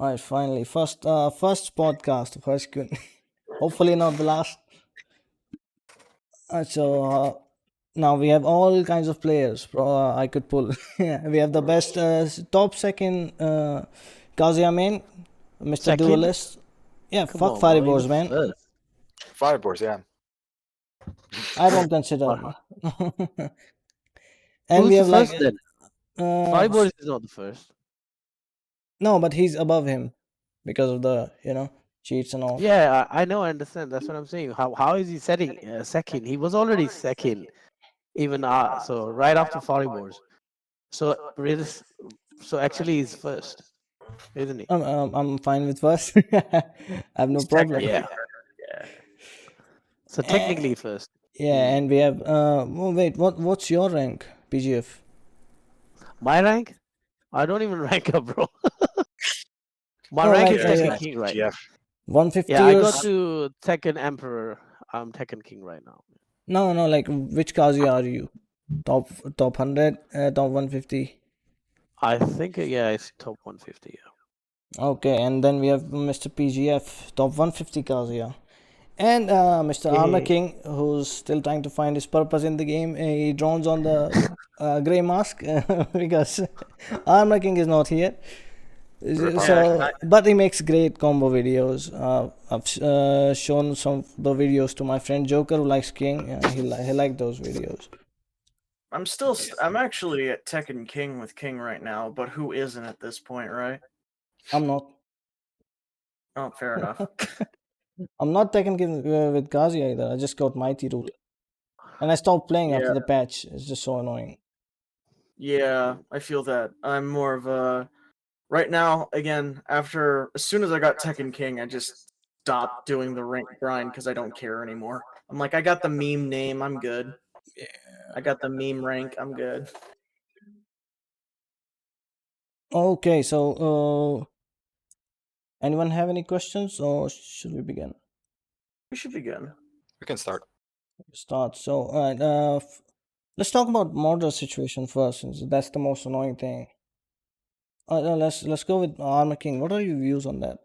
All right, finally, first podcast, first good. Hopefully not the last. So now we have all kinds of players. I could pull. We have the best top second Kazuya main, Mr. Second? Duelist. Yeah, Come fuck on, bro. He Fireboars, was man. first. Fireboards, yeah. I don't consider. And Who's we the have like first then? uh, Fireboard is not the first. no, but he's above him because of the cheats and all. Yeah, I know, I understand. That's what I'm saying. How is he setting second? He was already second, even so right after Fireboards. So really, so actually he's first, isn't he? I'm fine with first. I have no It's problem. Yeah. Yeah. So Eh, technically first. yeah, and we have oh, wait, what's your rank, PGF? My rank? I don't even rank up, bro. My No, rank like is Yeah, Tekken it's King right now. GF. 150 Yeah, I or got to Tekken Emperor. I'm Tekken King right now. no, like which Kazuya are you? Top 100, top 150. I think yeah, it's top 150. Yeah. Okay, and then we have Mr. PGF, top 150 Kazuya. And Mr. Armor Yay. King, who's still trying to find his purpose in the game. He drones on the grey mask because Armor King is not here. So, but he makes great combo videos. I've shown some of the videos to my friend Joker who likes King. He liked those videos. I'm actually at Tekken King with King right now, but who isn't at this point, right? I'm not. Oh, fair enough. I'm not Tekken King with Kazi either. I just got Mighty Root, and I stopped playing after Yeah. the patch. It's just so annoying. Yeah, I feel that. I'm more of a right now. Again, as soon as I got Tekken King, I just stopped doing the rank grind because I don't care anymore. I'm like, I got the meme name, I'm good. I got the meme rank, I'm good. Okay, so anyone have any questions, or should we begin? We should be good. We can start. Start. So, let's talk about modder situation first, since that's the most annoying thing. Let's go with Armor King. What are your views on that?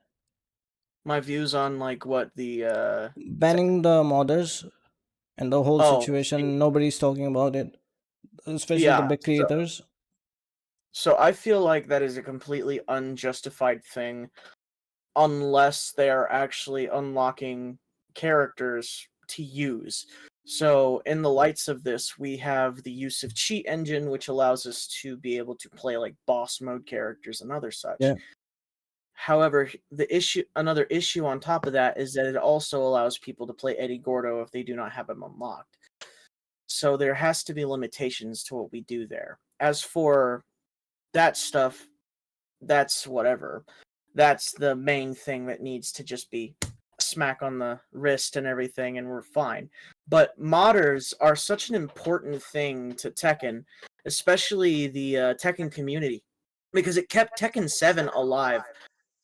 My views on like what the Banning the modders and the whole Oh, situation. Nobody's talking about it, especially the yeah. big creators. So I feel like that is a completely unjustified thing unless they are actually unlocking characters to use. So in the lights of this, we have the use of cheat engine, which allows us to be able to play like boss mode characters and other such. Yeah. However, another issue on top of that is that it also allows people to play Eddy Gordo if they do not have him unlocked. So there has to be limitations to what we do there. As for that stuff, that's whatever. That's the main thing that needs to just be smack on the wrist and everything, and we're fine. But modders are such an important thing to Tekken, especially the Tekken community, because it kept Tekken 7 alive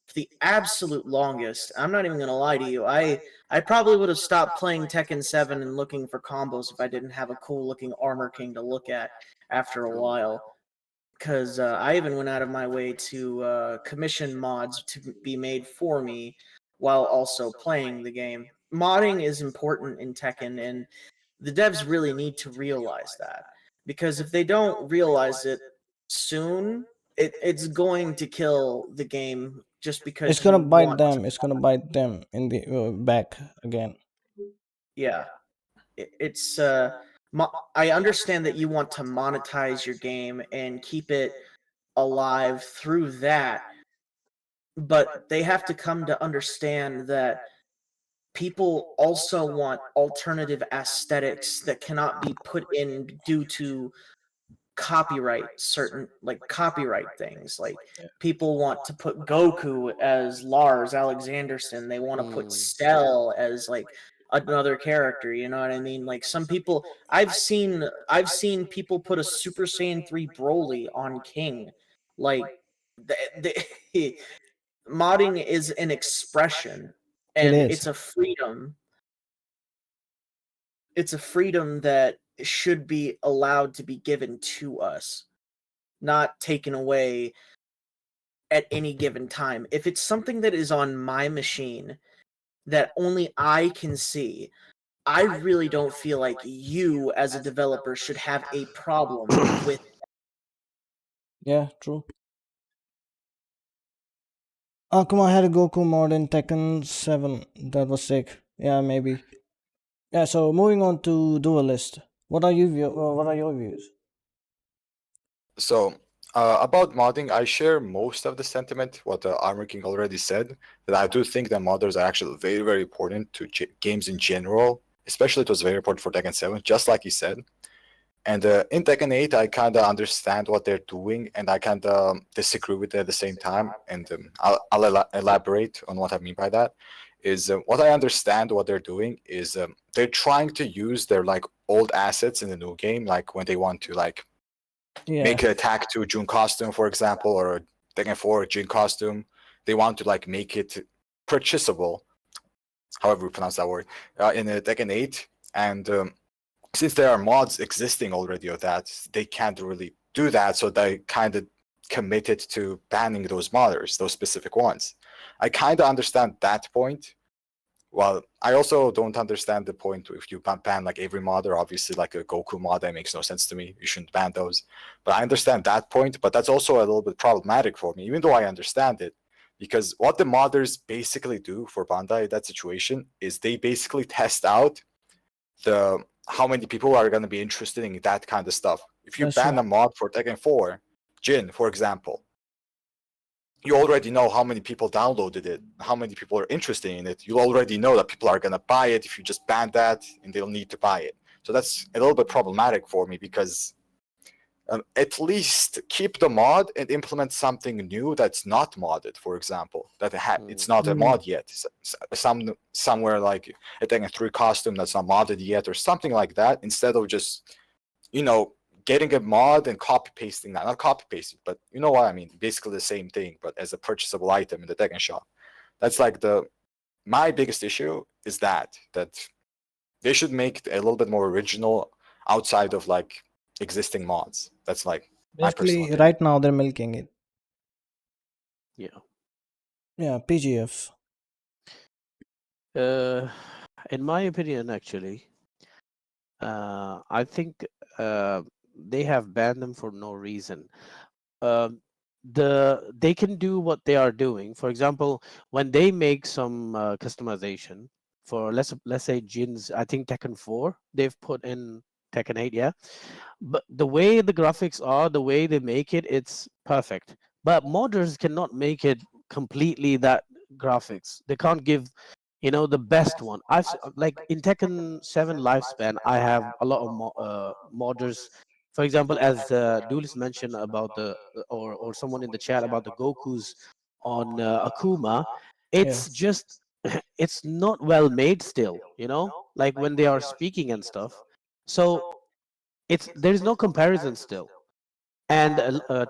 for the absolute longest. I'm not even gonna lie to you. I probably would have stopped playing Tekken 7 and looking for combos if I didn't have a cool looking Armor King to look at after a while. Because I even went out of my way to commission mods to be made for me while also playing the game. Modding is important in Tekken, and the devs really need to realize that. Because if they don't realize it soon, it's going to kill the game just because It's gonna you bite want to. them. It's gonna bite them in the back again. Yeah. It's I understand that you want to monetize your game and keep it alive through that, but they have to come to understand that people also want alternative aesthetics that cannot be put in due to copyright things. Like people want to put Goku as Lars Alexanderson, they want to put Cell as like another character, you know what I mean? Like some people I've seen people put a Super Saiyan 3 Broly on King. Like modding is an expression, It and is. it's a freedom. It's a freedom that should be allowed to be given to us, not taken away at any given time. If it's something that is on my machine that only I can see, I really don't feel like you as a developer should have a problem with. Yeah, true. Akuma had a Goku mod in Tekken 7. That was sick. Yeah, maybe. Yeah, so moving on to Duelist. What are your views? So about modding, I share most of the sentiment what Armorking already said. That I do think that modders are actually very, very important to games in general. Especially, it was very important for Tekken 7, just like he said. And in Tekken 8, I kind of understand what they're doing, and I kind of disagree with it at the same time. And I'll elaborate on what I mean by that. Is what I understand what they're doing is they're trying to use their like old assets in the new game, like when they want to like Yeah. make an attack to June costume, for example, or Tekken 4 June costume. They want to like make it purchasable, however we pronounce that word, in Tekken 8. And since there are mods existing already of that, they can't really do that. So they kind of committed to banning those modders, those specific ones. I kind of understand that point. Well, I also don't understand the point if you ban like every modder, obviously like a Goku mod, that makes no sense to me. You shouldn't ban those. But I understand that point, but that's also a little bit problematic for me, even though I understand it. Because what the modders basically do for Bandai in that situation is they basically test out the how many people are going to be interested in that kind of stuff. If you That's ban true. a mod for Tekken 4, Jin, for example, you already know how many people downloaded it, how many people are interested in it. You already know that people are going to buy it if you just ban that, and they'll need to buy it. So that's a little bit problematic for me because at least keep the mod and implement something new that's not modded. For example, that it's not a mod yet. Somewhere like a Tekken 3 costume that's not modded yet, or something like that. Instead of just getting a mod and copy pasting that, not copy pasting, but you know what I mean. Basically the same thing, but as a purchasable item in the Tekken shop. That's like my biggest issue is that they should make it a little bit more original outside of like existing mods. That's like my personal Basically, opinion. right now they're milking it. Yeah. Yeah, PGF. In my opinion, actually, I think they have banned them for no reason. They can do what they are doing. For example, when they make some customization for let's say Jin's, I think Tekken 4, they've put in Tekken 8, yeah. But the way the graphics are, the way they make it, it's perfect. But modders cannot make it completely that graphics. They can't give the best one. Like in Tekken 7 lifespan, I have a lot of modders. For example, as Duelist mentioned about or someone in the chat about the Gokus on Akuma, Yeah. it's just it's not well made still. Like when they are speaking and stuff. So there is no comparison still. And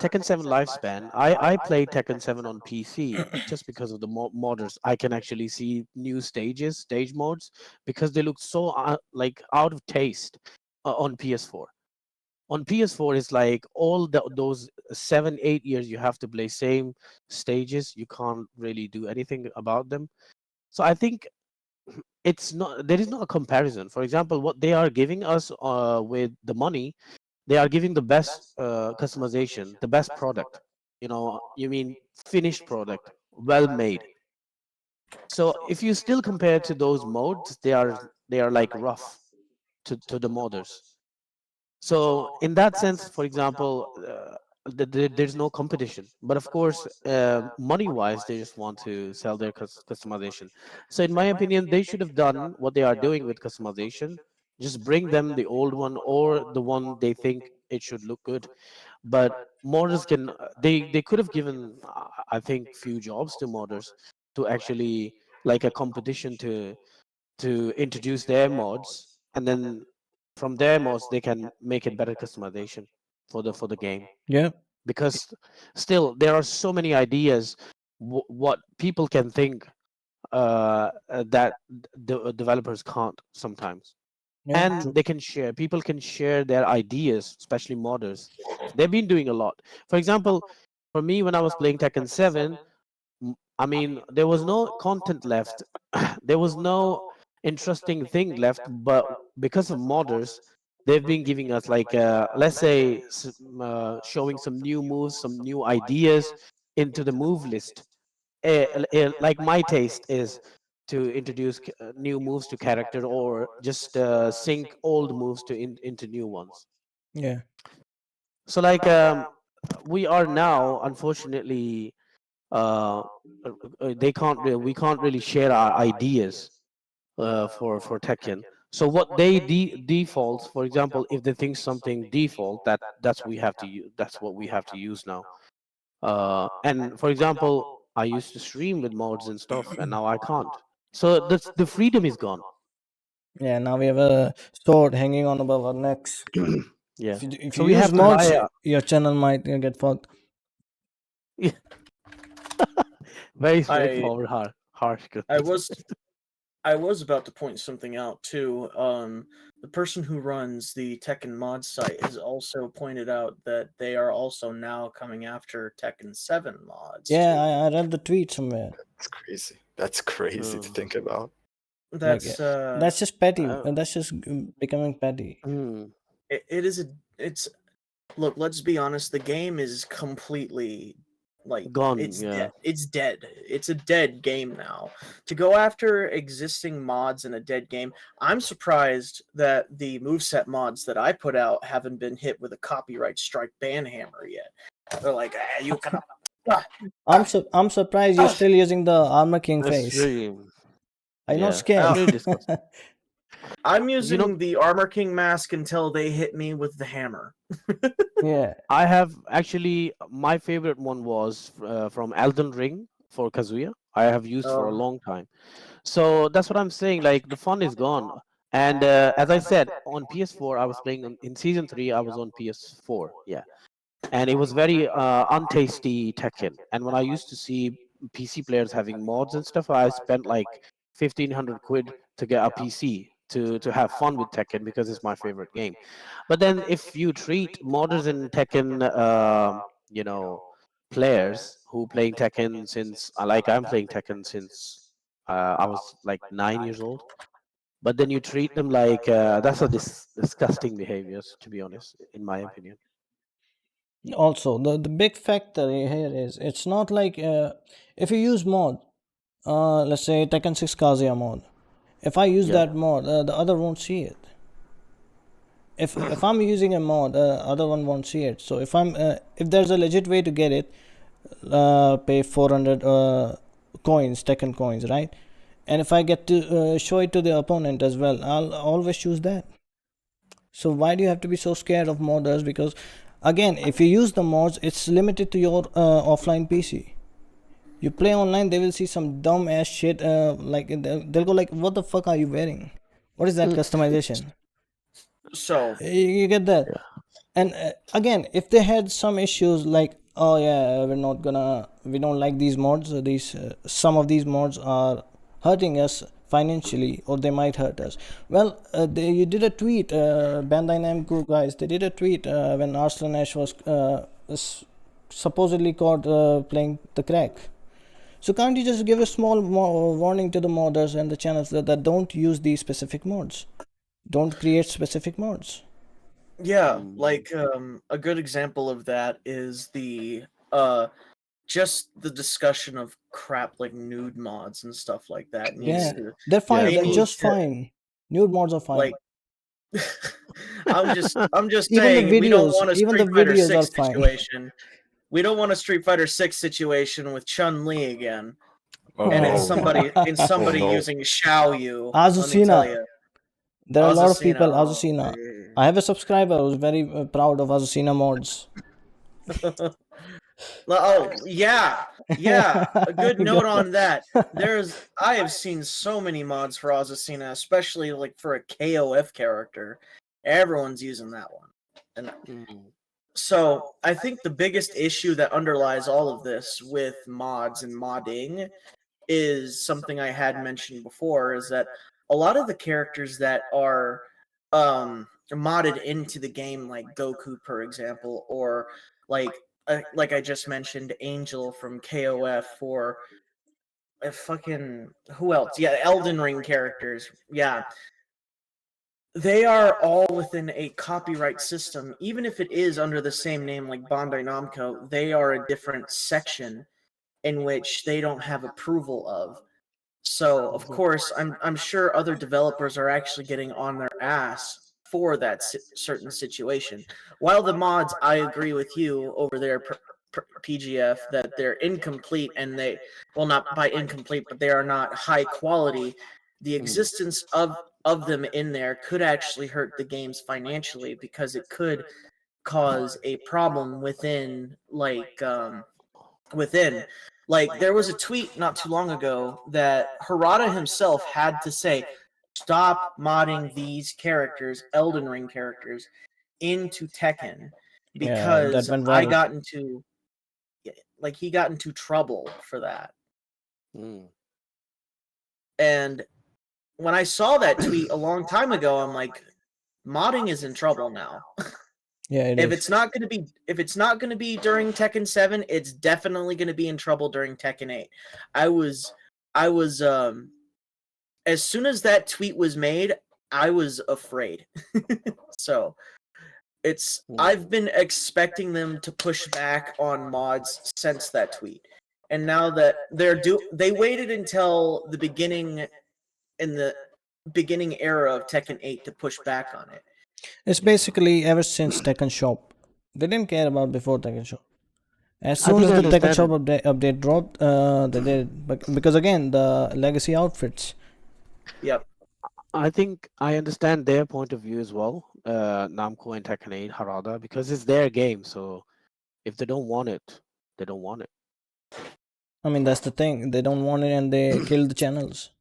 Tekken 7 lifespan, I played Tekken 7 on PC just because of the modders. I can actually see new stage modes, because they look so like out of taste on PS4. On PS4, it's like all those 7-8 years you have to play same stages. You can't really do anything about them. So I think there is not a comparison. For example, what they are giving us with the money, they are giving the best customization, the best product. You mean finished product, well made. So if you still compare to those modes, they are like rough to the modders. So in that sense, for example, there's no competition. But of course, money wise, they just want to sell their customization. So in my opinion, they should have done what they are doing with customization. Just bring them the old one or the one they think it should look good. But modders can they could have given I think few jobs to modders to actually like a competition to introduce their mods, and then from their mods they can make it better customization for the game. Yeah. Because still there are so many ideas what people can think that the developers can't sometimes. Yeah. And True. they can share people can share their ideas, especially modders. They've been doing a lot. For example, for me, when I was playing Tekken 7, I mean, there was no content left. There was no interesting thing left, but because of modders, they've been giving us like, let's say, showing some new moves, some new ideas into the move list. Like my taste is to introduce new moves to character, or just sync old moves into new ones. Yeah. So like, we are now, unfortunately, uh, they can't we can't really share our ideas for Tekken. So what they defaults, for example, if they think something default, that's we have to that's what we have to use now. And for example, I used to stream with mods and stuff, and now I can't. So the freedom is gone. Yeah, now we have a sword hanging on above our necks. Yeah. If So you we use have to buy mods, a your channel might get fucked. very I straightforward, harsh. I was I was about to point something out too. The person who runs the Tekken mod site has also pointed out that they are also now coming after Tekken 7 mods Yeah, too. I read the tweet somewhere. That's crazy. That's crazy to think about. Like, That's that's just petty. Uh, That's just becoming petty. mm, it is a it's look, let's be honest, the game is completely like gone. it's Yeah. dead. It's dead. It's a dead game now. To go after existing mods in a dead game, I'm surprised that the moveset mods that I put out haven't been hit with a copyright strike ban hammer yet. They're like, you can I'm surprised you're still using the Armor King That's face. really, Are you not yeah, it's scared? really disgusting. I'm You know, using the Armor King mask until they hit me with the hammer. Yeah. I have actually, my favorite one was from Elden Ring for Kazuya. I have used for a Oh. long time. So that's what I'm saying. Like, the fun is gone. And as I said, on PS4, I was playing in season 3. I was on PS4. Yeah. And it was very untasty Tekken. And when I used to see PC players having mods and stuff, I spent like 1,500 quid to get a PC to have fun with Tekken because it's my favorite game. But then if you treat modders in Tekken, you know, players who playing Tekken since, like I'm playing Tekken since I was like 9 years old. But then you treat them like that's a disgusting behaviors, to be honest, in my opinion. Also, the big factor here is it's not like if you use mod, let's say Tekken 6 Kazuya mod. If I use Yeah. that mod, the other won't see it. If I'm using a mod, other one won't see it. So if there's a legit way to get it, pay 400 coins, Tekken coins, right? And if I get to show it to the opponent as well, I'll always choose that. So why do you have to be so scared of modders? Because again, if you use the mods, it's limited to your offline PC. You play online, they will see some dumb ass shit. Like they'll go like, "What the fuck are you wearing? What is that customization?" So You get that? And again, if they had some issues like, "Oh yeah, we don't like these mods. These some of these mods are hurting us financially, or they might hurt us." Well, you did a tweet, Bandai Namco guys. They did a tweet when Arslan Ash was supposedly caught playing the crack. So can't you just give a small warning to the modders and the channels that don't use these specific mods? Don't create specific mods. yeah, like a good example of that is the just the discussion of crap like nude mods and stuff like that needs Yeah, to they're Yeah, fine. they They're need just to fine. Nude mods are fine. like I'm just Even the saying we don't videos, want a even the Street Fighter videos are 6 fine. situation. We don't want a Street Fighter 6 situation with Chun-Li again. And it's Oh, somebody no. using Xiao Yu. Let me tell Azucena. you. There are a lot of Azucena. people. Oh, Azucena. I have a subscriber who's very proud of Azucena mods. oh yeah. Yeah. A good note on that. I have seen so many mods for Azucena, especially like for a KOF character. Everyone's using that one. And so I think the biggest issue that underlies all of this with mods and modding is something I had mentioned before, is that a lot of the characters that are modded into the game, like Goku, for example, or like like I just mentioned, Angel from KOF, or fucking who else? Yeah, Elden Ring characters. Yeah, they are all within a copyright system. Even if it is under the same name like Bandai Namco, they are a different section in which they don't have approval of. So of course, I'm sure other developers are actually getting on their ass for that certain situation. While the mods, I agree with you over there, PGF, that they're incomplete, and they, well, not by incomplete, but they are not high quality. The existence of them in there could actually hurt the games financially, because it could cause a problem within, within. Like, there was a tweet not too long ago that Harada himself had to say, stop modding these characters, Elden Ring characters, into Tekken, Yeah, that because went I viral. got into, like, he got into trouble for that. And when I saw that tweet a long time ago, I'm like, modding is in trouble now. Yeah, it If is. it's not going to be, if it's not going to be during Tekken 7, it's definitely going to be in trouble during Tekken 8. I was as soon as that tweet was made, I was afraid. So, I've been expecting them to push back on mods since that tweet. And now that they waited until the beginning, in the beginning era of Tekken 8, to push back on it. It's basically ever since Tekken Shop. They didn't care about before Tekken Shop. As I soon think as I the Tekken Shop understand. update dropped, they did. Because again, the legacy outfits. Yep. I think I understand their point of view as well, Namco and Tekken 8, Harada, because it's their game. So if they don't want it, they don't want it. I mean, that's the thing. They don't want it, and they kill the channels.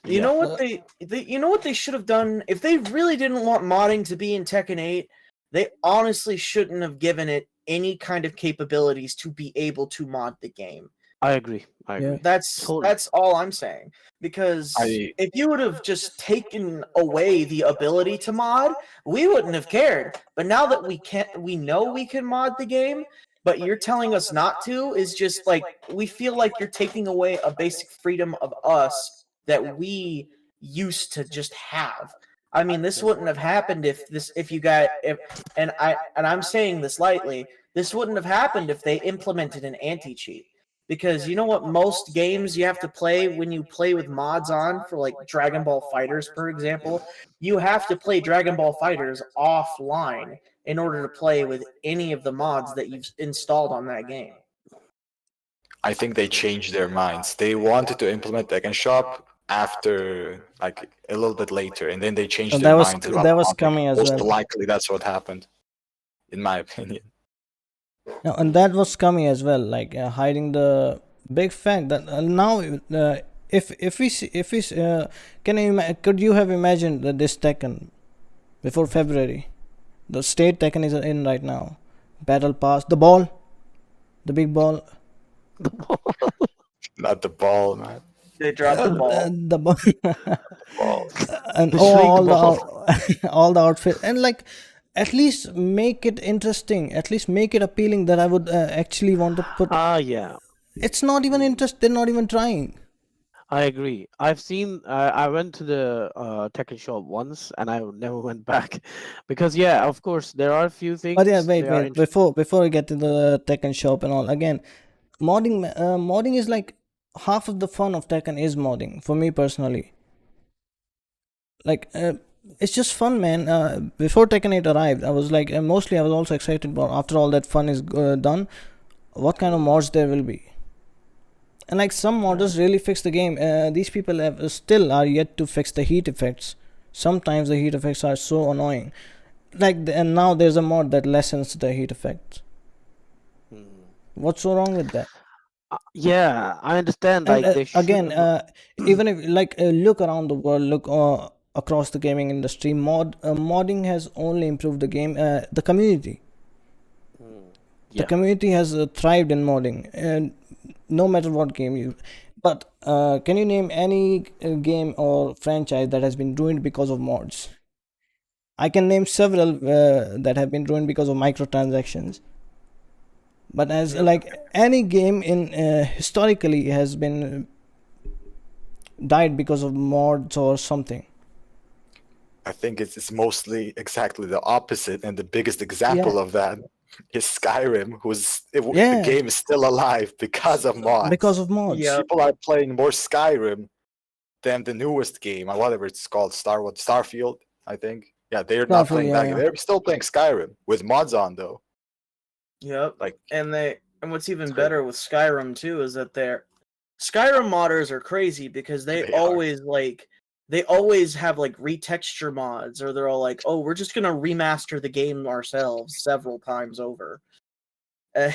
You know what you know what they should have done? If they really didn't want modding to be in Tekken 8, they honestly shouldn't have given it any kind of capabilities to be able to mod the game. I agree. I Yeah. agree. That's Totally. all I'm saying. Because if you would have just taken away the ability to mod, we wouldn't have cared. But now that we know we can mod the game, but you're telling us not to, is just like, we feel like you're taking away a basic freedom of us that we used to just have. I mean, this wouldn't have happened if you got if and I'm saying this lightly. This wouldn't have happened if they implemented an anti-cheat. Because you know what most games you have to play when you play with mods on, for like Dragon Ball Fighters, for example, you have to play Dragon Ball Fighters offline in order to play with any of the mods that you've installed on that game. I think they changed their minds. They wanted to implement Tekken Shop after, like, a little bit later, and then they changed And their minds about that was modding. coming as Most well. likely, that's what happened, in my opinion. No, and that was coming as well, like hiding the big fact that now, if we see, if we could you have imagined that this Tekken before February, the state Tekken is in right now, battle pass, the ball, the big ball, Not the ball, man. They dropped the ball. the ball, Ball. and The all shrink the ball. all the outfit, and like, at least make it interesting, at least make it appealing that I would actually want to put. Yeah. It's not even interest. They're not even trying. I agree. I've seen. I went to the Tekken shop once, and I never went back, because yeah, of course, there are a few But yeah, things wait, they are wait. Before we get to the Tekken shop and all, again, modding is like half of the fun of Tekken is modding for me personally. Like, it's just fun, man. Before Tekken 8 arrived, I was like, mostly I was also excited about, after all that fun is done, what kind of mods there will be. And like, some modders really fix the game. These people still are yet to fix the heat effects. Sometimes the heat effects are so annoying. Like, and now there's a mod that lessens the heat effects. What's so wrong with that? Yeah, I understand. And Like they should. again, even if, like, look around the world, look across the gaming industry, modding has only improved the game. The community, the Yeah. community has thrived in modding, and no matter what game you. But can you name any game or franchise that has been ruined because of mods? I can name several that have been ruined because of microtransactions. But as Yep. like any game in historically has been died because of mods or something. I think it's mostly exactly the opposite, and the biggest Yeah, example of that is Skyrim, the yeah, game is still alive because of because mods. of mods. Yep. People are playing more Skyrim than the newest game, or whatever it's called, Starfield, I think. Yeah, they're not Starfield, playing yeah, that game. yeah. They're still playing Skyrim with mods on though. Yep. Like And what's it's even crazy. better with Skyrim too is that they're Skyrim modders are crazy because They are. they always have like retexture mods, or they're all like, "Oh, we're just gonna remaster the game ourselves several times over." Uh,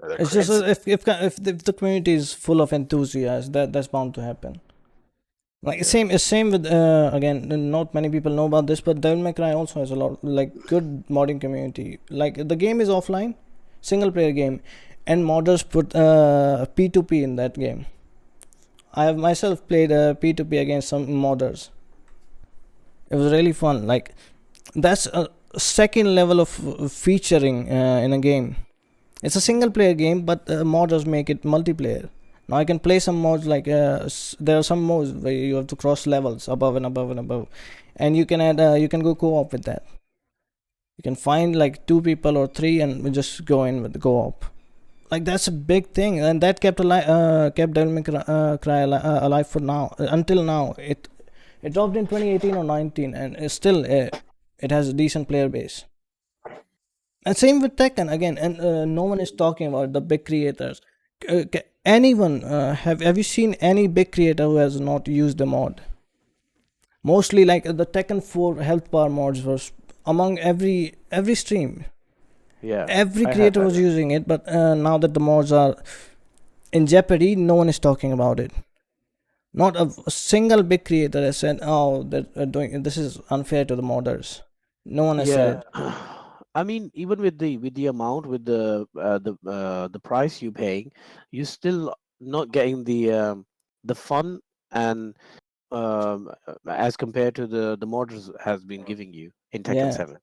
They're It's just crazy. if the community is full of enthusiasts, that's bound to happen. Like Yeah. same with again, not many people know about this, but Devil May Cry also has a lot like good modding community. Like the game is offline, single player game, and modders put P2P in that game. I have myself played P2P against some modders. It was really fun. Like that's a second level of featuring in a game. It's a single player game, but modders make it multiplayer. Now I can play some mods like there are some modes where you have to cross levels above and above and above, and you can add you can go co-op with that. You can find like two people or three and we just go in with the co-op. Like that's a big thing, and that kept Devil May Cry alive for now until now. It dropped in 2018 or 19, and it's still it has a decent player base. And same with Tekken again, and no one is talking about the big creators. Anyone have you seen any big creator who has not used the mod? Mostly like the Tekken 4 health bar mods was among every stream. Yeah, Every I had creator that. was using it, but now that the mods are in jeopardy, no one is talking about it. Not a single big creator has said, "Oh, that doing this is unfair to the modders." No one has said Yeah, it. I mean, even with the amount, with the price you paying, you still not getting the fun and as compared to the modders has been giving you in Tekken Yeah, 7.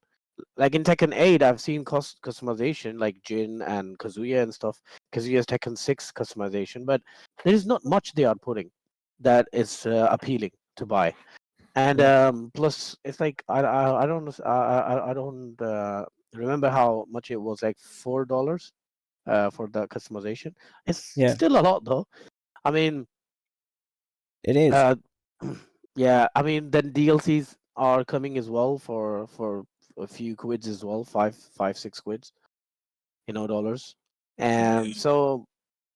Like in Tekken 8, I've seen customization like Jin and Kazuya and stuff. Kazuya's Tekken 6 customization, but there is not much they are putting that is appealing to buy. And yeah, plus, it's like I don't I don't remember how much it was, like $4 for the customization. It's yeah. still a lot though. I mean, It is. uh, yeah. I mean, then DLCs are coming as well for a few quids as well, five, 6 quids, dollars. And so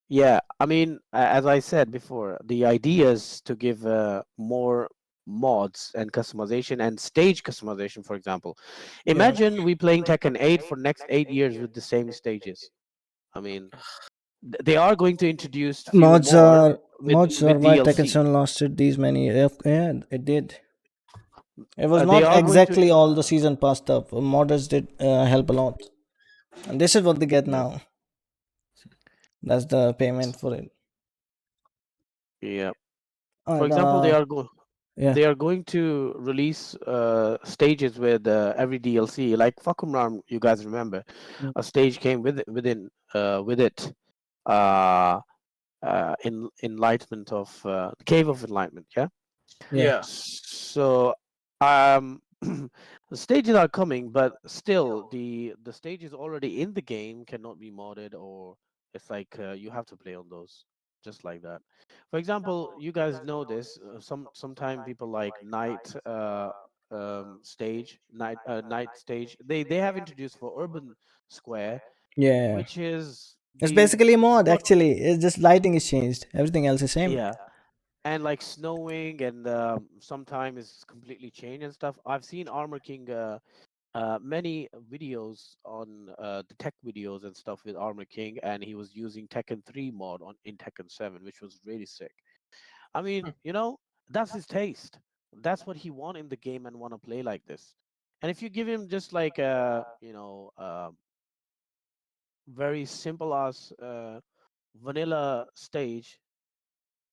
yeah, I mean, as I said before, the idea is to give more mods and customization and stage customization, for example. Yeah. Imagine we playing Tekken 8 for next 8 years with the same stages. I mean, they are going to introduce few Mods more are with mods are with why Tekken DLC. 7 lasted these many years. Yeah, it did. It was They not are going to. exactly all the season pass stuff. Modders did help a lot, and this is what they get Yeah, now. That's the payment for it. yeah. For And example, yeah, they are going to release stages with every DLC. Like Fakumram, you guys remember, mm, a stage came with it. Uh, Enlightenment of Cave of Enlightenment. Yeah. yeah, yeah. So um, the stages are coming, but still the stages already in the game cannot be modded, or it's like you have to play on those just like that. For example, you guys know this. Sometime people like night stage. They have introduced for Urban Square, yeah. which is It's the basically a mod. what Actually, it's just lighting is changed. Everything else is same. yeah, and like snowing, and sometime is completely changed and stuff. I've seen Armor King many videos on the tech videos and stuff with Armor King, and he was using Tekken 3 mod on in Tekken 7, which was really sick. I mean, that's his taste. That's what he want in the game and want to play like this. And if you give him just like a very simple as vanilla stage,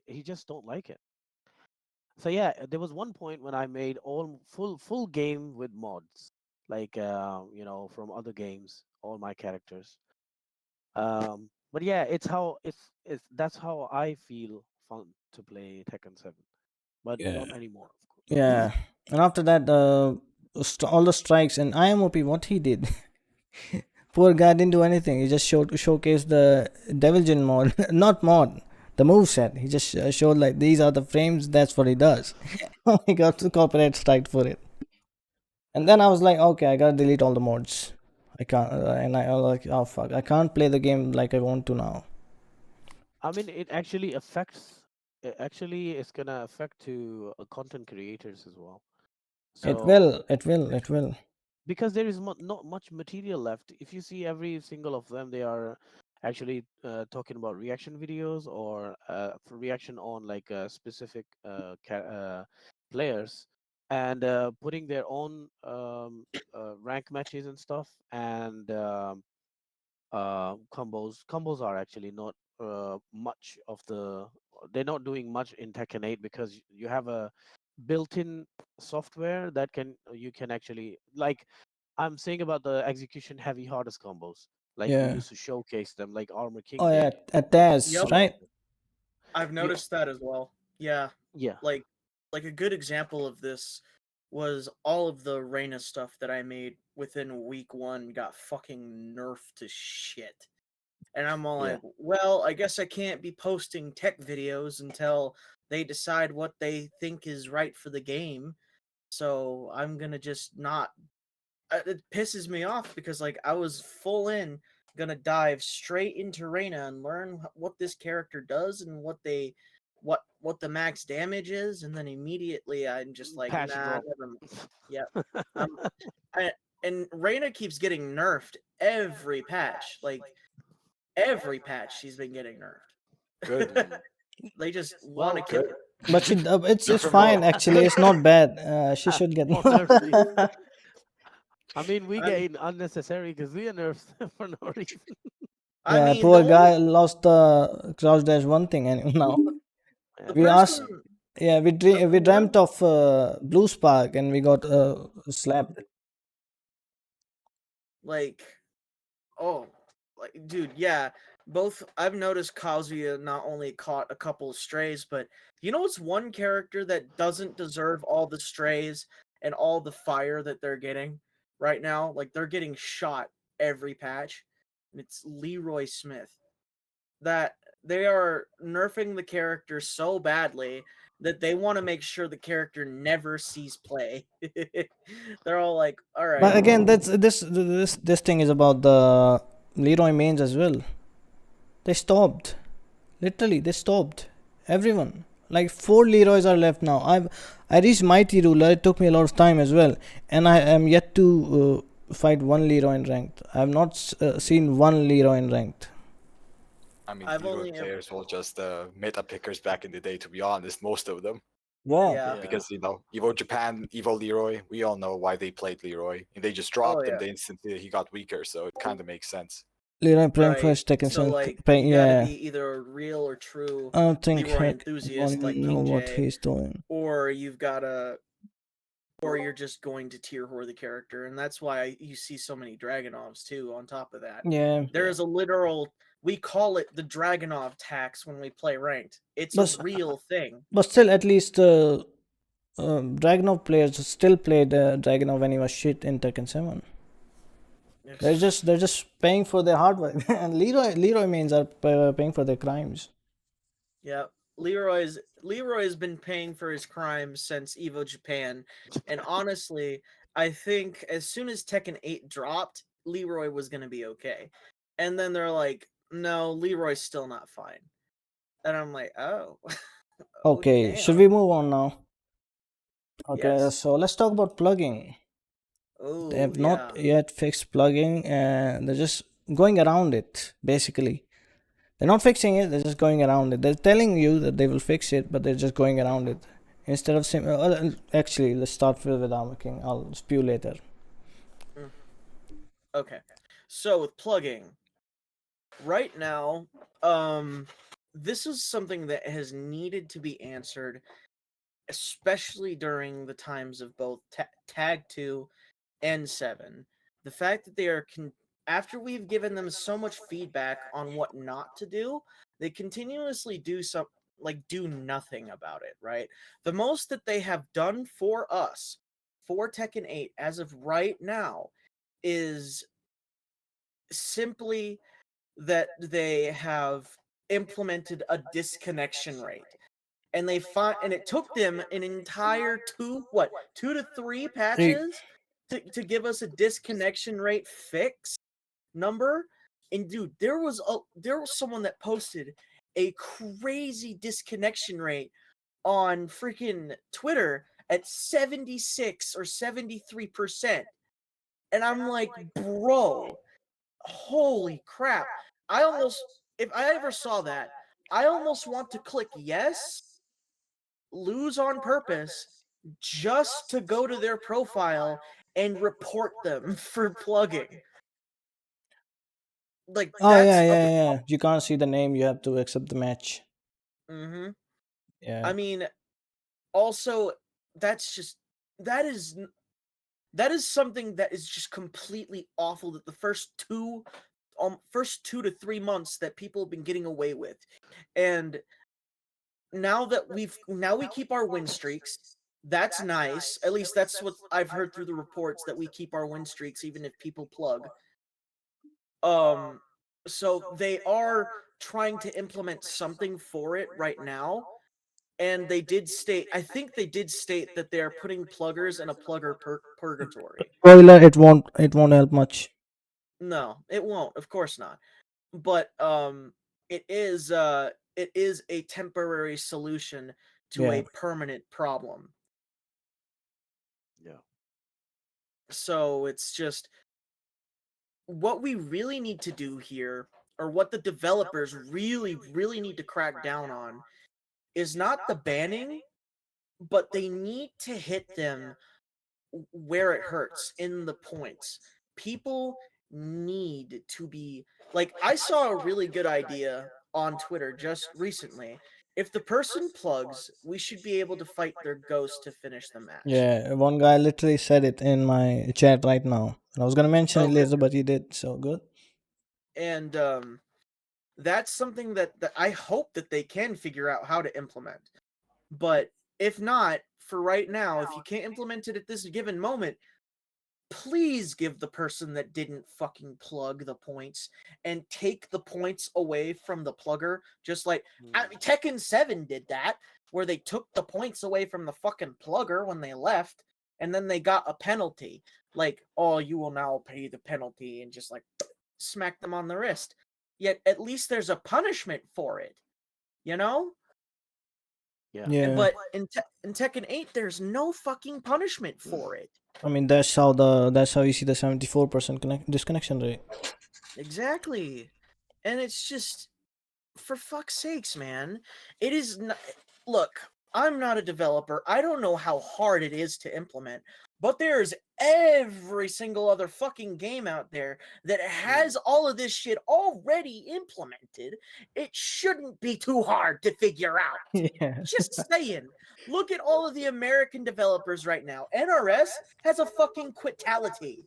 he just don't like it. So yeah, there was one point when I made all full game with mods, like from other games, all my characters. But yeah, it's that's how I feel fun to play Tekken 7, but Yeah. not anymore, of course. Yeah. And after that, all the strikes and IMOP, what he did. Poor guy didn't do anything. He just showcased the Devil Jin mod, not mod, the move set. He just showed like these are the frames. That's what he does. He got the copyright strike for it. And then I was like, okay, I gotta delete all the mods. I can't, and I was like, oh fuck, I can't play the game like I want to now. I mean, it actually affects. Actually, it's gonna affect to content creators as well. It So will, it will, it will. because there is not much material left. If you see every single of them, they are actually talking about reaction videos or for reaction on like specific players and putting their own rank matches and stuff and combos. Combos are actually not much of the. They're not doing much in Tekken 8 because you have a built-in software that can you can actually like I'm saying about the execution heavy hardest combos. Like we Yeah. used to showcase them, like Armor Oh King yeah, did. at Taz, Yep, right? I've You, noticed that as well. Yeah, yeah, like a good example of this was all of the Reyna stuff that I made within week 1 got fucking nerfed to shit. And I'm all yeah. like, well, I guess I can't be posting tech videos until they decide what they think is right for the game. So I'm gonna just not. It pisses me off because like I was full in gonna dive straight into Reyna and learn what this character does and what the max damage is, and then immediately I'm just like, Patch nah, drop. never mind. Yep. I'm I, and Reyna keeps getting nerfed every patch. Like every patch she's been getting nerfed. Good. Mm. They just want to Well, kill Good. her. But she, it's Nerf her more. fine actually. It's not bad. She should get. more nerfs, please. I mean, we get unnecessary because we are nerfs for no reason. I Yeah, mean, the poor only guy lost the crouch dash one thing, and now Yeah, the we that's asked. person true. Yeah, the we one dreamt of Blue Spark, and we got slapped. like oh, like dude, yeah. Both I've noticed Kazuya not only caught a couple of strays, but you know what's one character that doesn't deserve all the strays and all the fire that they're getting right now? Like they're getting shot every patch. And it's Leroy Smith. That they are nerfing the character so badly that they want to make sure the character never sees play. They're all like, all But right, again, that's this thing is about the Leroy mains as well. They stopped. Literally, they stopped. Everyone. Like 4 Leroys are left now. I reached Mighty Ruler. It took me a lot of time as well, and I am yet to fight one Leroy in ranked. I have not seen one Leroy in ranked. I mean, I've Leroy only ever, players were just meta pickers back in the day, to be honest, most of them. Yeah. yeah. Yeah. Because, Evo Japan, Evo Leroy, we all know why they played Leroy. And they just Oh dropped him yeah. the instant he got weaker, so it kind of makes sense. Leroy praying for Right. his Tekken So 7 like pain. you got to Yeah. be either a real or true I don't think Leroy heck don't enthusiast like even know King what J, he's doing. or you've got to, or you're just going to tier whore the character, and that's why you see so many Dragonovs too. On top of that, Yeah. there Yeah. is a literal. We call it the Dragonov tax when we play ranked. It's a But real thing. but still, at least Dragunov players still played Dragunov when he was shit in Tekken 7. They're just paying for their hard work, and Leroy mains are paying for their crimes. Yeah, Leroy's been paying for his crimes since Evo Japan, and honestly, I think as soon as Tekken 8 dropped, Leroy was gonna be okay, and then they're like, no, Leroy's still not fine, and I'm like, oh, oh Okay, should damn, we move on now? Okay, yes, so let's talk about plugging. They oh have not yeah, yet fixed plugging, and they're just going around it. Basically, they're not fixing it; they're just going around it. They're telling you that they will fix it, but they're just going around it. Instead of actually, let's start with Armorking. I'll spew later. okay, so with plugging, right now, this is something that has needed to be answered, especially during the times of both Tag 2 and 7. The fact that they are after we've given them so much feedback on what not to do, they continuously do nothing about it, right? The most that they have done for us for Tekken 8 as of right now is simply that they have implemented a disconnection rate. And it took them an entire 2 to 3 patches to give us a disconnection rate fix number. And dude, there was someone that posted a crazy disconnection rate on freaking Twitter at 76 or 73%. And I'm like, bro, holy crap. If I ever saw that, I almost want to click yes, lose on purpose, just to go to their profile and report them for plugging. Like, Oh that's yeah. You can't see the name. You have to accept the match. Mm-hmm. Yeah. I mean, also, that's just that is something that is just completely awful. That the first 2 to 3 months that people have been getting away with, and now we keep our win streaks. That's nice. At least that's what I've heard through the reports, that we keep our win streaks even if people plug. So they are trying to implement something for it right now. And I think they did state that they're putting pluggers in a plugger purgatory. Spoiler: it won't help much. No, it won't. Of course not. But it is a temporary solution to Yeah. a permanent problem. Yeah. So it's just what we really need to do here, or what the developers really, really need to crack down on, is not the banning, but they need to hit them where it hurts, in the points. People need to be like, I saw a really good idea on Twitter just recently. If the person plugs, we should be able to fight their ghost to finish the match. Yeah, one guy literally said it in my chat right now. And I was gonna mention it Okay. later, but he did. So good. And that's something that I hope that they can figure out how to implement. But if not, for right now, if you can't implement it at this given moment, please give the person that didn't fucking plug the points, and take the points away from the plugger. Just like Tekken 7 did that, where they took the points away from the fucking plugger when they left, and then they got a penalty. Like, oh, you will now pay the penalty, and just like smack them on the wrist. Yet at least there's a punishment for it, you know? Yeah. Yeah. But in Tekken 8, there's no fucking punishment for it. I mean, that's how you see the 74% disconnection rate. Exactly. And it's just, for fuck's sakes, man. It is not. Look, I'm not a developer. I don't know how hard it is to implement, but there's every single other fucking game out there that has all of this shit already implemented. It shouldn't be too hard to figure out. Yeah. Just saying. Look at all of the American developers right now. NRS has a fucking quitality.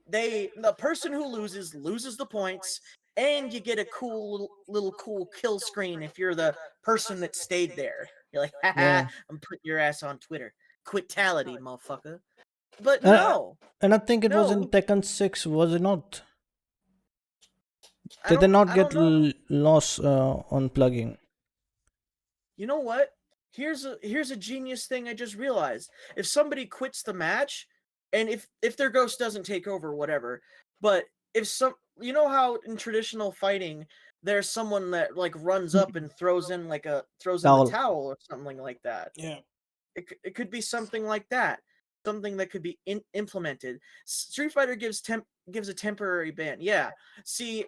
The person who loses the points, and you get a cool little cool kill screen if you're the person that stayed there. You're like, haha, Yeah. I'm putting your ass on Twitter. Quitality, motherfucker. But Uh, no, and I think it was in no, Tekken 6, was it not? I Did they don't not I get don't know. loss on plugging? You know what? Here's a genius thing I just realized. If somebody quits the match, and if their ghost doesn't take over, whatever, but if you know how in traditional fighting there's someone that like runs up and throws in the Towel. towel or something like that. Yeah. It could be something like that. Something that could be implemented. Street Fighter gives a temporary ban. Yeah. See,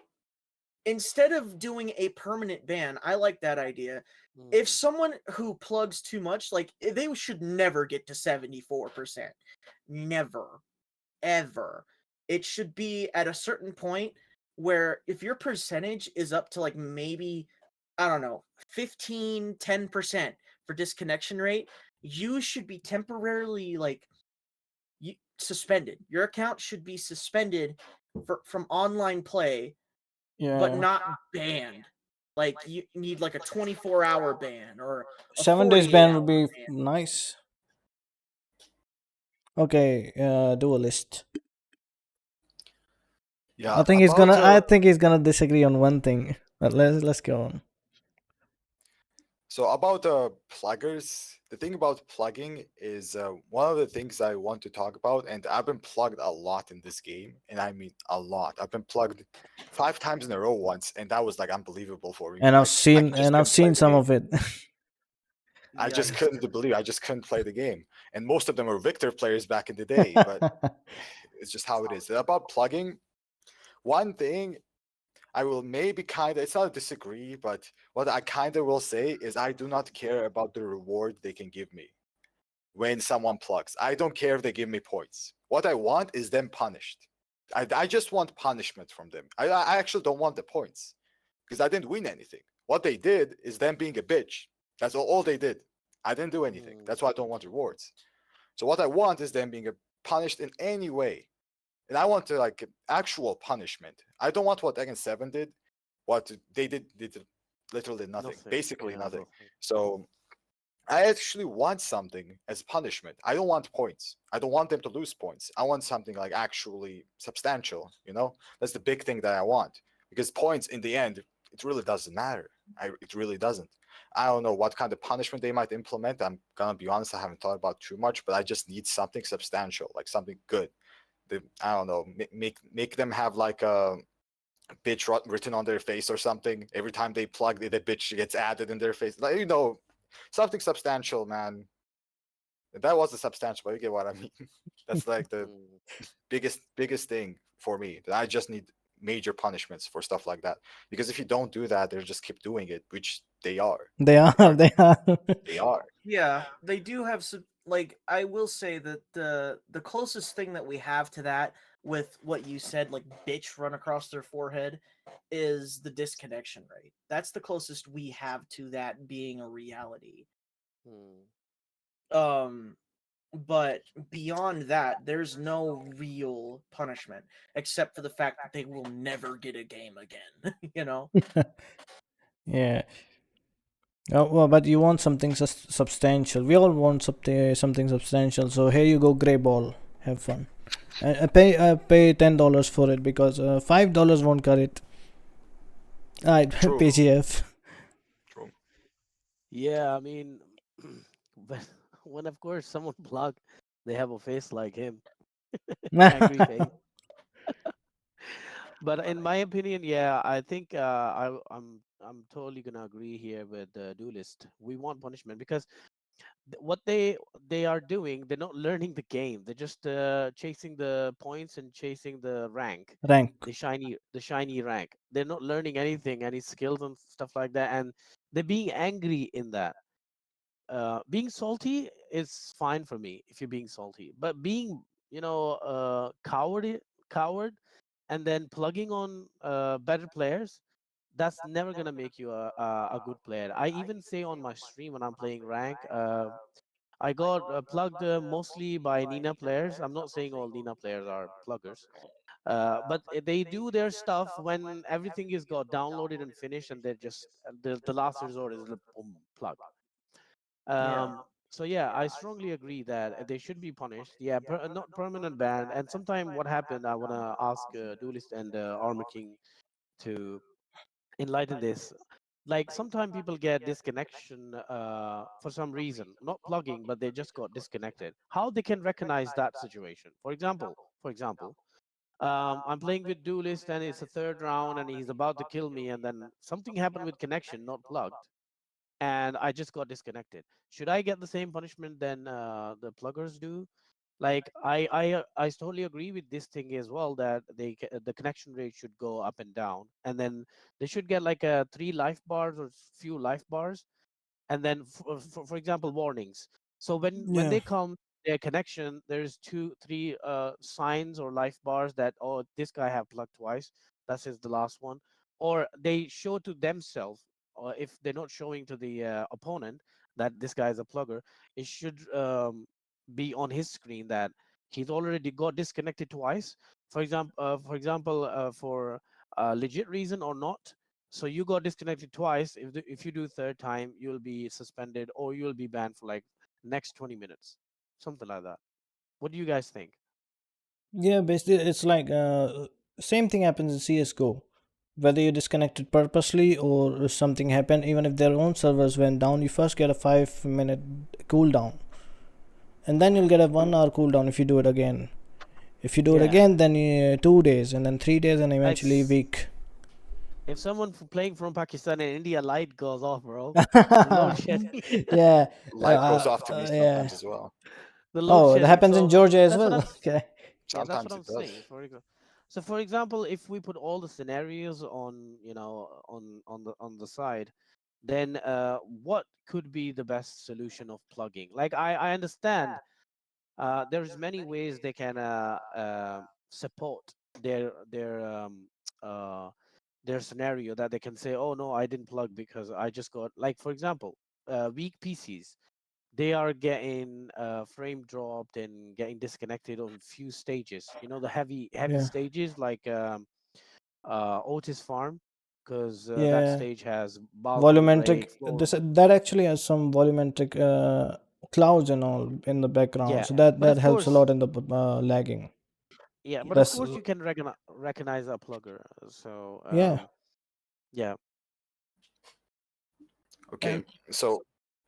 instead of doing a permanent ban, I like that idea. If someone who plugs too much, like, they should never get to 74%. Never. Ever. It should be at a certain point where if your percentage is up to like maybe, I don't know, 15, 10% for disconnection rate, you should be temporarily suspended. Your account should be suspended from online play, but Yeah. not banned. Like you need like a 24-hour ban or a 7 days ban 48-hour would be ban. nice. Okay, Duelist. Yeah, I think he's about gonna. I think he's gonna disagree on one thing. But let's go on. so about pluggers. The thing about plugging is one of the things I want to talk about, and I've been plugged a lot in this game, and I mean a lot. I've been plugged 5 times in a row once, and that was like unbelievable for me. And I've Like I seen just and I've couldn't play seen the some game. of it. I just Yikes. couldn't believe. I just couldn't play the game, and most of them were Victor players back in the day. But it's just how it is. About plugging, one thing I will maybe kind of, it's not a disagree, but what I kind of will say is I do not care about the reward they can give me when someone plugs. I don't care if they give me points. What I want is them punished. I just want punishment from them. I actually don't want the points because I didn't win anything. What they did is them being a bitch. That's all they did. I didn't do anything. That's why I don't want rewards. So what I want is them being punished in any way. And I want to like actual punishment. I don't want what Tekken 7 did. What they did literally nothing. Nothing. Basically Yeah, nothing. nothing. So I actually want something as punishment. I don't want points. I don't want them to lose points. I want something like actually substantial, you know? That's the big thing that I want. Because points in the end, it really doesn't matter. It really doesn't. I don't know what kind of punishment they might implement. I'm gonna be honest, I haven't thought about too much, but I just need something substantial, like something good. I don't know, make them have like a bitch written on their face or something. Every time they plug, the bitch gets added in their face. Like, something substantial, man. That was a substantial, but you get what I mean. That's like the Mm. biggest thing for me. That I just need major punishments for stuff like that. Because if you don't do that, they'll just keep doing it, which they are. They are. They are. They are. They are. Yeah, they do have some. Like I will say that the closest thing that we have to that with what you said, like bitch run across their forehead, is the disconnection rate. That's the closest we have to that being a reality. Mm. Um, but beyond that, there's no real punishment except for the fact that they will never get a game again. You know? Yeah. Oh, well, but you want something substantial. We all want something substantial. So here you go, Grey Ball. Have fun. I pay $10 for it because $5 won't cut it. Alright, True. PGF. True. Yeah, I mean, when, when of course someone plug, they have a face like him, angry face. But in my opinion, yeah, I think I'm totally gonna agree here with the duelist. We want punishment because what they are doing, they're not learning the game. They're just chasing the points and chasing the rank, Rank. the shiny rank. They're not learning anything, any skills and stuff like that, and they're being angry in that. Being salty is fine for me if you're being salty, but being coward and then plugging on better players, that's never gonna make you a good player. I even say on my stream when I'm playing rank, I got plugged mostly by Nina players. I'm not saying all Nina players are pluggers, but they do their stuff when everything is got downloaded and finished, and they're just the last resort is the boom plug. Yeah. So yeah, I strongly agree that they should be punished. Yeah, not permanent ban. And sometime what happened, I wanna ask Duelist and Armor King to enlighten this. Like sometimes people get disconnection for some reason, not plugging, but they just got disconnected. How they can recognize that situation? For example, I'm playing with Duelist and it's a third round and he's about to kill me, and then something happened with connection, not plugged, and I just got disconnected. Should I get the same punishment than the pluggers do? Like I totally agree with this thing as well, that the connection rate should go up and down, and then they should get like a 3 life bars or few life bars, and then for example warnings. So when Yeah. they come their connection, there's 2 3 signs or life bars that, oh, this guy have plugged twice, that's his the last one. Or they show to themselves, or if they're not showing to the opponent that this guy is a plugger, it should be on his screen that he's already got disconnected twice. for legit reason or not. So you got disconnected twice. If you do third time, you'll be suspended or you'll be banned for like next 20 minutes, something like that. What do you guys think? Yeah, basically, it's like same thing happens in CS:GO. Whether you disconnected purposely or something happened, even if their own servers went down, you first get a 5 minute cooldown, and then you'll get a 1 hour cooldown if you do it again. If you do it Yeah, again, then 2 days, and then 3 days, and like eventually a week. if someone playing from Pakistan and India light goes off, bro, the load shedding, Yeah, Light goes off to me yeah. sometimes as well. the load Oh, that shedding. happens in So Georgia as that's what well. Okay. yeah, that's what Sometimes I'm it does. saying. So for example, if we put all the scenarios on, on the side, then what could be the best solution of plugging? Like I understand there's many ways they can support their uh, their scenario, that they can say, oh no, I didn't plug because I just got, like for example, weak PCs, they are getting frame dropped and getting disconnected on few stages, the heavy Yeah, stages like Otis Farm, because that yeah. stage has balcony Volumetric. break, floor. That actually has some volumetric clouds and all in the background, Yeah, so that but that of helps a course, lot in the lagging. yeah, but of That's course you can recognize a plugger. So yeah, yeah. Okay, and so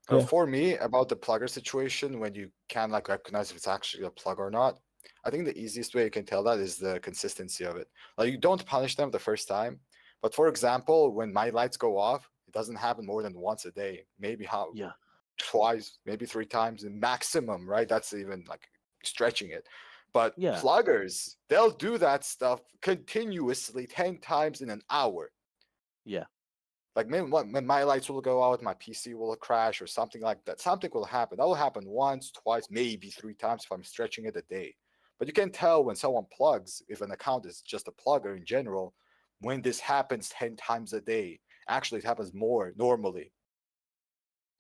yeah, for me, about the plugger situation, when you can like recognize if it's actually a plug or not, I think the easiest way you can tell that is the consistency of it. Like you don't punish them the first time, but for example, when my lights go off, it doesn't happen more than once a day, maybe how Yeah, twice, maybe three times in maximum, right? That's even like stretching it. But yeah, pluggers, they'll do that stuff continuously 10 times in an hour. yeah, Like when my lights will go out, my PC will crash or something like that. Something will happen. That will happen once, twice, maybe three times if I'm stretching it a day. But you can tell when someone plugs, if an account is just a plugger in general, when this happens 10 times a day. Actually, it happens more normally.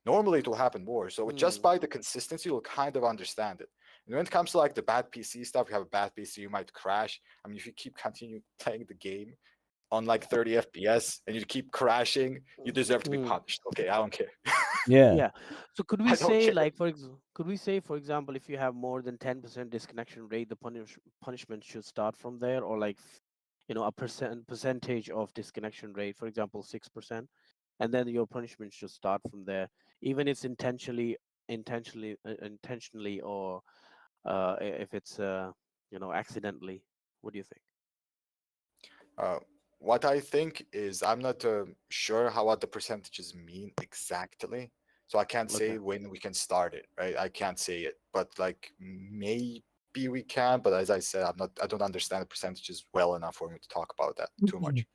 Normally, it will happen more. So just mm, by the consistency, you'll kind of understand it. And when it comes to like the bad PC stuff, you have a bad PC, you might crash. I mean, if you keep continue playing the game, on like 30 FPS and you keep crashing, you deserve to be mm. punished. Okay, I don't care. yeah. Yeah. So could we I don't say, care. like, could we say, for example, if you have more than 10% disconnection rate, the punishment should start from there, or like, a percentage of disconnection rate, for example, 6%, and then your punishment should start from there, even if it's intentionally, or if it's accidentally. What do you think? Uh, what I think is I'm not sure how what the percentages mean exactly, so I can't Okay. say when we can start it. Right, I can't say it, but like maybe we can. But as I said, I don't understand the percentages well enough for me to talk about that too much.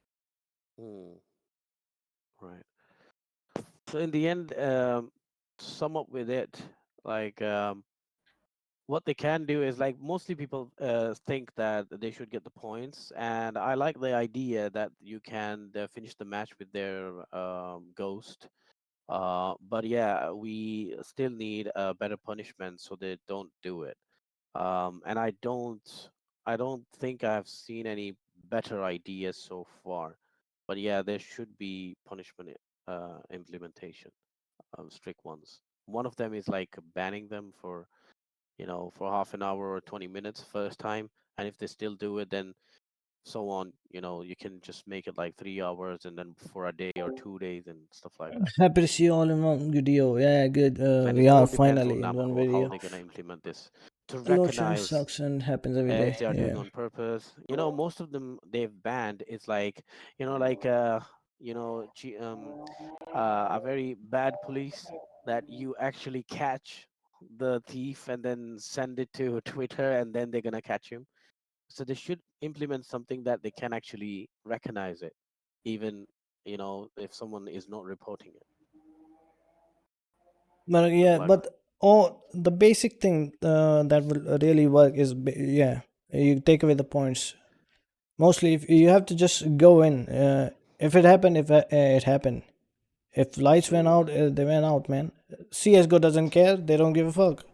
Mm, right. So in the end, to sum up with it, like what they can do is, like, mostly people think that they should get the points, and I like the idea that you can finish the match with their ghost. But yeah, we still need a better punishment so they don't do it. And I don't think I've seen any better ideas so far. But yeah, there should be punishment implementation, strict ones. One of them is like banning them for half an hour or 20 minutes first time, and if they still do it, then so on. You can just make it like 3 hours, and then for a day or 2 days and stuff like that. Happy to see you all in one video. Yeah, good. And We it are all depends on finally in one Namco how video. they're going to implement this to Load sharing recognize sucks and happens every day. if they are doing Yeah. on purpose. Most of them they've banned. It's like, like a very bad police, that you actually catch the thief and then send it to Twitter, and then they're gonna catch him. So they should implement something that they can actually recognize it, even if someone is not reporting it, But the yeah, plugger. but the basic thing that will really work is yeah, you take away the points. Mostly, if you have to just go in. If it happened, if it happened. If lights went Mm. out, they went out, man. CS:GO doesn't care. They don't give a fuck.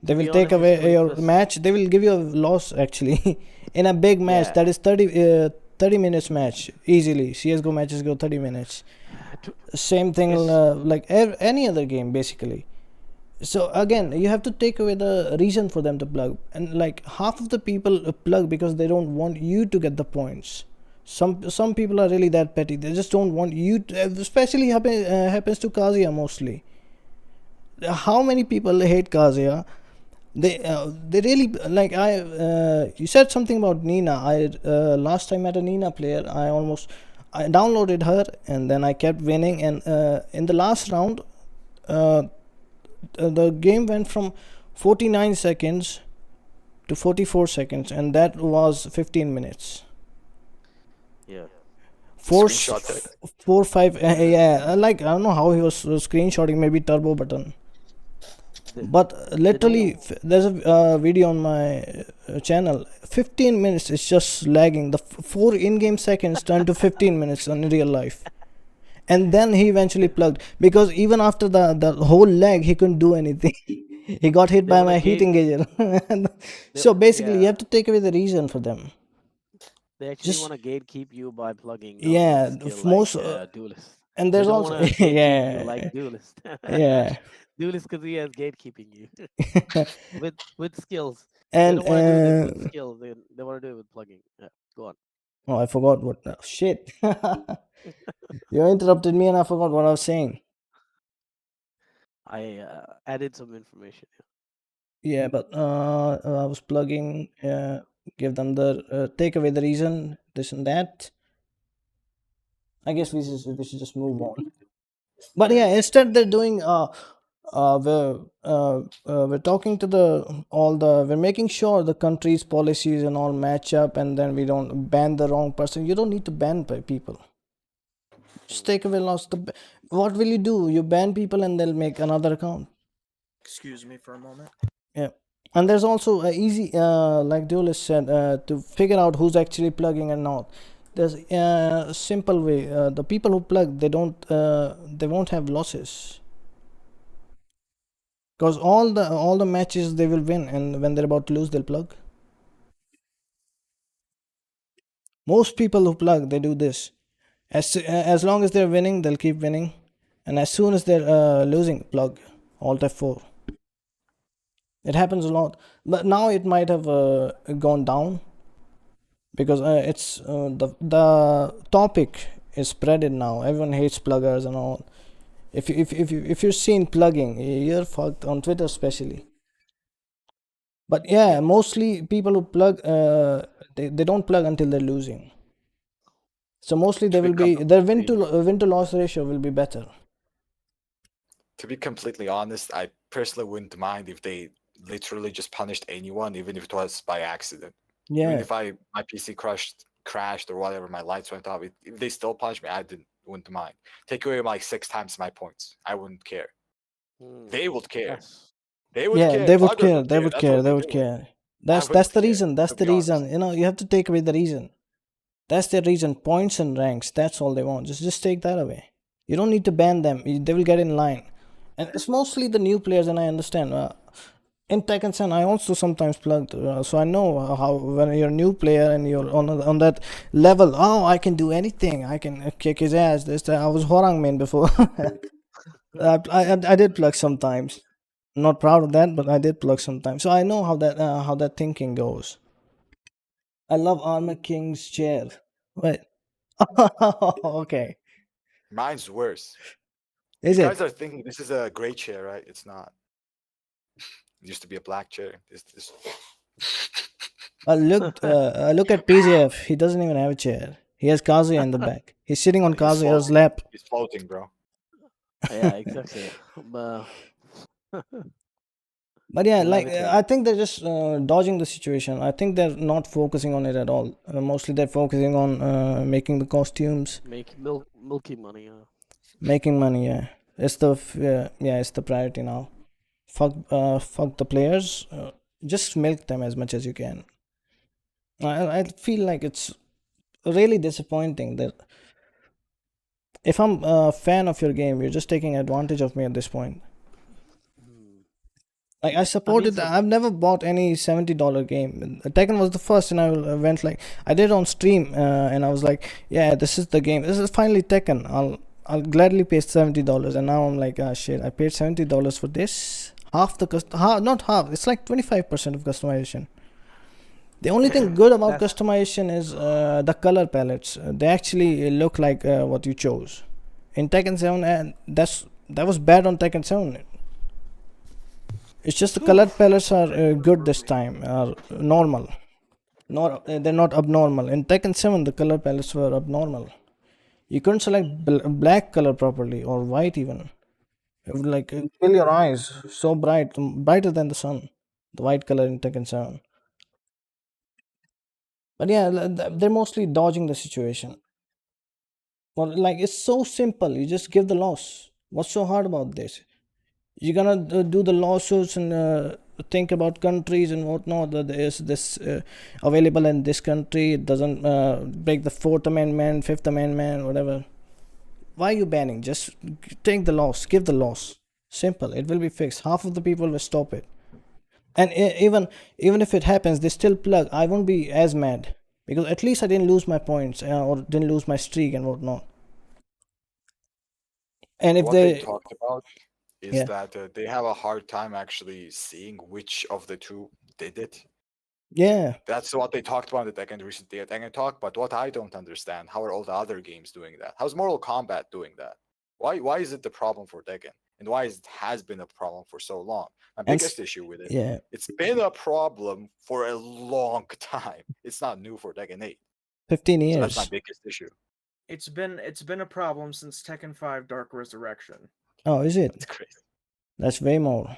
They To will be take honest, it's away going your plus. match. They will give you a loss actually. In a big match, Yeah. that is 30 minutes match easily. CS:GO matches go 30 minutes. Same thing like any other game basically. So again, you have to take away the reason for them to plug, and like half of the people plug because they don't want you to get the points. Some people are really that petty. They just don't want you to, especially happens to Kazuya mostly. How many people hate Kazuya? They really like. You said something about Nina. Last time at a Nina player, I downloaded her and then I kept winning, and in the last round, the game went from 49 seconds to 44 seconds, and that was 15 minutes. Yeah. Screenshot it. 4 5 yeah, like I don't know how he was screenshotting, maybe turbo button. But literally there's a video on my channel. 15 minutes is just lagging. The 4 in-game seconds turned to 15 minutes in real life. And then he eventually plugged, because even after the whole lag he couldn't do anything. He got hit by my heat engager. So basically you have to take away the reason for them. They actually Just want to gatekeep you by plugging yeah, skill most like Duelist. and They there's don't also want to gatekeep you yeah, like Duelist. yeah. Duelist because he has gatekeeping you with skills. They And don't want to do this with skills. They want to do it with plugging. Yeah, go on. oh, I forgot what shit. You interrupted me and I forgot what I was saying. I added some information. Yeah, but I was plugging, give them the take away the reason, this and that. I guess we should just move on. But yeah, instead they're doing we're talking to we're making sure the country's policies and all match up, and then we don't ban the wrong person. You don't need to ban people. Just take away what will you do? You ban people and they'll make another account. Excuse me for a moment. Yeah. And there's also a easy like Duelist said, to figure out who's actually plugging and not. There's a simple way. The people who plug, they won't have losses, because all the matches they will win, and when they're about to lose they'll plug. Most people who plug, they do this. As long as they're winning, they'll keep winning, and as soon as they're losing, plug. Alt F4. It happens a lot, but now it might have gone down, because it's the topic is spreaded now. Everyone hates pluggers and all. If you're seen plugging, you're fucked on Twitter especially. But yeah, mostly people who plug, they don't plug until they're losing. So mostly they will be their win to loss ratio will be better. To be completely honest, I personally wouldn't mind if they literally just punished anyone, even if it was by accident. Even Yeah, if my PC crashed or whatever, my lights went off, if they still punished me, wouldn't mind. Take away like 6 times my points, I wouldn't care. They would care. Yes. They would yeah, care. they would Pluggers care. They would That's care. what They they're would doing. care. I That's wouldn't the care, reason. That's to the be honest. reason. You have to take away the reason. That's their reason. Points and ranks. That's all they want. Just take that away. You don't need to ban them. They will get in line. And it's mostly the new players, and I understand. In Tekken, I also sometimes plugged, so I know how when you're a new player and you're on that level. Oh, I can do anything. I can kick his ass. I was Horang main before. I did plug sometimes. I'm not proud of that, but I did plug sometimes. So I know how that thinking goes. I love Armor King's chair. Wait. Okay. Mine's worse. Is You it? guys are thinking this is a gray chair, right? It's not. It used to be a black chair. This. Look at PJF. He doesn't even have a chair. He has Kazuya in the back. He's sitting on Kazuya's lap. He's floating, bro. Yeah, exactly. But yeah, like Levitating. I think they're just dodging the situation. I think they're not focusing on it at all. Mostly they're focusing on making the costumes, Make milky money. making money. Yeah, it's the priority now. Fuck the players. Just milk them as much as you can. I feel like it's really disappointing that if I'm a fan of your game, you're just taking advantage of me at this point. Like I supported. for- I've never bought any $70 game. Tekken was the first, and I went like I did on stream, and I was like, yeah, this is the game. This is finally Tekken. I'll gladly pay $70, and now I'm like, ah, shit. I paid $70 for this. Half the not half. It's like 25% of customization. The only thing good about That's- customization is the color palettes. They actually look like what you chose. In Tekken 7, and that was bad on Tekken 7. It's just the color palettes are good this time, are normal. Not they're not abnormal. In Tekken 7, the color palettes were abnormal. You couldn't select black color properly or white even. It would like kill your eyes. So bright, brighter than the sun. The white color in Tekken 7. But yeah, they're mostly dodging the situation. Well, like it's so simple. You just give the loss. What's so hard about this? You're gonna do the lawsuits and think about countries and whatnot. That is this available in this country? It doesn't break the Fourth Amendment, Fifth Amendment, whatever. Why are you banning? Just take the loss. Give the loss. Simple. It will be fixed. Half of the people will stop it. And even if it happens, they still plug. I won't be as mad because at least I didn't lose my points or didn't lose my streak and whatnot. And if What they they, talked about is yeah, that they have a hard time actually seeing which of the two did it. yeah, That's what they talked about in the Tekken recently at Tekken Talk. But what I don't understand, how are all the other games doing that? How's Mortal Kombat doing that? Why is it the problem for Tekken? And why it has been a problem for so long? My and biggest issue with it, yeah, it's been a problem for a long time. It's not new for Tekken 8. 15 So that's my years. biggest issue. It's been a problem since Tekken 5 Dark Resurrection. Oh, is That's it? crazy. That's way more.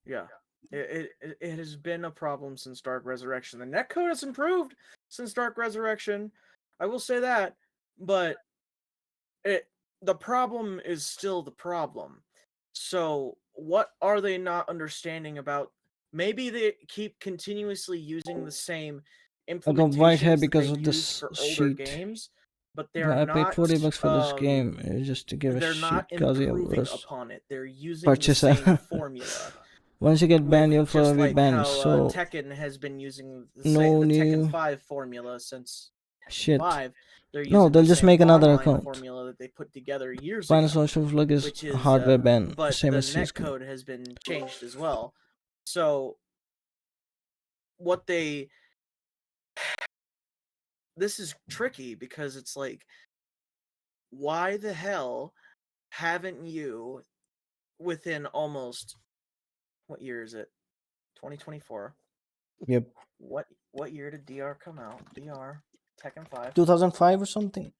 Yeah. It has been a problem since Dark Resurrection. The netcode has improved since Dark Resurrection. I will say that, but the problem is still the problem. So what are they not understanding about? Maybe they keep continuously using the same I got white hair implementations that because they've of used this for older sheet. games, but But I paid $40 for this game just to give a they're shit not because it improving was upon it. They're using the purchaser. same formula. Once you get banned, With you'll just forever be like banned. how So Tekken has been using the no Tekken new 5 formula since Tekken shit. 5. They're No, using they'll the just same make another online account. formula that they put together years Final ago, social flag is which a is hardware ban, but same the as CS:GO. netcode has been changed as well. So what they this is tricky because it's like, why the hell haven't you, within almost, what year is it? 2024. Yep. What year did DR come out? DR Tekken 5. 2005 or something.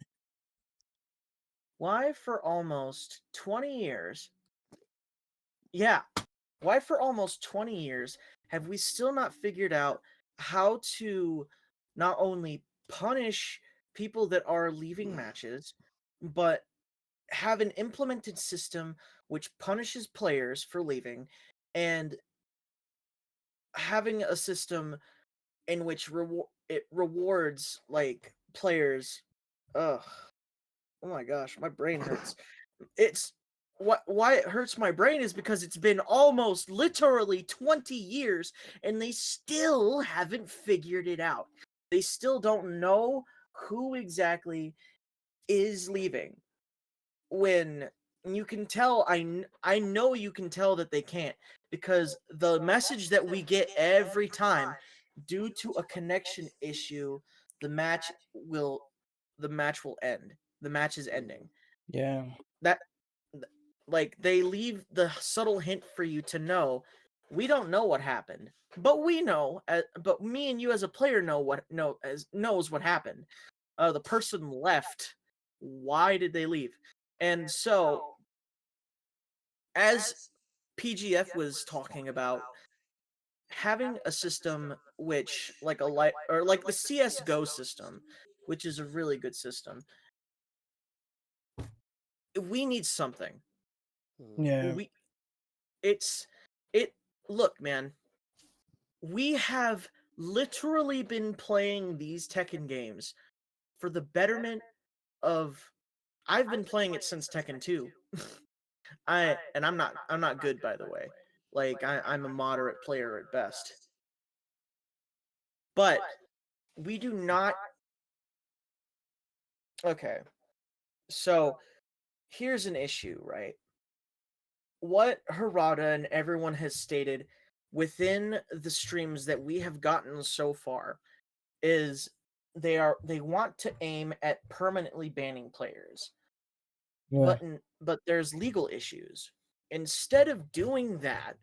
Why for almost 20 years? Yeah. Why for almost 20 years have we still not figured out how to not only punish people that are leaving matches, but have an implemented system which punishes players for leaving, and having a system in which it rewards like players. Ugh. Oh my gosh, my brain hurts. It's why it hurts my brain is because it's been almost literally 20 years and they still haven't figured it out. They still don't know who exactly is leaving. When you can tell, I know you can tell that they can't, because the message that we get every time, due to a connection issue, the match will end. The match is ending. Yeah. That, like, they leave the subtle hint for you to know, we don't know what happened, but we know, but me and you as a player knows what happened. The person left. Why did they leave? And so, as PGF was talking about, having a system which, like a light, or like the CS:GO system, which is a really good system, we need something. Yeah. It's it. Look, man, we have literally been playing these Tekken games for the betterment of. I've been playing it since Tekken 2. I'm not good, by the way. Like I'm a moderate player at best. But we do not. Okay. So here's an issue, right? What Harada and everyone has stated within the streams that we have gotten so far is they want to aim at permanently banning players. Yeah. But there's legal issues. Instead of doing that,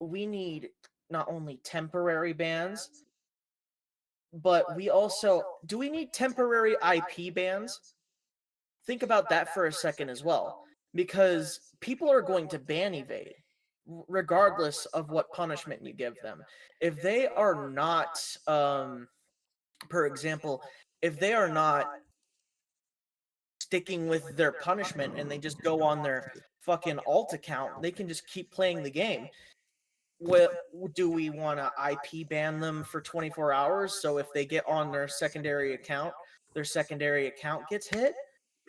we need not only temporary bans, but we also do we need temporary IP bans? Think about that for a second as well, because people are going to ban evade regardless of what punishment you give them. If they are not, for example, if they are not sticking with their punishment and they just go on their fucking alt account, they can just keep playing the game. What do we want to IP ban them for 24 hours? So if they get on their secondary account gets hit?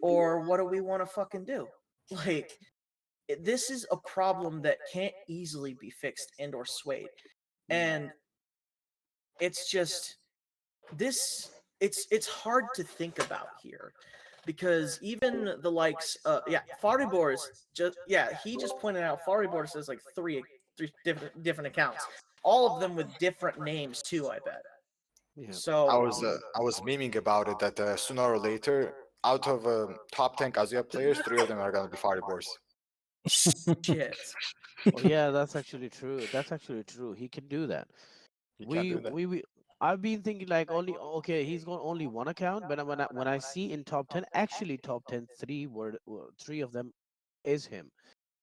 Or what do we want to fucking do? Like, this is a problem that can't easily be fixed and or swayed. And it's just it's hard to think about here, because even the likes Faribors he just pointed out Faribors has like three different accounts, all of them with different names too, I bet. Yeah. So I was memeing about it that sooner or later, out of top 10 Kazuya players, 3 of them are gonna be Fireborns. shit. Oh yeah, that's actually true. That's actually true. He can do that. You can't do that. We I've been thinking like only okay, he's got only one account, but when I see in top 10, actually top 10, three of them is him.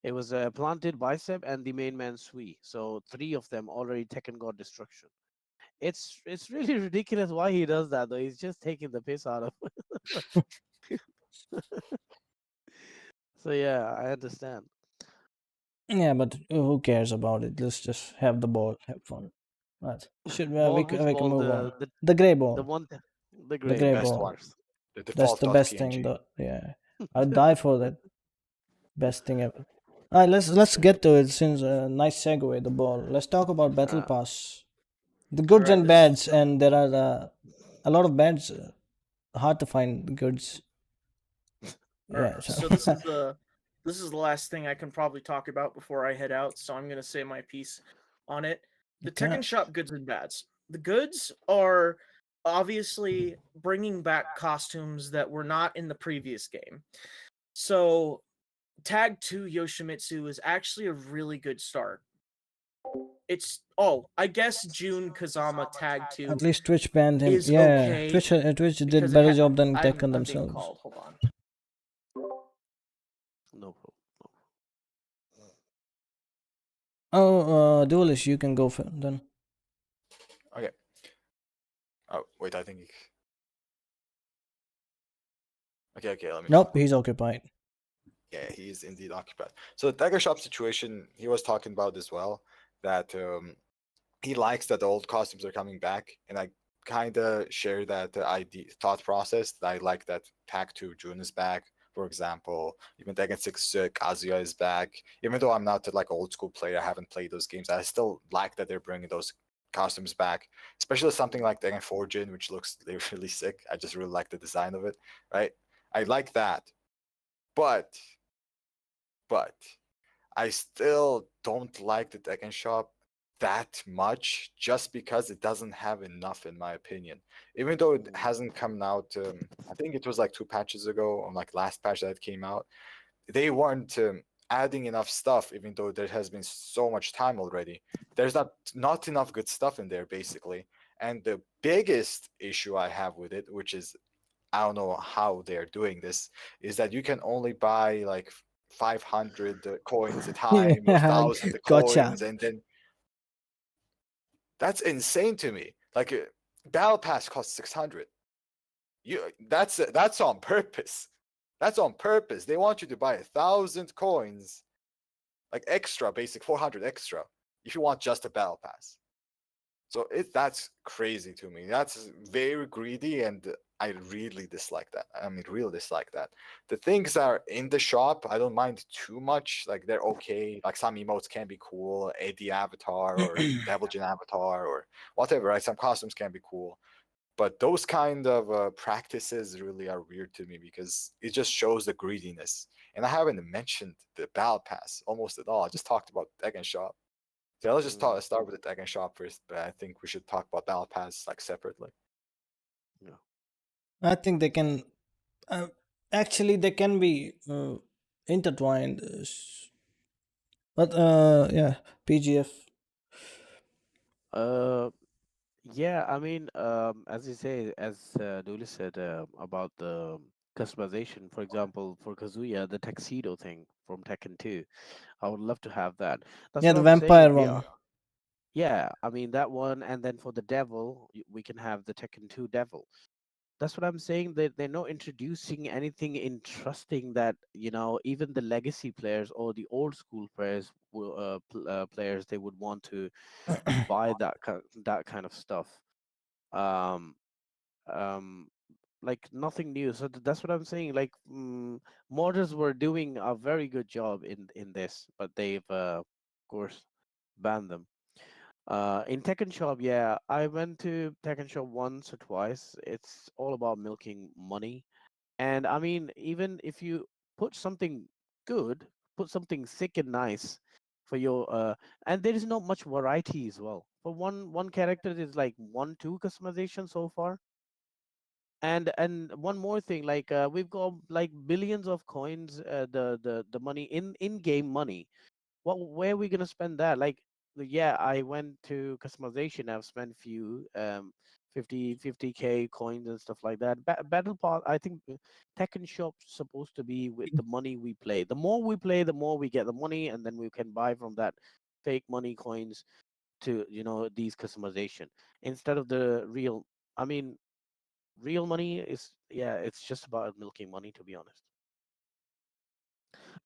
It was a planted bicep and the main man Sui. So three of them already Tekken God destruction. It's really ridiculous why he does that though. He's just taking the piss out of. So yeah, I understand. Yeah, but who cares about it? Let's just have the ball, have fun. Right. Should Ball, which we can ball? move on. The The gray the ball, one, the the gray, gray of Best ball. one. course. The That's default the best thing. .png. I'd die for that. Best thing ever. All right, let's get to it. Since nice segue, the ball. Let's talk about battle Uh, pass. The goods Alright, and bads, and there are a lot of bads. Hard to find goods. Yeah. So this is the last thing I can probably talk about before I head out, so I'm going to say my piece on it. The Okay. Tekken Shop goods and bads. The goods are obviously bringing back costumes that were not in the previous game. So Tag 2 Yoshimitsu is actually a really good start. I guess Jun Kazama Tag 2 At least Twitch banned him. is Yeah, okay Twitch did because better job than I'm Tekken being themselves. called. Hold on. no problem. Oh, Duelist, you can go for then. Okay. Oh, wait, I think. Okay, let me. Nope, he's occupied. Yeah, he is indeed occupied. So the Tiger Shop situation, he was talking about as well, that he likes that the old costumes are coming back, and I kind of share that thought process. That I like that Tag 2 June is back, for example. Even Tekken 6 Kazuya is back. Even though I'm not like old school player, I haven't played those games, I still like that they're bringing those costumes back, especially something like Tekken 4 Jin, which looks really sick. I just really like the design of it, right? I like that. But I still don't like the Tekken Shop that much, just because it doesn't have enough, in my opinion. Even though it hasn't come out, I think it was like 2 patches ago, or like last patch that came out, they weren't adding enough stuff. Even though there has been so much time already, there's not enough good stuff in there, basically. And the biggest issue I have with it, which is I don't know how they're doing this, is that you can only buy like 500 coins a time, or Yeah, 1,000 gotcha. coins, and then that's insane to me. Like battle pass costs 600. That's on purpose. That's on purpose. They want you to buy 1,000 coins, like extra, basic 400 extra, if you want just a battle pass. So that's crazy to me. That's very greedy, and I really dislike that. I mean, really dislike that. The things that are in the shop, I don't mind too much. Like they're okay. Like some emotes can be cool, Eddy avatar or Devil Jin avatar or whatever. Right? Some costumes can be cool, but those kind of practices really are weird to me because it just shows the greediness. And I haven't mentioned the battle pass almost at all. I just talked about Tekken shop. So let's just Mm, start with the Tekken shop first, but I think we should talk about battle pass like separately. yeah. I think they can. Uh, Actually, they can be intertwined. But yeah, PGF. Uh, yeah. I mean, as you say, as Dooley said about the customization, for example, for Kazuya, the tuxedo thing from Tekken 2, I would love to have that. That's Yeah, what the I'm saying. vampire one. Yeah. I mean that one, and then for the devil, we can have the Tekken 2 devil. That's what I'm saying. They're not introducing anything interesting that, even the legacy players or the old school players players, they would want to buy that kind of stuff. Um, um, like nothing new. So that's what I'm saying. Like, modders were doing a very good job in this, but they've of course banned them. In Tekken Shop, yeah, I went to Tekken Shop once or twice. It's all about milking money. And I mean, even if you put something good, put something thick and nice for your and there is not much variety as well. For one character, there's like one, two customization so far. And one more thing, like we've got like billions of coins, the money in game money. Where are we gonna spend that? Like, yeah, I went to customization. I've spent few 50k coins and stuff like that. Battle Pass, I think Tekken Shop's supposed to be with the money we play. The more we play, the more we get the money, and then we can buy from that fake money coins to these customization instead of the real. I mean, real money is, yeah, it's just about milking money, to be honest.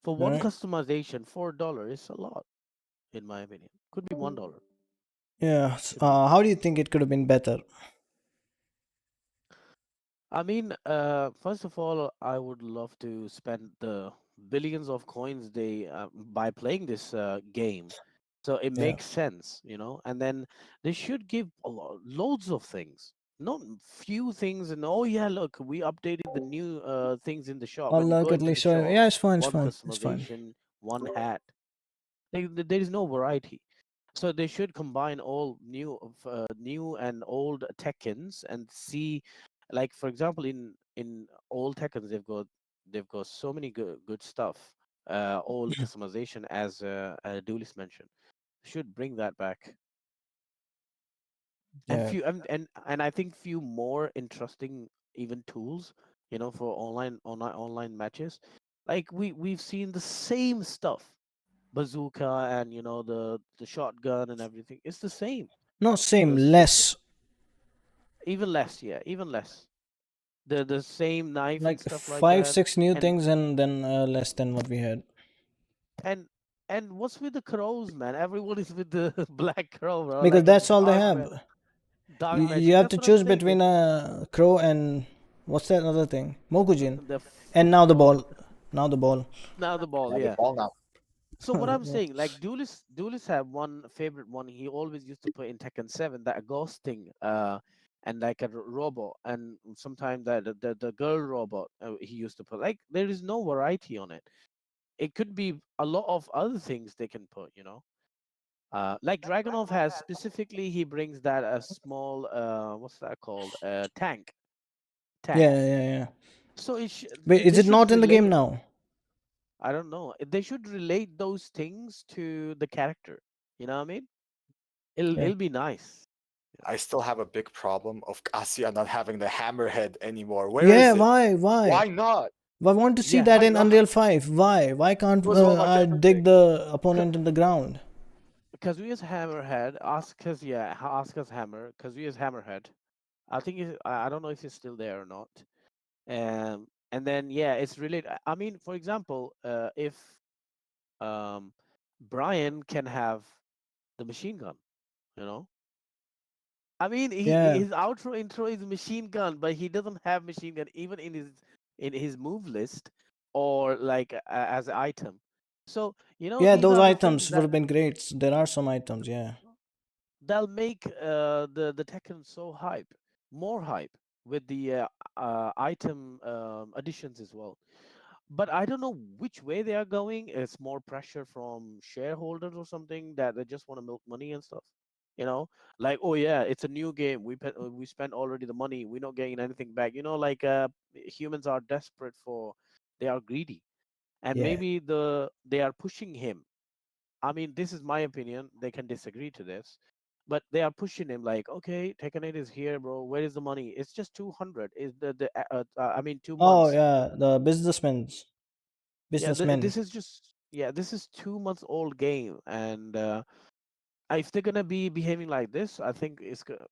For one Right? customization, $4 is a lot, in my opinion. Could be $1. Yeah. Could be. How do you think it could have been better? I mean, first of all, I would love to spend the billions of coins they by playing this game, so it Yeah. makes sense, And then they should give loads of things, not few things. And oh yeah, look, we updated the new things in the shop. I'll When you go look at into least the show you. shop, Yeah, it's fine. It's one fine. It's fine. customization, one hat. There is no variety. So they should combine all new and old Tekkens and see, like for example, in old Tekkens, they've got so many good stuff. All customization, as Duelist mentioned, should bring that back. And Yeah. few and I think few more interesting even tools, for online matches. Like we've seen the same stuff, bazooka and the shotgun and everything. It's the same. Not same, It's less. even less, yeah, even less. The same knife and Like stuff like five, that. six new And things, and then less than what we had. and and what's with the crows, man? Everyone is with the black crow, bro, Because like a that's all they have. dark You magic. have That's to what I'm choose saying. between a crow and what's that other thing? Mokujin. And now the Oh, ball. Now the ball. now the ball, Now the yeah. ball now. So what I'm saying, like Duelist have one favorite one. He always used to put in Tekken 7 that ghost thing, and like a robot, and sometimes that the girl robot he used to put. Like there is no variety on it. It could be a lot of other things they can put. Like Dragonov has specifically, he brings that a small what's that called? Tank. Yeah, yeah, yeah. So Wait, is they it should not in the game relate. now? I don't know. They should relate those things to the character. You know what I mean? Yeah. It'll be nice. I still have a big problem of Asia not having the hammerhead anymore. Where Yeah, is it? why? Why Why? not? I want to see Yeah, that Why in not? Unreal 5. Why? Why can't It was one of my I favorite dig things. the opponent in the ground? Kazuya's Hammerhead. Asuka's Hammer. Kazuya's Hammerhead. I think I don't know if it's still there or not. And then yeah, it's related. I mean, for example, if um Brian can have the machine gun, you know, I mean, Yeah. his outro intro is machine gun, but he doesn't have machine gun even in his move list or like as an item. So Yeah, these those are the things items would that have been great. There are some items, yeah. they'll make the Tekken so hype, more hype with the item additions as well. But I don't know which way they are going. It's more pressure from shareholders or something that they just want to milk money and stuff. Like, oh yeah, it's a new game. We spent already the money. We're not getting anything back. Like humans are desperate for, they are greedy, and Yeah. maybe they are pushing him. I mean, this is my opinion. They can disagree to this, but they are pushing him like, okay, Tekken 8 is here, bro. Where is the money? It's just 200. Is I mean, two Oh months. yeah, the Yeah, businessmen. this is 2 months old game, and if they're gonna be behaving like this, I think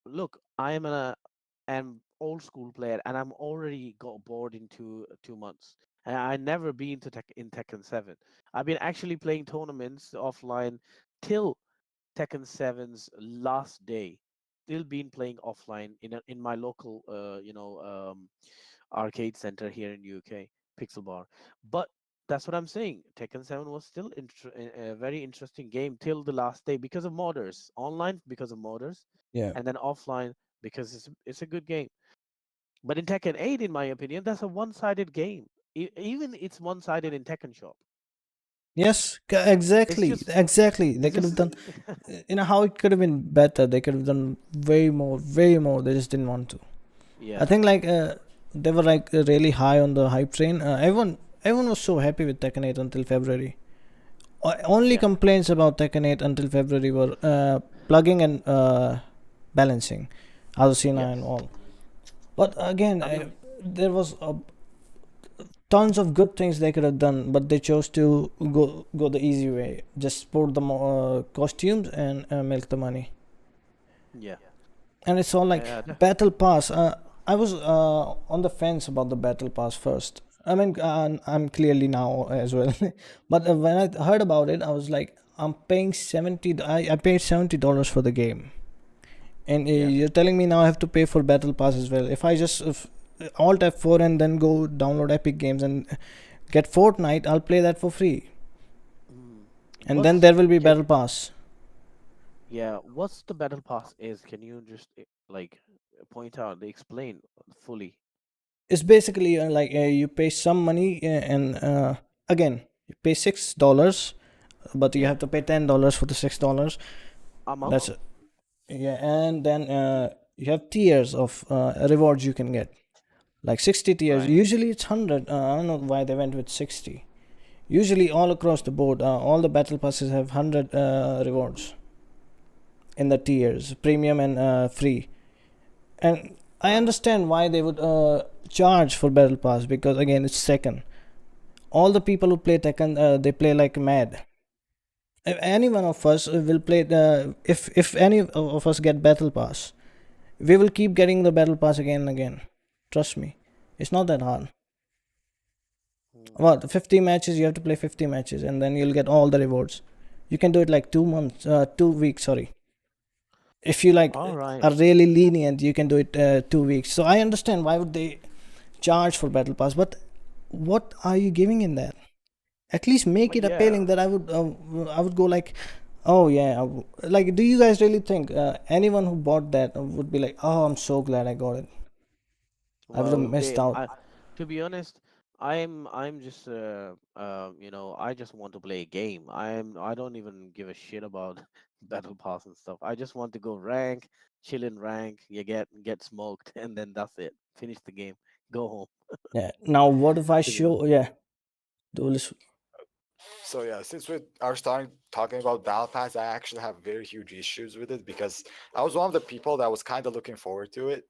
look. I am an old school player, and I'm already got bored in 2 months. And I never been to in Tekken 7. I've been actually playing tournaments offline till Tekken 7's last day. Still been playing offline in my local arcade center here in UK, Pixel Bar. But that's what I'm saying. Tekken 7 was still a very interesting game till the last day because of modders. Online because of modders, Yeah. and then offline because it's a good game. But in Tekken 8, in my opinion, that's a one-sided game. Even it's one-sided in Tekken Shop. Yes, It's exactly, just exactly. They it's could have just done, how it could have been better. They could have done way more, way more. They just didn't want to. I yeah, think like they were like really high on the hype train. Everyone was so happy with Tekken 8 until February. Only yeah. complaints about Tekken 8 until February were plugging and balancing, Alcina and Yes. all. But again, I mean, there was tons of good things they could have done, but they chose to go the easy way. Just sport the costumes and milk the money. yeah. And it's all like Yeah, battle pass. I was on the fence about the battle pass first. I mean, I'm clearly now as well. But when I heard about it, I was like, I'm paying 70. I paid $70 for the game, and yeah. you're telling me now I have to pay for battle pass as well. If I just alt F4 and then go download Epic Games and get Fortnite, I'll play that for free, Mm. and then there will be Can battle pass. what's the battle pass is? Can you just like point out, explain fully? It's basically like you pay some money and again you pay $6, but you Yeah, have to pay $10 for the $6. a That's month. it. Yeah, and then you have tiers of rewards you can get, like 60 tiers. Right. Usually it's 100. I don't know why they went with 60. Usually all across the board, all the battle passes have 100 rewards in the tiers, premium and free. And I Right. understand why they would charge for battle pass, because again it's second. All the people who play Tekken, they play like mad. If any one of us will play if any of us get battle pass, we will keep getting the battle pass again and again. Trust me, it's not that hard. Mm. What, 50 matches? You have to play 50 matches, and then you'll get all the rewards. You can do it like 2 months, 2 weeks. Sorry, if you like All right. are really lenient, you can do it 2 weeks. So I understand why would they charge for battle pass, but what are you giving in that? At least make it Yeah. appealing that I would go like, oh yeah, like, do you guys really think anyone who bought that would be like, oh, I'm so glad I got it, I would have Well, missed out. to be honest, I'm just I just want to play a game. I don't even give a shit about battle pass and stuff. I just want to go rank, chill in rank, you get smoked, and then that's it. Finish the game, go home. Yeah, now what if I To be honest. show, yeah, Duelist. So yeah, since we are starting talking about Battle Pass, I actually have very huge issues with it because I was one of the people that was kind of looking forward to it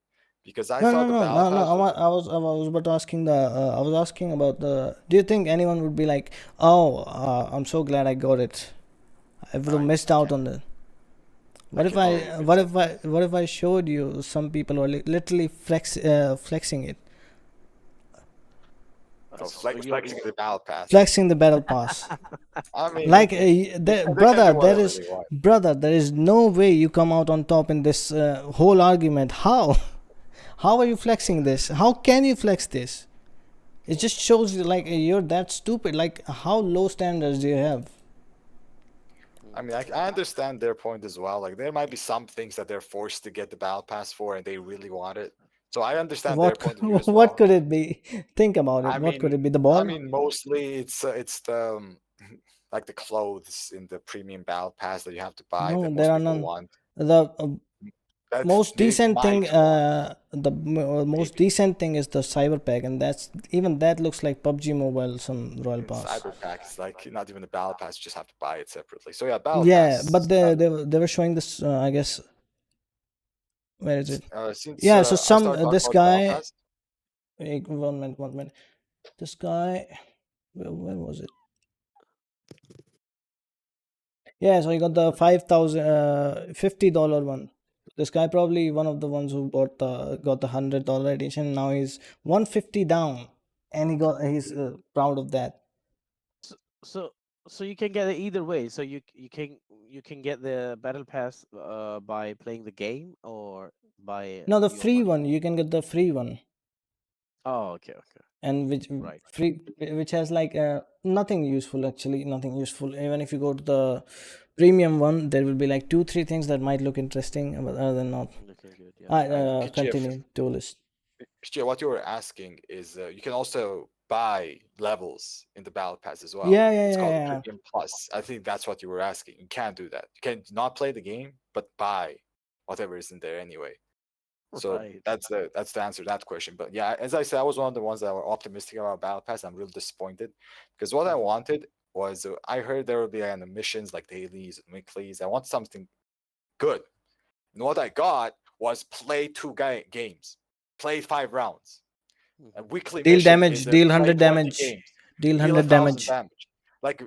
because I No, thought no, the no, Battle no, no. Pass would. I was about asking I was asking about the. Do you think anyone would be like, "Oh, I'm so glad I got it. I would All have right, missed out on it." I What if can I? tell you. What if I showed you some people who are literally flexing it? No, So you're flexing the battle pass. Flexing the battle pass. I mean, Like they can brother, do there whatever is they want. there is no way you come out on top in this whole argument. How? How are you flexing this? How can you flex this? It just shows you like you're that stupid. Like how low standards do you have? I mean, I understand their point as well. Like, there might be some things that they're forced to get the battle pass for, and they really want it. So I understand their What point of view as what well. could it be? Think about it. I What could mean, it be? The ball? mostly it's the like the clothes in the premium battle pass that you have to buy No, that there most are people none. want. The That most they decent thing, might want, most maybe. decent thing is the cyber pack, and that's even that looks like PUBG Mobile, some Royal And Pass. Cyber Pack is like not even a battle pass; you just have to buy it separately. So yeah, battle Yeah, pass. but they were showing this. I guess where is it? Since Yeah, so I started talking this about battle guy. pass, Wait, 1 minute, 1 minute. This guy, where was it? Yeah, so he got the 5,000 $50 one. This guy probably one of the ones who got the $100 edition. Now he's 150 down, and he's proud of that. so so so you can get it either way. So you can get the battle pass by playing the game or by No, the your free money. one, you can get the free one, Oh, okay, and which right. free which has like nothing useful, actually, nothing useful. Even if you go to the premium one, there will be like 2 3 things that might look interesting, but other than not. Looking good, yeah. I KGF, continue Duelist. what you were asking is you can also buy levels in the battle pass as well. Yeah, It's called yeah. Premium Plus. I think that's what you were asking. You can't do that. You can not play the game, but buy whatever is in there anyway. So Right. that's the answer to that question. But yeah, as I said, I was one of the ones that were optimistic about battle pass. I'm real disappointed because what I Mhm. wanted was I heard there would be missions like dailies and weeklies. I want something good, and what I got was play games, play 5 rounds. A Mhm. weekly Deal mission damage, is deal play 100 20 damage, games, deal deal 100 1,000 damage. damage. Like,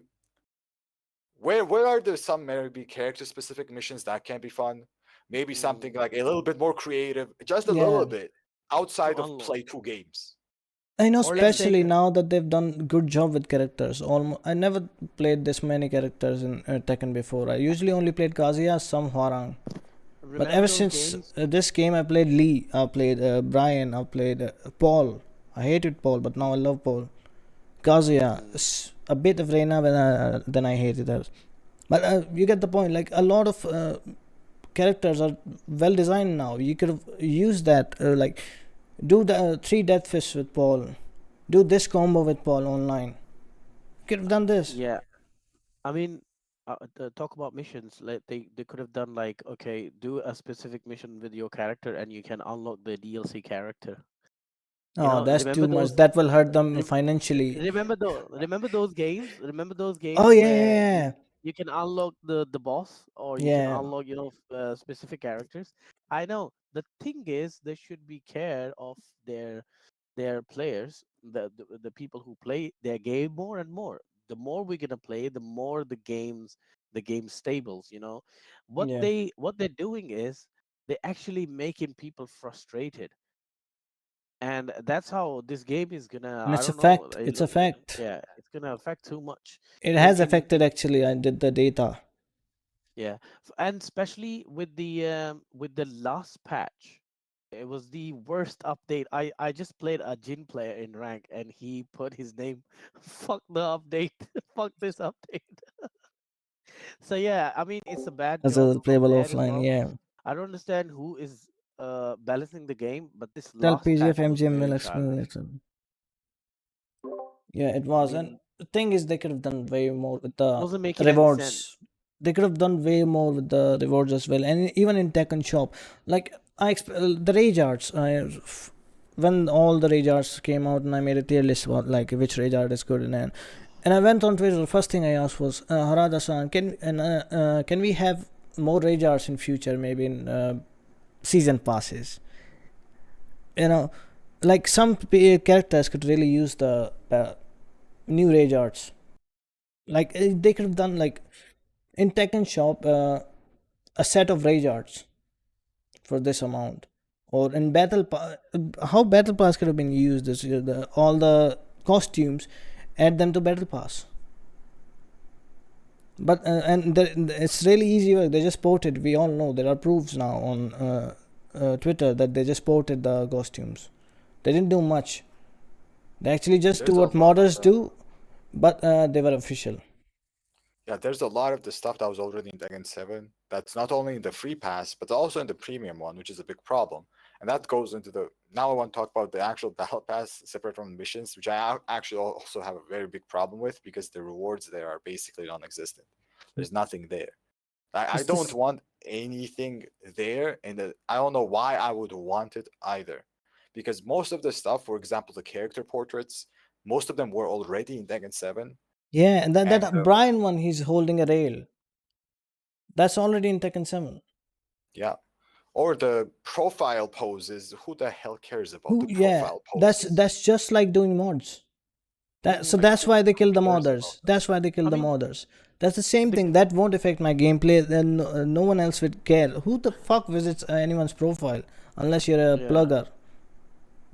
where are there some maybe character specific missions that can be fun? Maybe something like a little bit more creative, just a little Yeah. bit outside To of unlock. play 2 games. I know, Or let's especially take now that they've done good job with characters. Almost, I never played this many characters in Tekken before. I usually only played Kazuya, some Hwarang. But remember ever those since games. this game, I played Lee, I played Brian, I played Paul. I hated Paul, but now I love Paul. Kazuya, a bit of Reina, then I hated her. But you get the point. Like a lot of characters are well designed now. You could have used that, like do the 3 death fists with Paul, do this combo with Paul online. You could have done this. Yeah, I mean, talk about missions. Like they could have done like, okay, do a specific mission with your character, and you can unlock the DLC character. Oh, that's Remember too much. those? That will hurt them rem- financially. remember those games? Remember those Oh games yeah, where yeah, you can unlock the boss, or you can yeah. unlock specific characters. I know the thing is they should be care of their players, the people who play their game more and more. The more we're gonna play, the more the game stables. Yeah. What they're doing is they're actually making people frustrated, and that's how this game is gonna. And I it's a don't know. fact. It's a fact. Yeah, it's gonna affect too much. It In has in affected, actually. I did the data. Yeah, and especially with the last patch, it was the worst update. I just played a Jin player in rank, and he put his name. Fuck the update. Fuck this update. So yeah, I mean it's a bad As job a from playable there as offline, well. yeah. I don't understand who is balancing the game, but this Tell last PGF patch was MGM very will explain childish. later. Yeah, it I was. mean, And the thing is, they could have done way more with it the wasn't making any rewards. sense. They could have done way more with the rewards as well. And even in Tekken Shop, like the Rage Arts, when all the Rage Arts came out, and I made a tier list about like which Rage Art is good, and I went on Twitter. The first thing I asked was, Harada-san, can we have more Rage Arts in future? Maybe in season passes. You know, like some characters could really use the new Rage Arts. Like they could have done like in Tekken Shop a set of Rage Arts for this amount, or in how Battle Pass could have been used this year. All the costumes, add them to battle pass. But it's really easy work. They just ported. We all know there are proofs now on Twitter that they just ported the costumes. They didn't do much. They actually just do There's a what lot. modders do, but they were official. Yeah, there's a lot of the stuff that was already in Tekken 7 that's not only in the free pass, but also in the premium one, which is a big problem. And that goes into the. Now I want to talk about the actual battle pass separate from missions, which I actually also have a very big problem with because the rewards there are basically non existent. There's nothing there. I It's don't this. want anything there, and I don't know why I would want it either. Because most of the stuff, for example, the character portraits, most of them were already in Tekken 7. Yeah, and And that Brian one, he's holding a rail. That's already in Tekken 7. yeah. Or the profile poses. Who the hell cares about Who? the Yeah, profile that's poses? that's just like doing mods. So Mm, Like, that's why they who kill the cares about modders. that? That's why they kill I the mean, modders. That's the same the thing. That won't affect my gameplay. Then no one else would care. Who the fuck visits anyone's profile unless you're a yeah, plugger?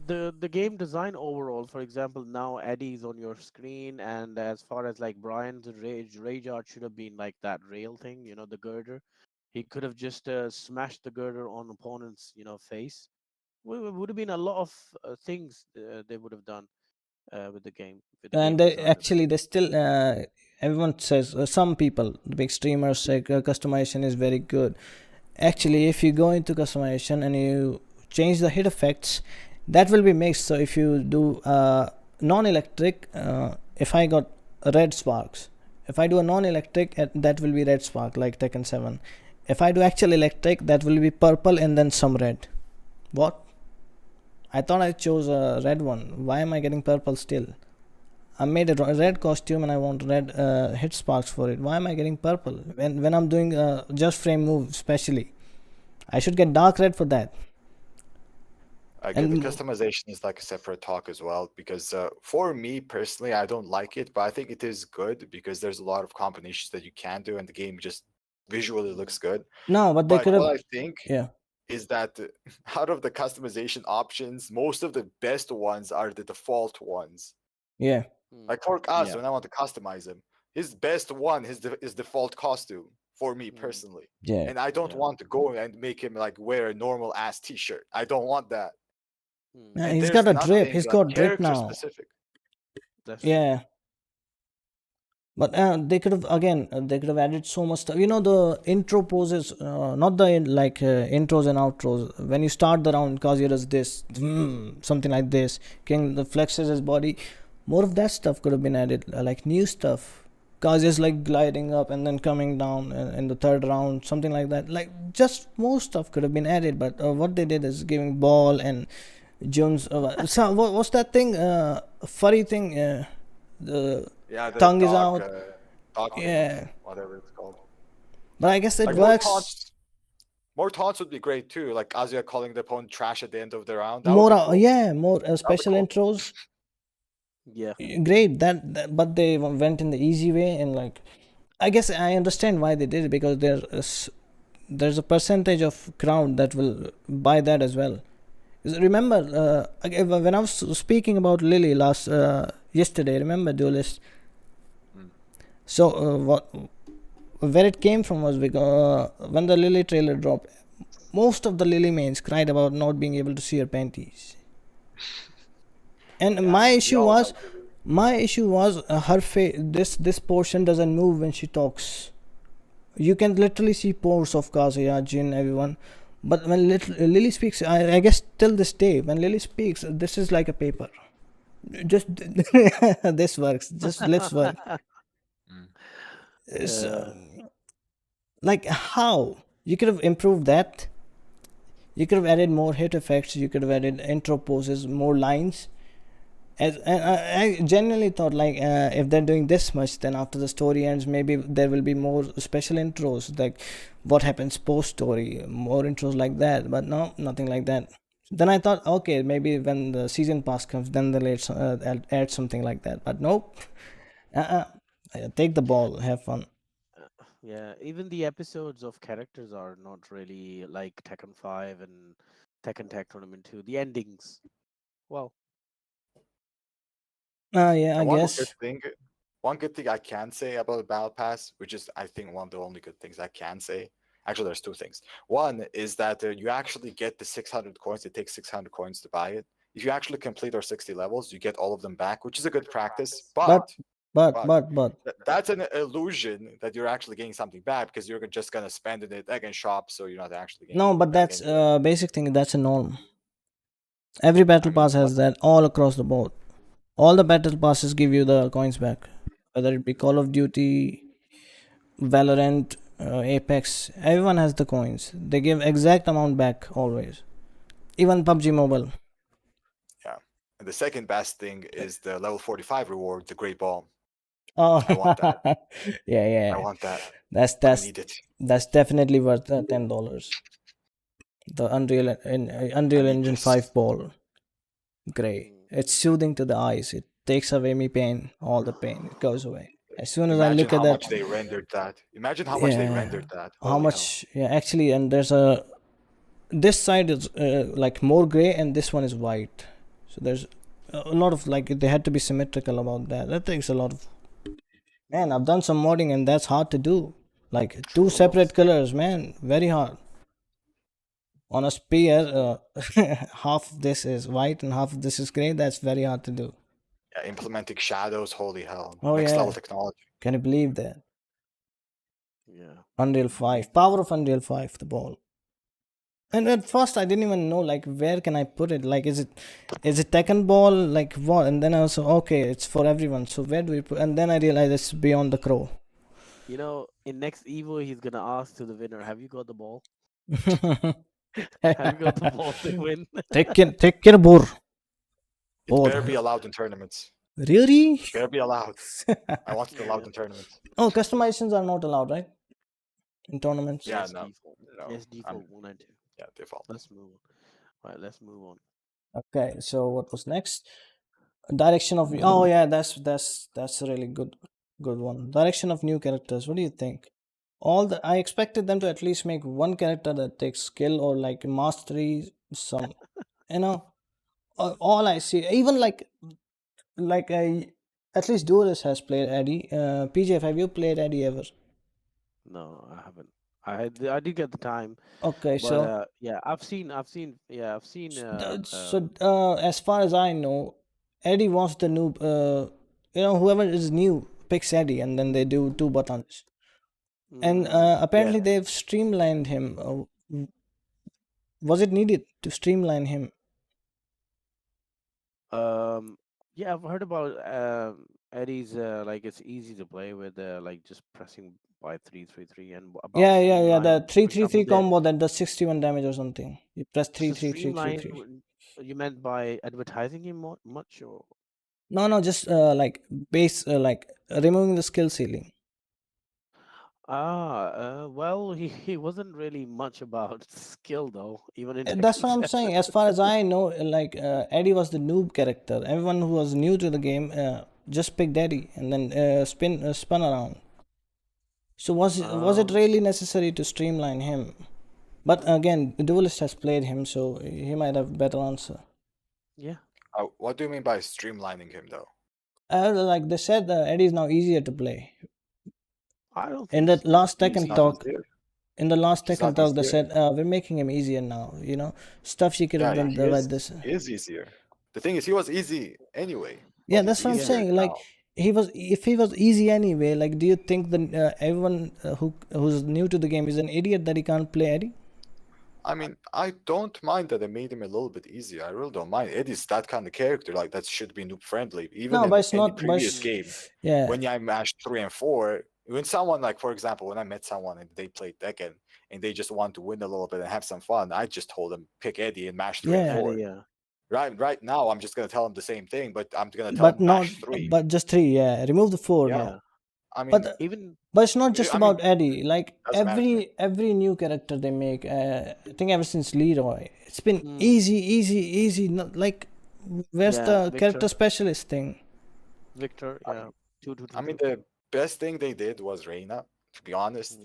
the game design overall, for example, now Eddie's on your screen, and as far as like Brian's rage art should have been like that rail thing, the girder. He could have just smashed the girder on opponent's face. Would have been a lot of things they would have done with the game, with the And game they, design of the actually, game. they still everyone says, some people, the big streamers say customization is very good. Actually, if you go into customization and you change the hit effects, that will be mixed. So if you do non-electric, if I got red sparks, if I do a non-electric, that will be red spark like Tekken 7. If I do actual electric, that will be purple and then some red. What? I thought I chose a red one. Why am I getting purple still? I made a red costume and I want red hit sparks for it. Why am I getting purple when I'm doing just frame move specially? I should get dark red for that. Again, the And customization is like a separate talk as well because for me personally, I don't like it, but I think it is good because there's a lot of combinations that you can do, and the game just visually Mm. looks good. no, but they But could have. what I think Yeah, is that out of the customization options, most of the best ones are the default ones. yeah, Mm. Like for us, Yeah. when I want to customize him, his best one is default costume for me Mm. personally. yeah. And I don't Yeah. want to go and make him like wear a normal ass t-shirt. I don't want that. Mm. Yeah, And he's there's got a drip. nothing He's like got drip character now. specific. That's true. Yeah, but they could have again. They could have added so much stuff. The intro poses, not the intros and outros. When you start the round, Kazuya does this, something like this. King the flexes his body. More of that stuff could have been added, like new stuff. Kazuya's like gliding up and then coming down in the third round, something like that. Like just more stuff could have been added, but what they did is giving ball and Jones. What's that thing? Furry thing. The Yeah, the tongue is out. dog thing, Yeah, whatever it's called. but I guess it Like works more taunts would be great too. Like Kazuya calling the opponent trash at the end of the round. That would more. be cool. Yeah, more That would be special cool. intros. Yeah. Great. But they went in the easy way, and like, I guess I understand why they did it, because there's a percentage of crowd that will buy that as well. Remember, when I was speaking about Lily last yesterday, remember Duelist? Mm. So what where it came from was because when the Lily trailer dropped, most of the Lily mains cried about not being able to see her panties. And Yeah, we all like Lily. my issue was her face. This portion doesn't move when she talks. You can literally see pores of Kazuya, Jin, everyone. But when Lily speaks, I guess till this day, when Lily speaks, this is like a paper. Just this works. Just lips work. Mm. It's, uh, like, how you could have improved that. You could have added more hit effects. You could have added intro poses, more lines. And I genuinely thought, like, if they're doing this much, then after the story ends, maybe there will be more special intros, like what happens post story, more intros like that. But no, nothing like that. Then I thought, okay, maybe when the season pass comes, then they'll add something like that. But nope. Uh-uh. Take the ball, have fun. yeah. Even the episodes of characters are not really like Tekken 5 and Tekken Tag Tournament 2. The endings. Well, Yeah, I And guess. one good thing I can say about the Battle Pass, which is I think one of the only good things I can say. Actually, there's two things. One is that you actually get the 600 coins. It takes 600 coins to buy it. If you actually complete our 60 levels, you get all of them back, which is a good practice. But but But but but that's an illusion that you're actually getting something back because you're just gonna spend it in the Tekken shop, so you're not actually getting no, anything but back that's anyway. basic thing. That's a norm. Every battle I mean, pass has that all across the board. All the battle passes give you the coins back, whether it be Call of Duty, Valorant, Apex. Everyone has the coins. They give exact amount back always. Even PUBG Mobile. yeah. And the second best thing is the level 45 reward, the Great Ball. Oh, I want that. yeah, I yeah. want that. That's I that's need it. that's definitely worth $10. The I Unreal need Engine this. 5 ball, gray. Mm. It's soothing to the eyes. It takes away me pain, all the pain. It goes away. As soon as I Imagine look at how that, much they rendered that. Imagine how much they yeah, rendered that. how Holy hell. much? Yeah, actually, and there's a this side is like more gray, and this one is white. So there's a lot of like they had to be symmetrical about that. That takes a lot of man. I've done some modding, and that's hard to do. Like two True. separate colors, man, very hard. On a spear, half of this is white and half of this is gray. That's very hard to do. Yeah, implementing shadows, holy hell. Oh Next level yeah, technology. can you believe that? Yeah. Unreal 5, power of Unreal 5, the ball. And at first I didn't even know like where can I put it. Like is it Tekken ball like what? And then I was okay, it's for everyone. So where do we put? And then I realized it's beyond the crow. You know, in next Evo, he's gonna ask to the winner, "Have you got the ball? Have you got the ball to win?" Tekken bor. It Bor. better be allowed in tournaments. Really? It better be allowed. I want it allowed in tournaments. Oh, customizations are not allowed, right? In tournaments. Yeah, Yes, no. default. No. Yes, default 192. Yeah, default. Let's move on. Right, let's move on. Okay, so what was next? Direction of oh yeah, that's a really good one. Direction of new characters. What do you think? I expected them to at least make one character that takes skill or like mastery. Some, you know, all I see, even like I at least Duelist has played Eddy. PJF, have you played Eddy ever? No, I haven't. I did get the time, Okay, but so yeah, I've seen. as far as I know, Eddy wants the new. Whoever is new picks Eddy, and then they do two buttons. And Yeah. apparently they've streamlined him. Was it needed to streamline him? Yeah, I've heard about Eddie's like it's easy to play with like just pressing by 333 and about Yeah. The streamline. three For three example, three combo that does 61 damage or something. You press three so three three three streamline three. you meant by advertising him much or No, just like base like removing the skill ceiling. well he wasn't really much about skill though, even in That's Tekken what I'm 7. saying. As far as I know, like Eddie was the noob character. Everyone who was new to the game just picked Eddie and then spun around. So was it Um, really necessary to streamline him? But again, the Duelist has played him, so he might have better answer. yeah, What do you mean by streamlining him, though? Like they said, Eddie is now easier to play. I don't In think the so. last He's Tekken not talk, easier. in the last He's Tekken not talk, they easier. said we're making him easier now. Stuff she could have Yeah, done he like is. this. He is easier. The thing is, he was easy anyway. Yeah, But he's that's what I'm easier saying. Like now. if he was easy anyway, like do you think that everyone who's new to the game is an idiot that he can't play Eddie? I mean, I don't mind that they made him a little bit easier. I really don't mind. Eddie's that kind of character, like that should be noob friendly. Even No, in but it's any not. But previous game, yeah, when I matched 3 and 4, when someone like, for example, when I met someone and they played Tekken and they just want to win a little bit and have some fun, I just told them pick Eddie and match 3 and 4. Eddie, yeah. Right now, I'm just gonna tell them the same thing, but I'm gonna tell but them not. match 3. But just three. Yeah, remove the four Yeah. now. I mean, But Even but it's not just I mean, about Eddie. Like doesn't matter to me. every new character they make, I think ever since Leroy, it's been Mm. easy. Not like where's Yeah, the Victor. character specialist thing? Victor, yeah. I mean, the best thing they did was Reina, to be honest.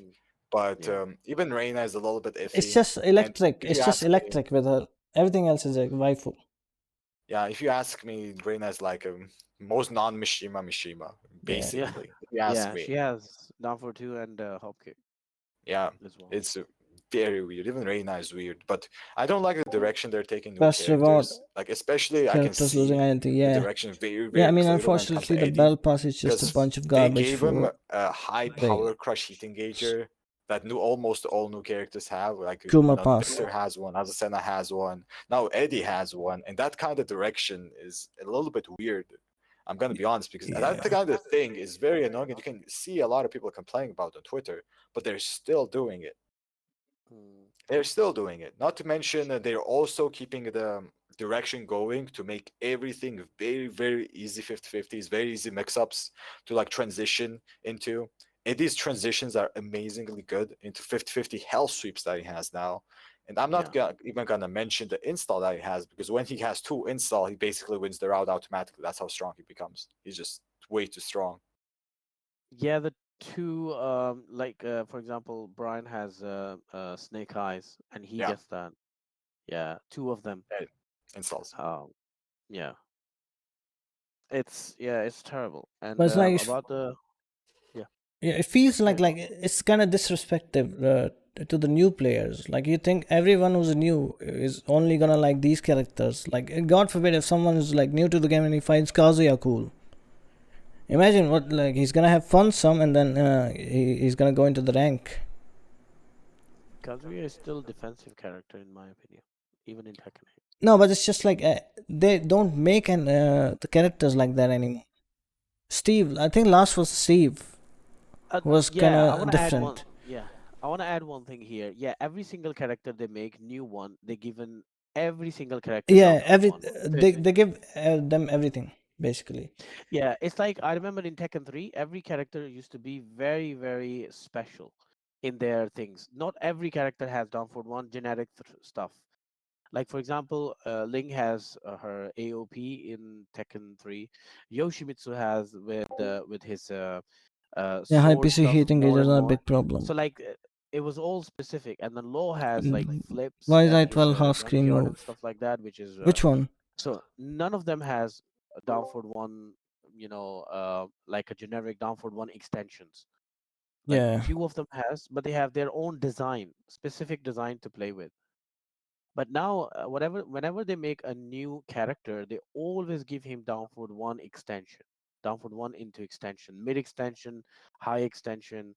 But Yeah. even Reina is a little bit iffy. It's just And electric. if It's you just ask me, electric with her. Everything else is a waifu. Yeah, if you ask me, Reina is like a most non-Mishima Mishima, Yeah. Yeah, basically. If you ask yeah. me, She has down for two and hop kick yeah, as well. it's very weird. Even Reina is weird, but I don't like the direction they're taking new Best reward, characters. Like especially, I can characters losing see identity. the Yeah. direction very, Yeah, I very mean, clearly when it comes unfortunately, to the Eddy, Bell Pass is just a because bunch of they garbage gave him for a high Ray. power crush heat engager that new almost all new characters have. Like Kuma Pass. Victor has one, Azucena has one, now Eddy has one, and that kind of direction is a little bit weird. I'm gonna be honest because that Yeah. kind of thing is very annoying, and you can see a lot of people complaining about it on Twitter, but they're still doing it. Mm, They're still doing it. Not to mention that they're also keeping the direction going to make everything very, very easy 50-50s, very easy mix-ups to like transition into. And these transitions are amazingly good into 50-50 hell sweeps that he has now. And I'm not yeah. even gonna mention the install that he has because when he has two install, he basically wins the round automatically. That's how strong he becomes. He's just way too strong. Yeah, the two like for example, Brian has snake eyes and he Yeah, gets that. Yeah, two of them. eh, installs. Um yeah. It's terrible. But And it's like, about the yeah, yeah, it feels yeah, like go. it's kind of disrespectful to the new players. Like you think everyone who's new is only gonna like these characters. Like God forbid if someone is like new to the game and he finds Kazuya cool. Imagine what like he's gonna have fun some and then he's gonna go into the rank. Kazuya is still defensive character in my opinion, even in Tekken. No, but it's just like they don't make the characters like that anymore. Steve, I think last was Steve, was kind Yeah, I of want to add one. different. Yeah, I want to add one thing here. Yeah, every single character they make new one, they given every single character down Yeah, for every one. they give them everything basically. Yeah, it's like I remember in Tekken 3, every character used to be very, very special in their things. Not every character has down for one generic stuff. Like for example, Ling has her AOP in Tekken 3. Yoshimitsu has with his Yeah, high sword PC stuff heat more engagers and are a more. big problem. So like it was all specific, and then Law has like flips Why is and I his 12 half screen junkyard and move? stuff like that, which is Which one? so none of them has a downward one, like a generic downward one extensions. Like Yeah. few of them has, but they have their own design, specific design to play with. But now, whenever they make a new character, they always give him downward one extension, downward one into extension, mid extension, high extension,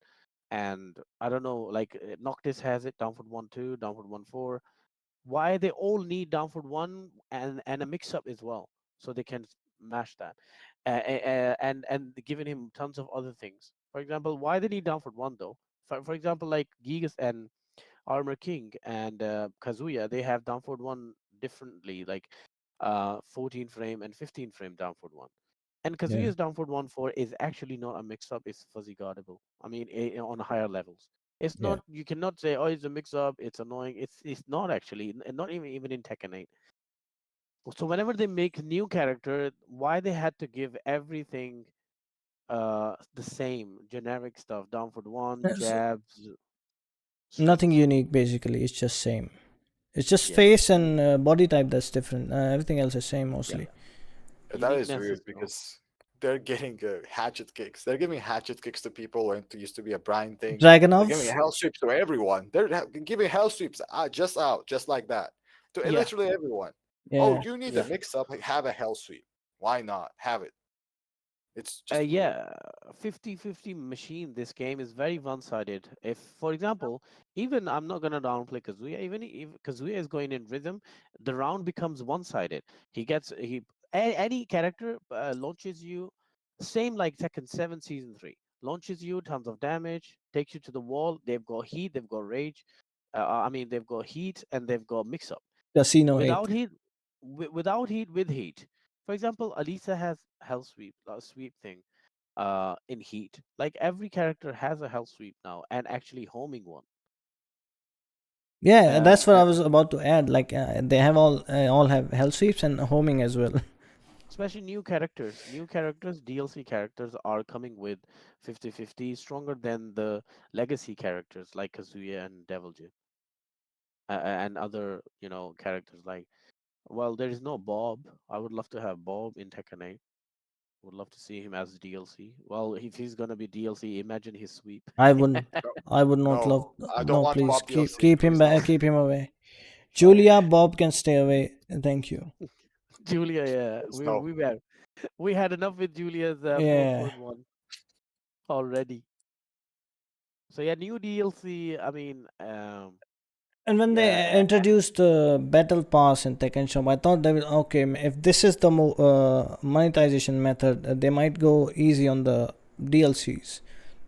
and I don't know, like Noctis has it, downward one two, downward one four. Why they all need downward one and a mix up as well, so they can mash that, and giving him tons of other things. For example, why they need downward one though? For example, like Gigas and Armor King and Kazuya, they have downward one differently, like 14 frame and 15 frame downward one. And Yeah. Kazuya's downward one 4 is actually not a mix up, it's fuzzy guardable. I mean, on higher levels. It's Yeah. not, you cannot say, oh, it's a mix up, it's annoying. It's not actually, and not even in Tekken 8. So whenever they make new character, why they had to give everything the same generic stuff, downward one, There's jabs, nothing sweeps. unique basically. It's just same. It's just Yeah, face and body type that's different. Everything else is same yeah. mostly. That is Uniqueness is weird no. because they're getting hatchet kicks. They're giving hatchet kicks to people when it used to be a Brian thing. They're giving Dragonov? hell sweeps to everyone. They're giving hell sweeps out, just like that, to Yeah, literally everyone. Oh, Yeah. you need a yeah. mix up? Like, have a hell sweep. Why not? Have it. It's just weird. Yeah, 50-50 machine. This game is very one-sided. If, for example, even I'm not gonna downplay Kazuya. Even if Kazuya is going in rhythm, the round becomes one-sided. Any character launches you, same like Tekken 7 Season 3. Launches you tons of damage, takes you to the wall. They've got heat, they've got rage. I mean, they've got heat and they've got mix-up. Casino 8. Without heat, without heat, with heat. For example, Alisa has hell sweep, sweep thing in heat. Like every character has a hell sweep now, and actually homing one. Yeah, Uh, that's what I uh, was about to add. Like they have all have hell sweeps and homing as well. Especially new characters, DLC characters are coming with 50-50 stronger than the legacy characters like Kazuya and Devil Jin, and other characters like. Well, there is no Bob. I would love to have Bob in Tekken 8. Would love to see him as DLC. Well, if he's gonna be DLC, imagine his sweep. I wouldn't. No, I would not no, love. I don't No, want please Bob keep DLC. keep him Please no. back. Keep him away. No, Julia, Bob can stay away. Thank you. Julia, yeah, please no. we had enough with Julia's Yeah. 4.1 already. So yeah, new DLC. I mean, And when they yeah, introduced the battle pass in Tekken Shop, I thought they will okay. If this is the monetization method, they might go easy on the DLCs.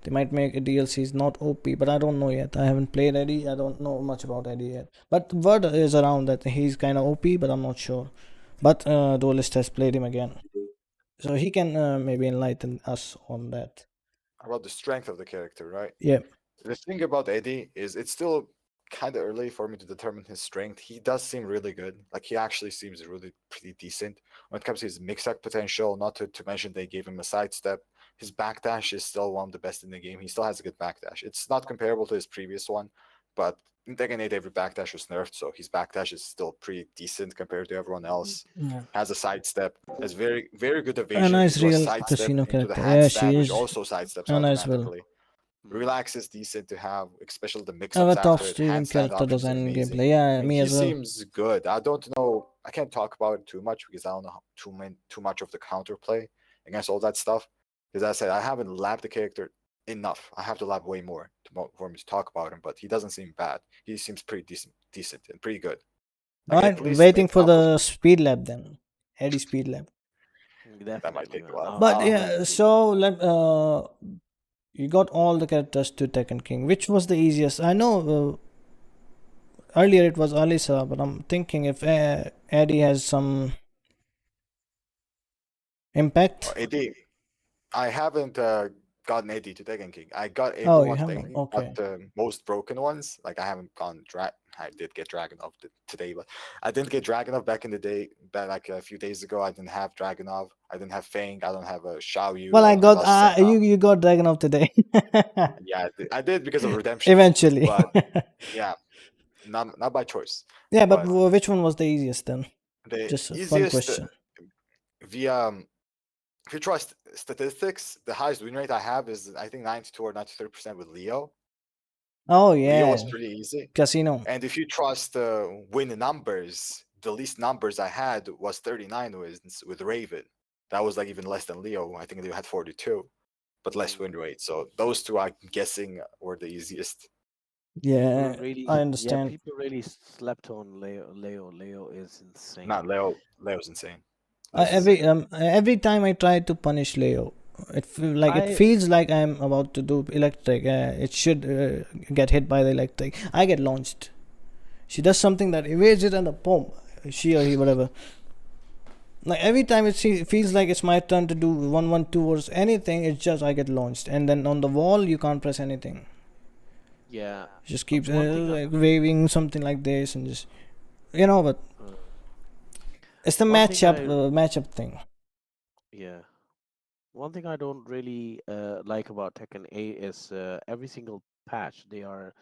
They might make DLCs not OP, but I don't know yet. I haven't played Eddie. I don't know much about Eddie yet. But word is around that he's kind of OP, but I'm not sure. But Duelist has played him again, so he can maybe enlighten us on that. About the strength of the character, right? Yeah, The thing about Eddie is it's still kind of early for me to determine his strength. He does seem really good. Like he actually seems really pretty decent when it comes to his mix-up potential. Not to mention they gave him a sidestep. His backdash is still one of the best in the game. He still has a good backdash. It's not comparable to his previous one, but in Tekken 8 every backdash was nerfed, so his backdash is still pretty decent compared to everyone else. yeah. Has a sidestep. Has very good Anna evasion. If you is do a real sidestep casino into the character. hat Yeah, she stab, which is. also sidesteps Anna as well. automatically. mm, Relax is decent to have, especially the Our mix-ups top after it. steering Handstand character options are design and amazing. gameplay. I Yeah, mean, me he as well. seems good. I don't know. I can't talk about it too much because I don't know too much of the counterplay against all that stuff. Because as I said, I haven't labbed the character enough. I have to lab way more for me to talk about him. But he doesn't seem bad. He seems pretty decent and pretty good. Like Alright, at least waiting mid for upper. the speed lab then. Eddie speed lab. That might definitely, take a man. while. But I'll wait yeah, to see. so let you got all the characters to Tekken King. Which was the easiest? I know earlier it was Alisa, but I'm thinking if Eddie has some impact. AD, I haven't gotten Eddy to Tekken King. I got Oh, you everyone to Tekken haven't. King, but Okay. the most broken ones, like I haven't gone drag. I did get Dragonov today, but I didn't get Dragonov back in the day. Back like a few days ago, I didn't have Dragonov. I didn't have Fang. I don't have a Xiaoyu. Well, I I don't have got Azucena. you got Dragon of today. Yeah, I did because of redemptions, Eventually. but yeah, not by choice. Yeah, but But which one was the easiest then? the Just a fun easiest question. via if you trust statistics, the highest win rate I have is I think 92 or 93% with Leo. Oh Leo was yeah, pretty easy. casino. And if you trust win numbers, the least numbers I had was 39 with Raven. That was like even less than Leo. I think they had 42, but less Mm. win rate. So those two, I'm guessing, were the easiest. People Yeah, I really, yeah, understand. people really slept on Leo. Leo is insane. Not Leo. Leo's insane. Leo's insane. Every time I try to punish Leo, it I feels like I'm about to do electric. It should get hit by the electric. I get launched. She does something that evades it and a boom. She or he, whatever. Like every time feels like it's my turn to do 1-1-2 or anything, it's just I get launched, and then on the wall you can't press anything. yeah, It just keeps one thing. like waving something like this and just you know. But Uh, it's the one thing I matchup thing. yeah, one thing I don't really like about Tekken 8 is every single patch they are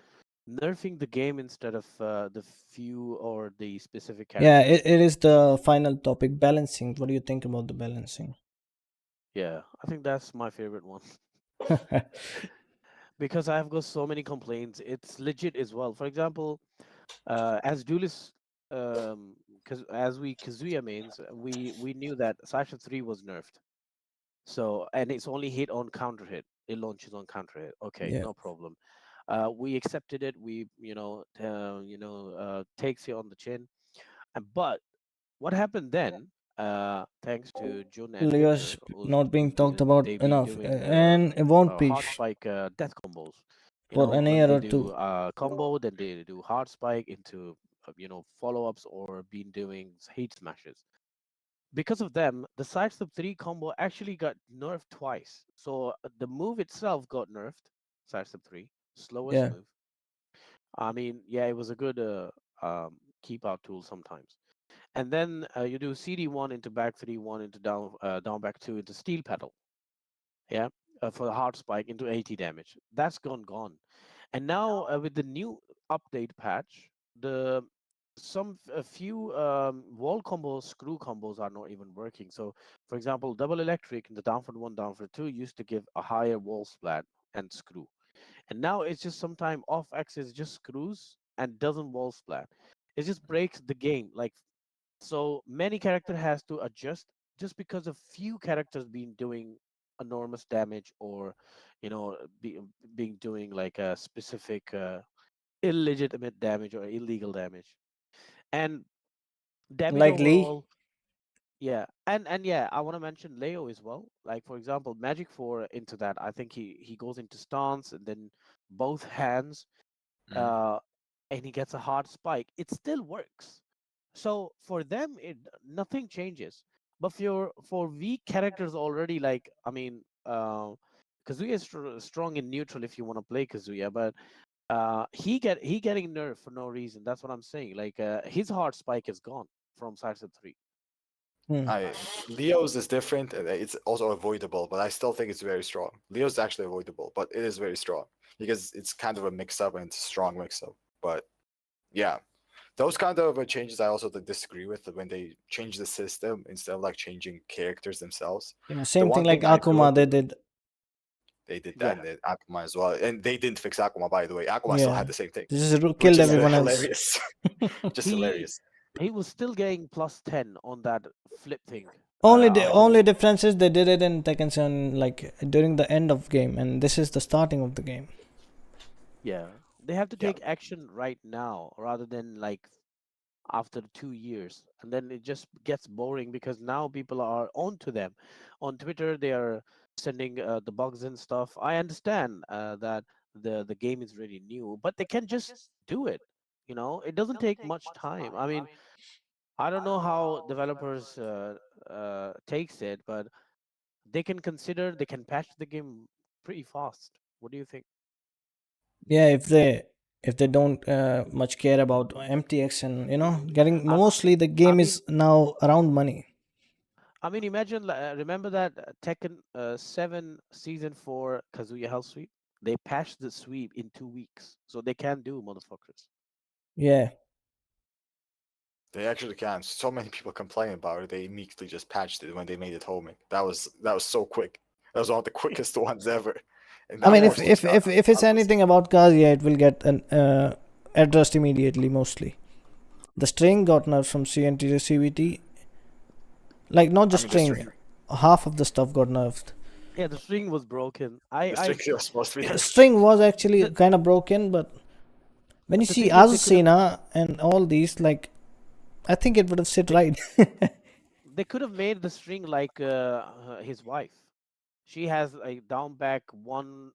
nerfing the game instead of the few or the specific Yeah, characters. it is the final topic, balancing. What do you think about the balancing? Yeah, I think that's my favorite one because I've got so many complaints. It's legit as well. For example, as Duelist, because as we Kazuya mains, we knew that Sasha 3 was nerfed. So and it's only hit on counter hit. It launches on counter hit. Okay, Yeah, no problem. We accepted it. We takes you on the chin. And but what happened then? Thanks to Jun and Leo's Victor, who's not being talked about they been enough, doing and it won't be hard spike death combos. You for know, an when year they or two. do combo, then they do hard spike into follow ups or been doing heat smashes. Because of them, the sidestep 3 combo actually got nerfed twice. So the move itself got nerfed, sidestep 3, slowest Yeah, move. I mean, yeah, it was a good keep out tool sometimes. And then you do CD1 into back 3, 1 into down back 2 into steel pedal. Yeah, for the hard spike into 80 damage. That's gone. And now with the new update patch, the a few wall combos, screw combos are not even working. So, for example, double electric in the down for one, down for two used to give a higher wall splat and screw, and now it's just sometime off axis just screws and doesn't wall splat. It just breaks the game. Like, so many character has to adjust just because of few characters been doing enormous damage, or being doing like a specific illegitimate damage or illegal damage. And damage Like Lee. overall, yeah. And yeah, I want to mention Leo as well. Like, for example, Magic 4 into that, I think he goes into stance and then both hands, Mm. uh and he gets a hard spike. It still works. So for them, it nothing changes. But for weak characters already, like, I mean, Kazuya is strong in neutral if you want to play Kazuya, but he getting nerfed for no reason. That's what I'm saying. Like, his hard spike is gone from Sidestep 3. Hmm. Leo's is different. And it's also avoidable, but I still think it's very strong. Leo's actually avoidable, but it is very strong because it's kind of a mix-up and it's a strong mix-up. But yeah, those kind of changes I also disagree with when they change the system instead of like changing characters themselves. Yeah, The same thing one like thing I do Akuma. They agree with, did. they did that Yeah, in Akuma as well, and they didn't fix Akuma, by the way. Akuma still Yeah, had the same thing, this is which killed is everyone else. hilarious. Just he hilarious. he was still getting +10 on that flip thing. Only the After only he difference is they did it in Tekken 7 like during the end of game, and this is the starting of the game. Yeah, they have to Yeah, take action right now rather than like after 2 years, and then it just gets boring because now people are on to them on Twitter. They are sending the bugs and stuff. I understand that the game is really new, but they can just do it. It doesn't take much time. I mean, I don't know how developers takes it, but they can patch the game pretty fast. What do you think? Yeah, if they don't much care about MTX and getting I, mostly the I game mean, is now around money. Imagine, remember that Tekken 7 Season 4 Kazuya Hell Sweep? They patched the sweep in 2 weeks, so they can do, motherfuckers. Yeah, they actually can. So many people complain about it. They immediately just patched it when they made it homing. That was so quick. That was one of the quickest ones ever. And I now mean more if stuff if if, if it's out was anything about cars, yeah, it will get an addressed immediately. Mostly the string got nerfed from CNT to CVT. Like not I just mean the string, string half of the stuff got nerfed. Yeah, the string was broken. the string was supposed to be there. String was actually The, kind of broken, but when you the see thing is, Azucena and all these, like I think it would have sit they, right. they could have made the string like his wife. She has a down back 1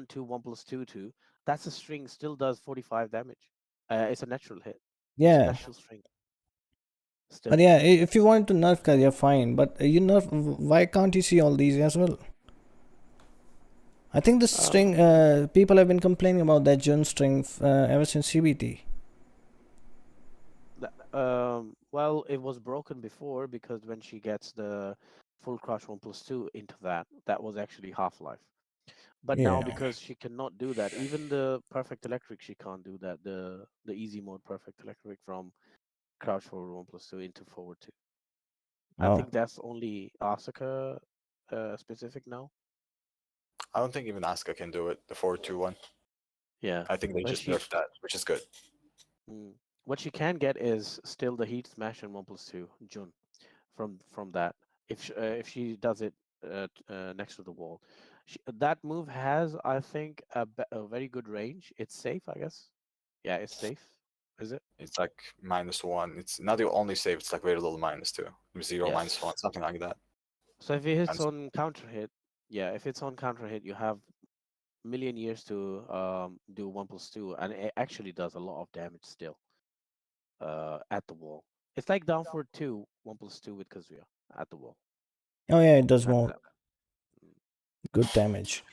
2 1+2 2. That's a string, still does 45 damage. It's a natural hit. It's a Yeah, natural string but still. yeah, if you want to nerf cars, you're fine. But you nerf, why can't you see all these as well? I think this Um, string, people have been complaining about that Jun string ever since CBT. well, it was broken before because when she gets the full crush 1+2 into that was actually Half-Life. But now Yeah. because she cannot do that, even the Perfect Electric, she can't do that. The easy mode Perfect Electric from crouch forward 1+2 into forward 2. I Oh. think that's only Asuka specific now. I don't think even Asuka can do it, the 4-2-1. Yeah, I think they but just she nerfed that, which is good. mm, what she can get is still the Heat Smash and 1+2 Jun from that. If she does it next to the wall, that move has, I think, a very good range. It's safe, I guess. Yeah, it's safe. Is it? It's like -1. It's not the only save, it's like very little -2. 0 Yeah. -1, something like that. So if it hits And on counter hit, yeah, if it's on counter hit, you have million years to do 1+2, and it actually does a lot of damage still at the wall. It's like down for 2 1+2 with Kazuya at the wall. Oh yeah, it does That's more that. good damage.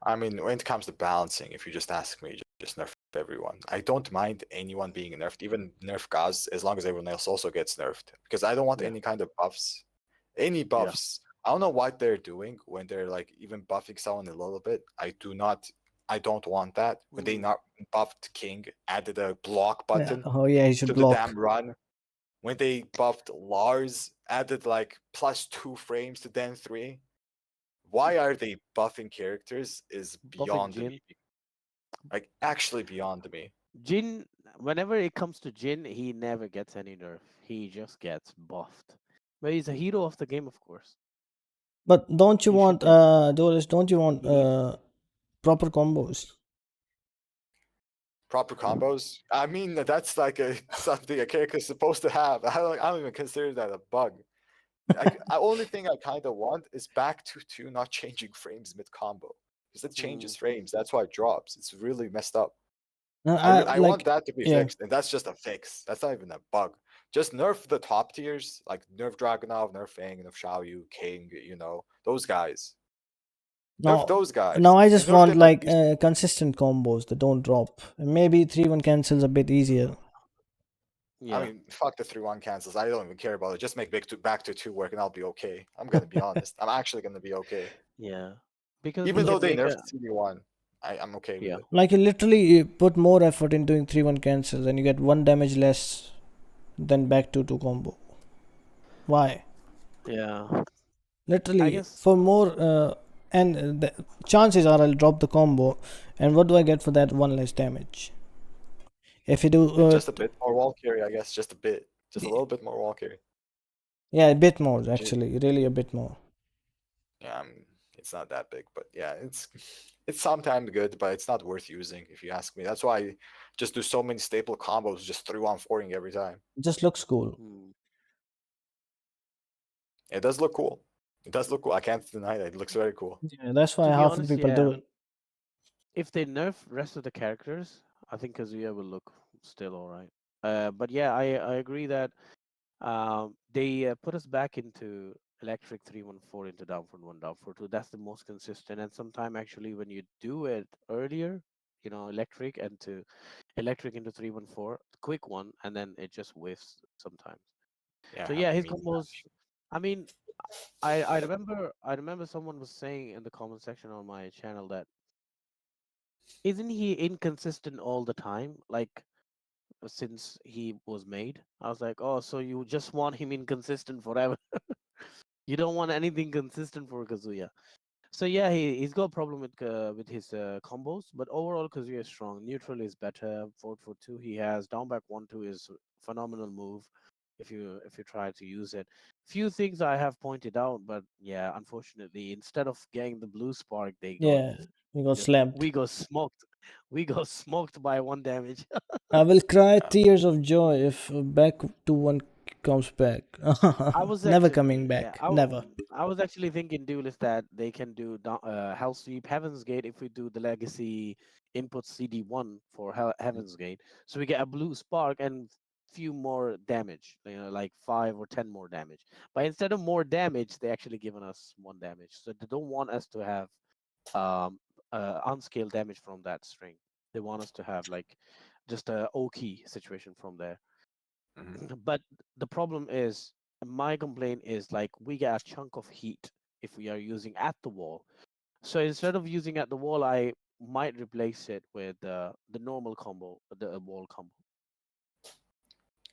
I mean, when it comes to balancing, if you just ask me, just nerf everyone. I don't mind anyone being nerfed, even nerf Gaz, as long as everyone else also gets nerfed. Because I don't want Yeah, any kind of buffs. Any yeah. buffs. I don't know what they're doing when they're like even buffing someone a little bit. I do not I don't want that. When they Mm. not buffed King, added a block Yeah. button Oh yeah, he to should the damn block. run. When they buffed Lars, added like +2 frames to Den 3. Why are they buffing characters is Buffing beyond me. Jin. Like actually beyond me. Jin, whenever it comes to Jin, he never gets any nerf. He just gets buffed. But he's a hero of the game, of course. But don't you He should want get. Duelist, don't you want He need. proper combos? Proper combos. I mean that's like a something a character's supposed to have. I don't even consider that a bug. I only thing I kind of want is back to two not changing frames mid combo because it Mm, changes frames. That's why it drops. It's really messed up. I want Like that to be yeah. fixed, and that's just a fix. That's not even a bug. Just nerf the top tiers, like nerf Dragunov, nerf Fang, nerf Xiaoyu, King. Those guys. Nerf No, those guys, now I and just nerf want them at like least. consistent combos that don't drop. Maybe 3-1 cancels a bit easier. I yeah, mean, fuck the 3-1 cancels. I don't even care about it. Just make back to two work, and I'll be okay. I'm gonna be honest. I'm actually gonna be okay. yeah. Because Even we though can they make nerfed a. CD1, I'm okay with Yeah, it. Like you literally put more effort in doing 3-1 cancels and you get 1 damage less than back to 2 combo. Why? yeah. I Literally guess for more and the chances are I'll drop the combo, and what do I get for that 1 less damage? If you do Just a bit more wall carry, I guess. Just a bit. Just a little bit more wall carry. yeah, a bit more J- actually, really a bit more. Yeah, it's not that big, but yeah, it's sometimes good, but it's not worth using if you ask me. That's why I just do so many staple combos, just 3-1-4ing every time. It just looks cool. mm, It does look cool. It does look cool. I can't deny that. It looks very cool. Yeah, that's why to be half of the honest, people do yeah. it. If they nerf rest of the characters, I think Kazuya will look still all right. But yeah, I agree that they put us back into electric 314 into down for one, down for two. That's the most consistent. And sometime actually, when you do it earlier, electric into 314, quick one, and then it just whiffs sometimes. So Yeah, yeah, I his mean, combos. I mean, I remember someone was saying in the comment section on my channel that isn't he inconsistent all the time? Like since he was made, I was like, oh, so you just want him inconsistent forever? You don't want anything consistent for Kazuya. So yeah, he's got a problem with his combos, but overall Kazuya is strong. Neutral is better. Forward for two, he has down back 1-2 is phenomenal move. If you try to use it, few things I have pointed out, but yeah, unfortunately, instead of getting the blue spark, they got Yeah, we got just slapped. we got smoked. We got smoked by 1 damage. I will cry yeah, tears of joy if back to 1 comes back. I was Never actually, coming yeah, back. Never. I was actually thinking, Duelist, that they can do Hell Sweep, Heaven's Gate if we do the legacy input CD1 for Heaven's Gate. So we get a blue spark and few more damage, like 5 or 10 more damage. But instead of more damage, they actually given us 1 damage. So they don't want us to have um, unscaled damage from that string. They want us to have like just a OK situation from there. mhm. But the problem is, my complaint is like we get a chunk of heat if we are using at the wall. So instead of using at the wall, I might replace it with the normal combo, the wall combo.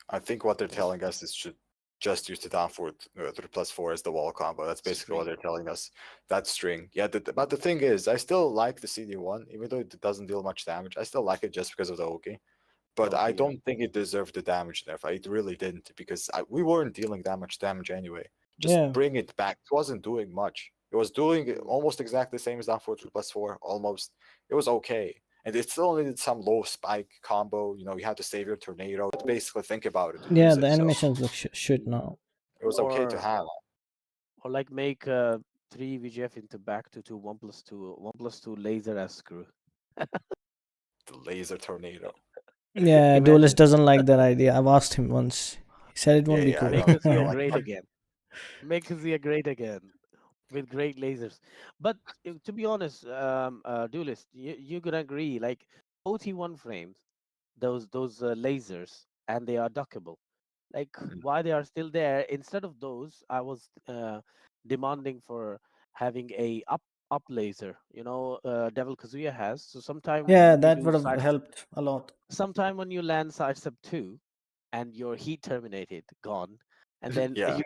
I think what they're telling us is should just use the down for 3+4 as the wall combo. That's basically what String. they're telling us. That string. Yeah, but the thing is, I still like the CD1, even though it doesn't deal much damage. I still like it just because of the OK. But I Okay, yeah. don't think it deserved the damage nerf. It really didn't because we weren't dealing that much damage anyway. Just Yeah. bring it back. It wasn't doing much. It was doing Mm. almost exactly the same as down for 3+4, almost. It was okay. And it still needed some low spike combo. You had to save your tornado. To basically think about it to Yeah, use the it. So animations look shit now. it was okay to Or have or like make three VGF into back to 1+2 laser as screw. the laser tornado. Yeah, Duelist Imagine. doesn't like that idea. I've asked him once. He said it Yeah, won't be yeah, I cool. Make don't, I don't Kazuya like great that. again. Make Kazuya great again with great lasers. But to be honest, Duelist, you're gonna agree. Like OT1 frames, those lasers, and they are duckable. Like Mm. why they are still there? Instead of those, I was demanding for having a up laser. Devil Kazuya has. So sometime Yeah, when you that do would have sidestep, helped a lot. sometime when you land sidestep 2 and your heat terminated, gone, and then Yeah.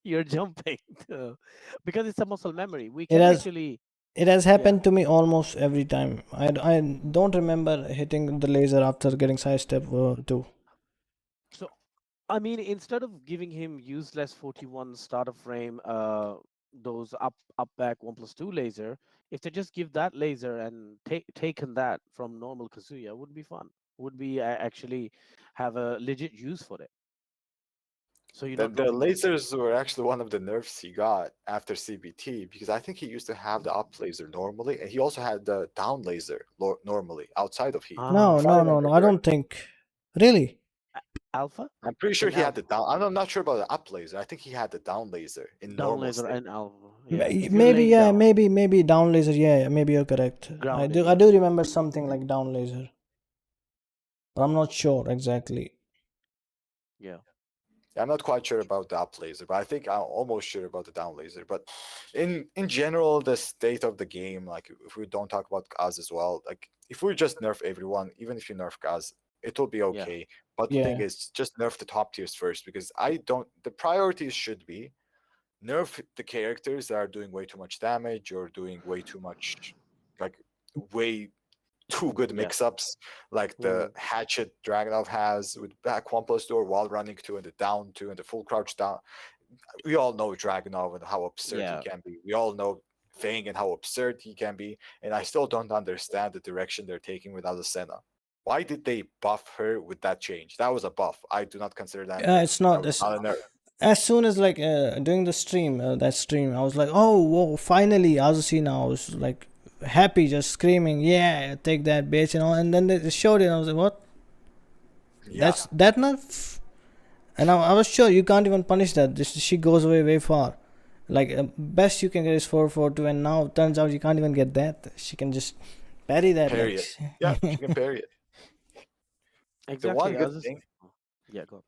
you're jumping because it's a muscle memory. We It can has actually, it has yeah. happened to me almost every time. I don't remember hitting the laser after getting sidestep too. So I mean, instead of giving him useless 41 starter frame, those up back 1+2 laser, if they just give that laser and taken that from normal Kazuya, would be fun. Would be actually have a legit use for it. So you're The, not the dropping them. lasers were actually one of the nerfs he got after CBT because I think he used to have the up laser normally, and he also had the down laser normally outside of heat. No, If I no, Ah, no, remember no. I don't correctly, think. Really? alpha I'm pretty sure in he had the alpha, down. I'm not sure about the up laser. I think he had the down laser in down normal laser state. and alpha. Yeah, if you're Maybe, laying yeah, down, maybe down laser. Yeah, yeah, maybe you're correct. I grounding. do. I Yeah, do remember something like down laser, but I'm not sure exactly. yeah, I'm not quite sure about the up laser, but I think I'm almost sure about the down laser. But in general, the state of the game, like if we don't talk about Kaz as well, like if we just nerf everyone, even if you nerf Kaz, it will be yeah, okay. But the thing Yeah. is, just nerf the top tiers first because I don't. The priorities should be nerf the characters that are doing way too much damage or doing way too much, like way two good yeah. mix-ups like the Mm, hatchet Dragonov has with back 1+2 while running 2 and the down 2 and the full crouch down. We all know Dragonov and how absurd he yeah, can be. We all know Fang and how absurd he can be. And I still don't understand the direction they're taking with Azucena. Why did they buff her with that change? That was a buff. I do not consider that a nerf. It's That not. was not a nerf. As soon as like doing the stream, that stream, I was like, oh, whoa, finally, Azucena. I was like happy, just screaming, yeah, take that bitch, And then they showed it, and I was like, what? Yeah. That's that nerf? And I was sure you can't even punish that. She goes away way far. Like best you can get is 442, and now turns out you can't even get that. She can just parry that like. Parry it. Yeah, she can parry it. The one exactly. I good was just, thing yeah, go.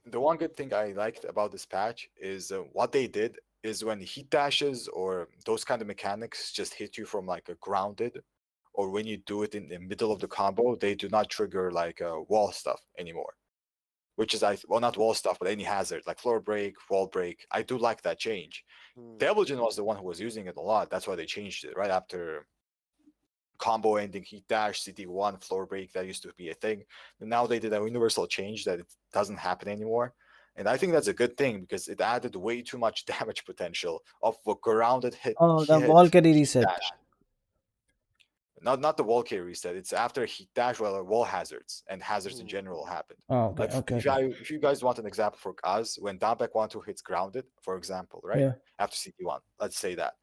the one good thing I liked about this patch is what they did is when heat dashes or those kind of mechanics just hit you from like a grounded, or when you do it in the middle of the combo, they do not trigger like wall stuff anymore. Which is well, not wall stuff, but any hazard like floor break, wall break. I do like that change. Mm, Devilgen was the one who was using it a lot. That's why they changed it right after combo ending, heat dash, CD1, floor break. That used to be a thing. And now they did a universal change that it doesn't happen anymore. And I think that's a good thing because it added way too much damage potential of a grounded Oh, the hit Valkyrie heat reset. dash. Not the wall carry reset. It's after heat dash, well, wall hazards and hazards in mm, general happened. Oh, okay, Like okay, okay. if you guys want an example for Kaz, when Damek 1-2 hits grounded, for example, right? Yeah. After CD1, let's say that.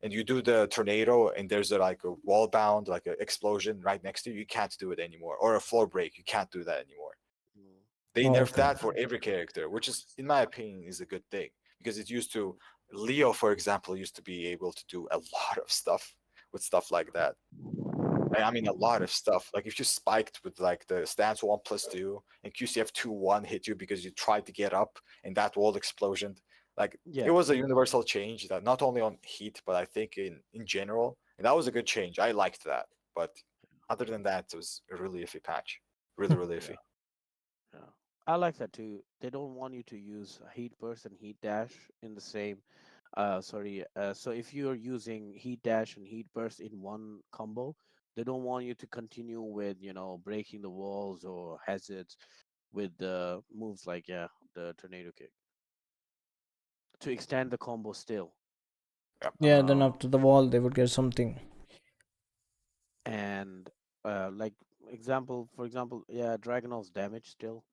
And you do the tornado and there's like a wall bound, like an explosion right next to you, you can't do it anymore. Or a floor break, you can't do that anymore. mm. They Oh, nerfed okay. that for every character, which is, in my opinion, is a good thing. Because it used to Leo, for example, used to be able to do a lot of stuff with stuff like that. I mean, a lot of stuff. Like if you spiked with like the stance 1+2 and QCF 2-1 hit you because you tried to get up and that wall explosion, like it Yeah, was a universal change that not only on heat, but I think in general, and that was a good change. I liked that. But other than that, it was a really iffy patch. Really, really yeah, iffy. yeah. I like that too. They don't want you to use heat burst and heat dash in the same. Sorry. So if you're using heat dash and heat burst in one combo, they don't want you to continue with breaking the walls or hazards with the moves like, yeah, the tornado kick to extend the combo still. Yep. Yeah, then Uh, after the wall, they would get something. and like for example, yeah, Dragonov's damage still,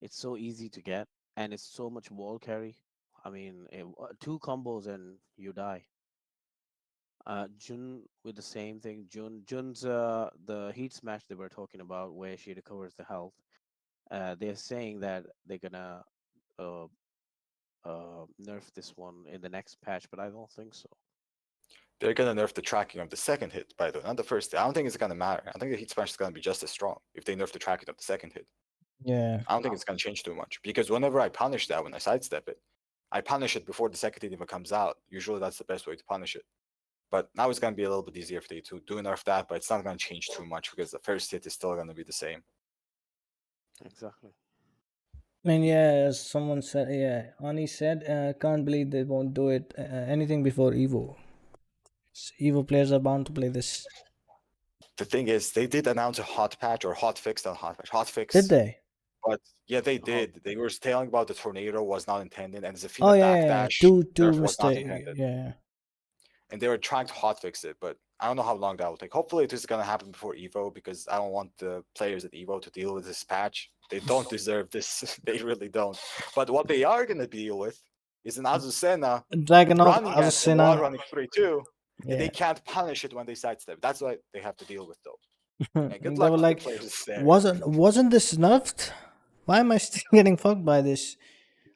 it's so easy to get, and it's so much wall carry. I mean, two combos and you die. Jun with the same thing. Jun's the heat smash they were talking about, where she recovers the health. They're saying that they're gonna uh, nerf this one in the next patch, but I don't think so. They're gonna nerf the tracking of the second hit, by the way, not the first hit. I don't think it's gonna matter. I think the heat smash is gonna be just as strong if they nerf the tracking of the second hit. Yeah. I don't think it's gonna change too much because whenever I punish that, when I sidestep it, I punish it before the second hit even comes out. Usually, that's the best way to punish it. But now it's going to be a little bit easier for they to do nerf that, but it's not going to change too much because the first hit is still going to be the same. Exactly. I mean, yeah, as someone said, yeah, Ani said, can't believe they won't do it anything before Evo. Evo players are bound to play this. The thing is, they did announce a hot patch or hot fix, not hot patch, hot fix. Did they? But yeah, they did. They were telling about the tornado was not intended, and the Oh Zafina yeah, yeah, backdash two nerf was not mistake. intended. Yeah. And they were trying to hotfix it, but I don't know how long that will take. Hopefully, it is gonna happen before Evo because I don't want the players at Evo to deal with this patch. They don't deserve this. They really don't. But what they are gonna deal with is an Azucena Dragonov, running at them while Azucena. running 3-2, and they Yeah. can't punish it when they sidestep. That's what they have to deal with, though. And good They luck were to the like, players there. wasn't this nerfed? Why am I still getting fucked by this?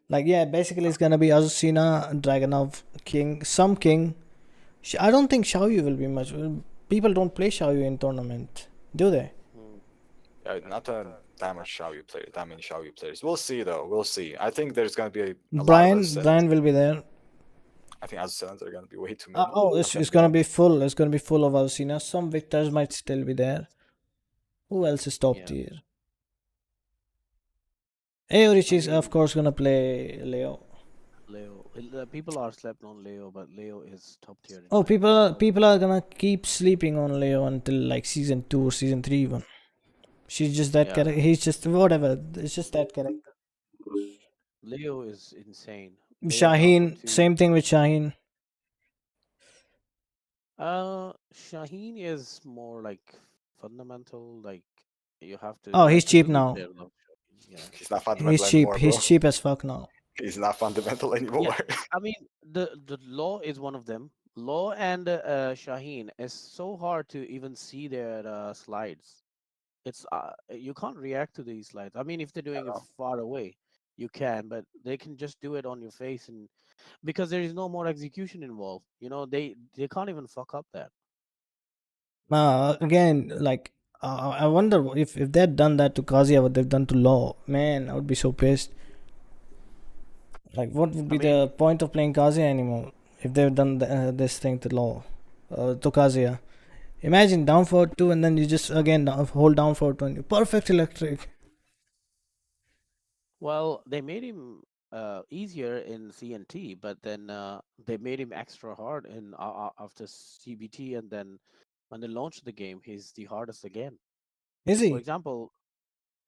Like, yeah, basically it's gonna be Azucena, Dragonov, King, some King. I don't think Xiaoyu will be much. People don't play Xiaoyu in tournament, do they? Not that much Xiaoyu players, that many Xiaoyu players. We'll see, though. We'll see. I think there's gonna be a lot of Azucenas. Brian will be there. I think Azucenas are gonna be way too many. It's gonna be full. It's gonna be full of Azucena. Some victors might still be there. Who else is top tier? Aorich is of course gonna play Leo. Leo. People are slept on Leo, but Leo is top tier. in Oh, my opinion. people are gonna keep sleeping on Leo until like season 2 or season 3 even. She's just that Yeah. character. He's just whatever. It's just that character. Leo is insane. Leo Shaheen, down for two. same thing with Shaheen. Shaheen is more like fundamental. Like you have to. Oh, he's like, cheap Kazooie now. player loves Shaheen, Yeah. He's not fundamental He's cheap. anymore, He's bro. cheap as fuck now. He's not fundamental anymore. I mean, the law is one of them. Law and Shaheen is so hard to even see their slides. It's you can't react to these slides. I mean, if they're doing it far away, you can, but they can just do it on your face, and because there is no more execution involved. You know, they can't even fuck up that. Again, like I wonder if they'd done that to Kazuya, what they've done to Law. Man, I would be so pissed. Like, what would be the point of playing Kazuya anymore if they've done this thing to Law, to Kazuya? Imagine down for 2 and then you just again hold down for 20. Perfect electric. Well, they made him easier in CNT, but then they made him extra hard in after CBT, and then when they launched the game, he's the hardest again. Is For he? example,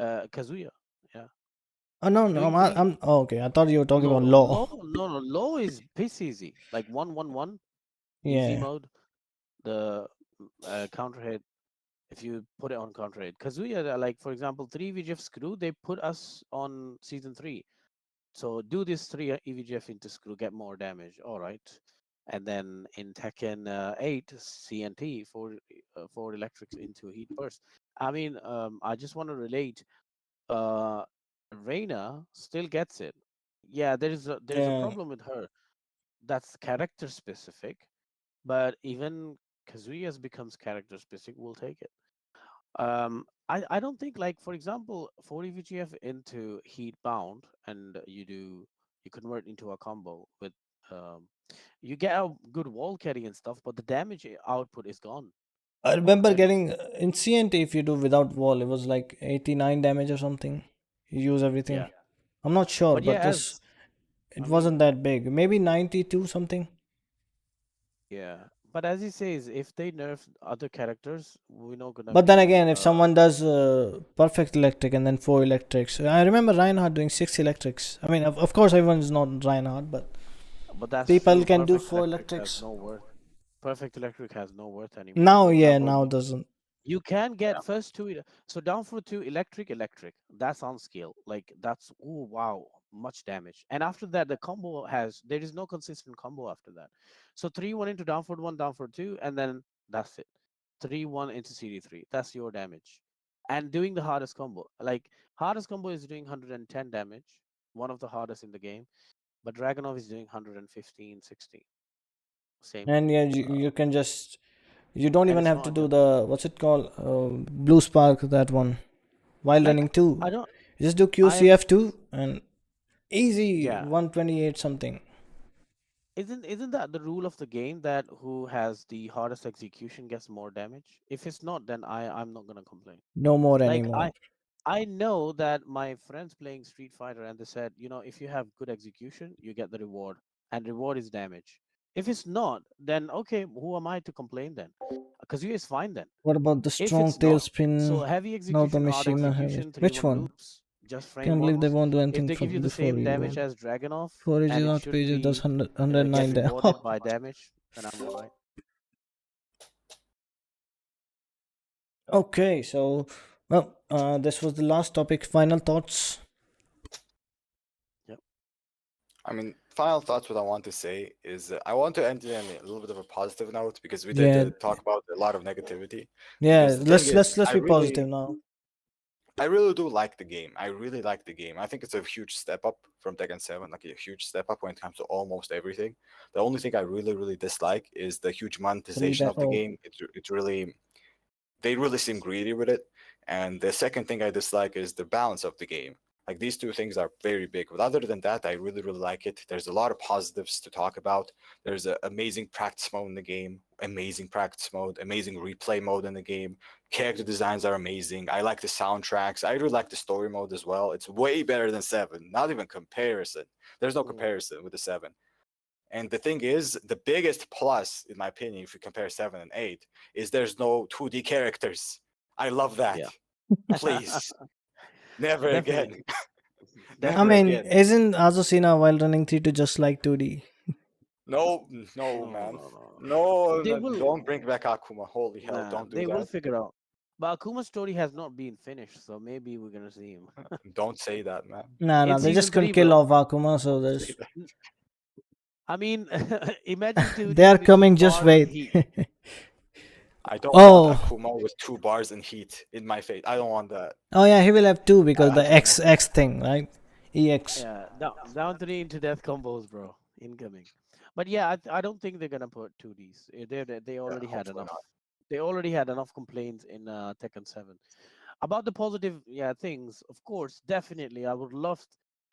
Kazuya. Yeah. Oh no, I'm oh, okay. I thought you were talking about Law. No, Law is piss easy. Like 1-1-1, easy Yeah. mode. The counter hit, if you put it on counter hit. Kazuya, like for example, 3 EVGF screw, they put us on season 3. So do this 3 EVGF into screw, get more damage. All right. And then in Tekken 8, CNT, 4 electrics into heat burst. I mean, I just want to relate. Reina still gets it. Yeah, there's a problem with her. That's character specific, but even Kazuya's becomes character specific. We'll take it. I don't think, like for example, 4 EVGF into heat bound, and you convert into a combo with you get a good wall carry and stuff, but the damage output is gone. I remember getting in CNT, if you do without wall, it was like 89 damage or something. You use everything. Yeah. I'm not sure, but yeah, it wasn't that big. Maybe 92 something. Yeah, but as he says, if they nerf other characters, we're not gonna. But then again, if someone does perfect electric and then 4 electrics, I remember Reinhardt doing 6 electrics. I mean, of course, everyone's not Reinhardt, but that's people true. can do Perfect 4 Electric electrics. has no worth. Perfect Electric has no worth anymore. Now, For yeah, example, now it doesn't. you can get first 2. So down for 2 electric. That's on scale. Like that's oh wow, much damage. And after that, the combo there is no consistent combo after that. So 3-1 into down for 1, down for 2, and then that's it. 3-1 into CD3. That's your damage. And doing the hardest combo. Like hardest combo is doing 110 damage, one of the hardest in the game. But Dragonov is doing 115, 16. Same. And yeah, you can just, you don't even have to do just- the, what's it called? Blue Spark, that one. While Like, running 2. I don't. You just do QCF2 and easy Yeah. 128 something. isn't that the rule of the game that who has the hardest execution gets more damage? If it's not, then I'm not gonna complain. No more Like anymore. I know that my friends playing Street Fighter and they said, if you have good execution, you get the reward, and reward is damage. If it's not, then okay, who am I to complain then? Because you is fine then. What about the If strong it's not, tailspin? so heavy Now the execution, hard Mishima have it. execution, Which 3-1 one? loops, just frame Can't believe they models. won't do If anything they for give you the before same you damage go. as Dragonov For and it original shouldn't pages does be 100, get 109 there. rewarded by damage, then I'm all right. Okay, so well, this was the last topic. Final thoughts. Yep. I mean, final thoughts. What I want to say is I want to end it on a little bit of a positive note because we did Yeah, talk about a lot of negativity. yeah. Because the thing Let's is, let's let's be positive now. I really do like the game. I really like the game. I think it's a huge step up from Tekken 7, like a huge step up when it comes to almost everything. The only thing I really, really dislike is the huge Delete monetization that. of the Oh, game. It really they really seem greedy with it. And the second thing I dislike is the balance of the game. Like these two things are very big. But other than that, I really, really like it. There's a lot of positives to talk about. There's an amazing practice mode in the game, amazing practice mode, amazing replay mode in the game. Character designs are amazing. I like the soundtracks. I really like the story mode as well. It's way better than 7. Not even comparison. There's no Mm, comparison with the 7. And the thing is, the biggest plus, in my opinion, if you compare 7 and 8, is there's no 2D characters. I love that. yeah. Please. Never again. Definitely. I Never Definitely. mean, again. isn't Azucena while running 3 to just like 2D? No, no, No, man. no, no. No, They no, will. don't bring back Akuma. Holy hell, Nah, don't do they will that. figure out. But Akuma's story has not been finished, so maybe we're gonna see him. Don't say that, man. Nah, In nah. They just season couldn't three, kill bro. off Akuma, so Don't say there's that. I mean, imagine they 2D are with two coming. Just bars of wait. heat. I don't want Oh, Akuma with 2 bars and heat in my face. I don't want that. oh yeah. He will have 2 because I the don't want that. X thing, right? EX. Yeah, down 3 into death combos, bro. Incoming. But yeah, I don't think they're gonna put 2Ds. They Yeah, already had hopefully enough. not. They already had enough complaints in Tekken 7. About the positive, yeah, things, of course, definitely. I would love.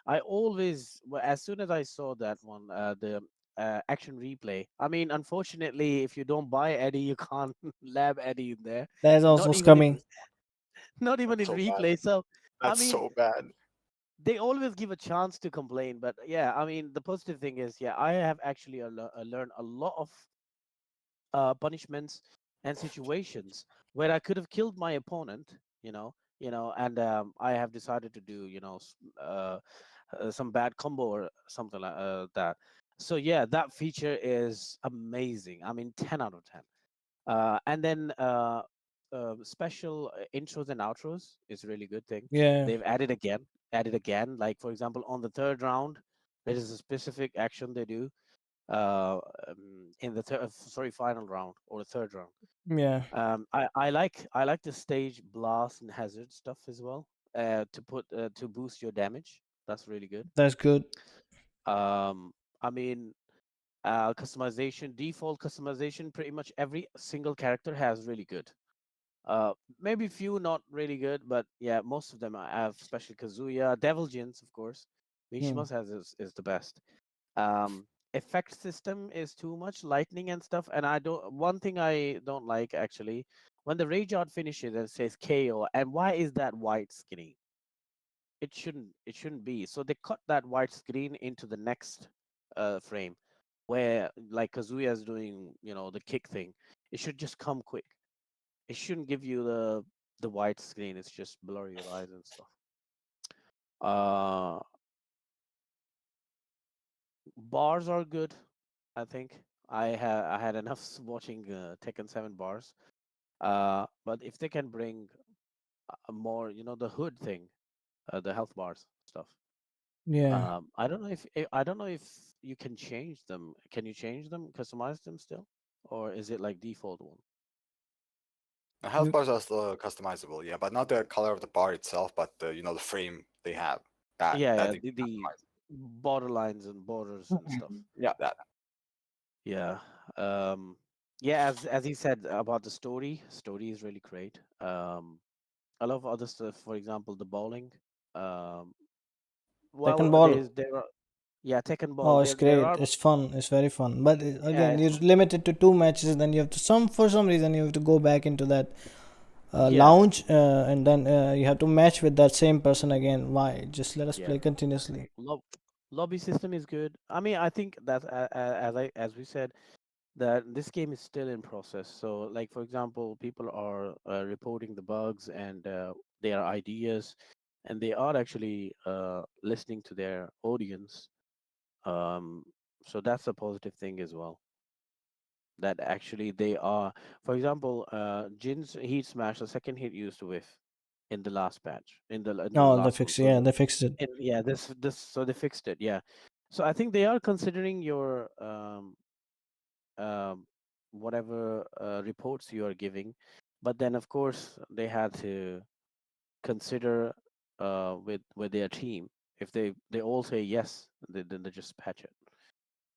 I always, well, as soon as I saw that one, the action replay. I mean, unfortunately, if you don't buy Eddie, you can't lab Eddie in there. That's also Not even coming. in, not even That's in so bad. replay. So, I That's mean, so bad. they always give a chance to complain, but yeah, I mean, the positive thing is, yeah, I have actually learned a lot of punishments and situations where I could have killed my opponent, and I have decided to do, some bad combo or something like that. So yeah, that feature is amazing. I mean, 10 out of 10. And then special intros and outros is a really good thing. Yeah, They've added again. Like for example, on the third round, there is a specific action they do in the final round or the third round. yeah. I like the stage blast and hazard stuff as well. To boost your damage. That's really good. That's good. I mean, customization, default customization. Pretty much every single character has really good. Maybe few not really good, but yeah, most of them I have, especially Kazuya, Devil Jins, of course. Hmm. Mishima's has is the best. Um, Effect system is too much lightning and stuff, and I don't. One thing I don't like actually, when the rage art finishes and it says KO, and why is that white skinny? It shouldn't be. So they cut that white screen into the next frame, where like Kazuya is doing, the kick thing. It should just come quick. It shouldn't give you the white screen. It's just blur your eyes and stuff. Uh, Bars are good. I think I had enough watching Tekken 7 bars. But if they can bring more, the hood thing, the health bars stuff. Yeah. I don't know if you can change them. Can you change them, customize them still, or is it like default one? The health bars are still customizable, yeah, but not the color of the bar itself, but the frame they have. Yeah, That yeah, they can the customize. borderlines and borders and stuff. Yeah, that. Yeah. Um, yeah, as he said about the story, story is really great. I love other stuff. For example, the bowling. Um, Second well, ball. there are. Yeah, Tekken Ball. Oh, it's There great. are It's fun. It's very fun. But yeah, again, you're limited to two matches. Then you have to for some reason you have to go back into that yeah, lounge, and then you have to match with that same person again. Why? Just let us yeah. play continuously. Lobby system is good. I mean, I think that as we said, that this game is still in process. So, like for example, people are reporting the bugs and their ideas, and they are actually listening to their audience. Um, so that's a positive thing as well. That actually they are, for example, Jin's heat smash, the second hit used to whiff in the last patch, in the Oh, they last one. fixed. So Yeah, they fixed it. yeah, this so they fixed it. Yeah, so I think they are considering your um, whatever reports you are giving, but then of course they had to consider with their team. If they all say yes, then they just patch it,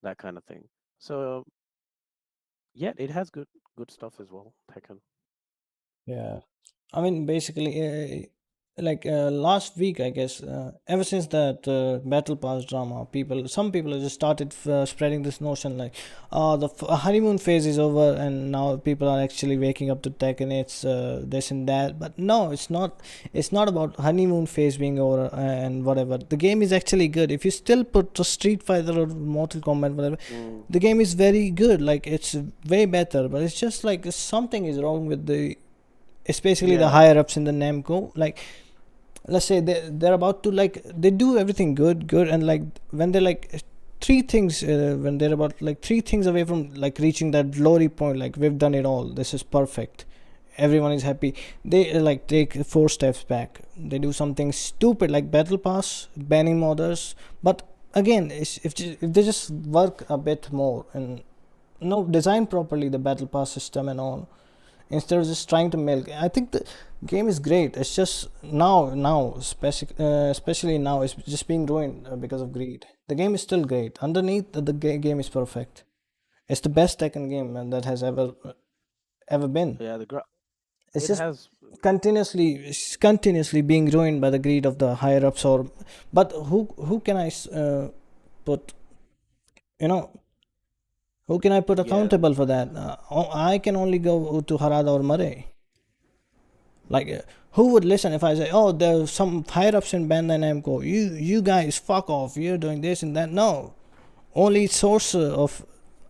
that kind of thing. So yeah, it has good stuff as well, Tekken. Yeah. I mean, basically, last week, I guess, ever since that battle pass drama, some people have just started spreading this notion like, the honeymoon phase is over, and now people are actually waking up to tech, and it's this and that. But no, it's not. It's not about honeymoon phase being over and whatever. The game is actually good. If you still put a Street Fighter or Mortal Kombat, whatever, Mm, the game is very good. Like it's way better. But it's just like something is wrong with the, especially the yeah, higher ups in the Namco. Like, let's say they're about to, like, they do everything good, and like when they're like three things, when they're about like three things away from like reaching that glory point, like we've done it all, this is perfect, everyone is happy, they like take four steps back. They do something stupid like battle pass, banning modders. But again, if they just work a bit more and design properly the battle pass system and all, instead of just trying to milk. I think the game is great. It's just especially now, it's just being ruined because of greed. The game is still great. Underneath, the game is perfect. It's the best Tekken game that has ever been. yeah. It's It just has continuously being ruined by the greed of the higher ups. Or, but who can I put? You know, who can I put yeah, accountable for that? I can only go to Harada or Murray. Like, who would listen if I say, "Oh, there's some higher ups in Bandai Namco. You guys, fuck off. You're doing this and that." No, only source of,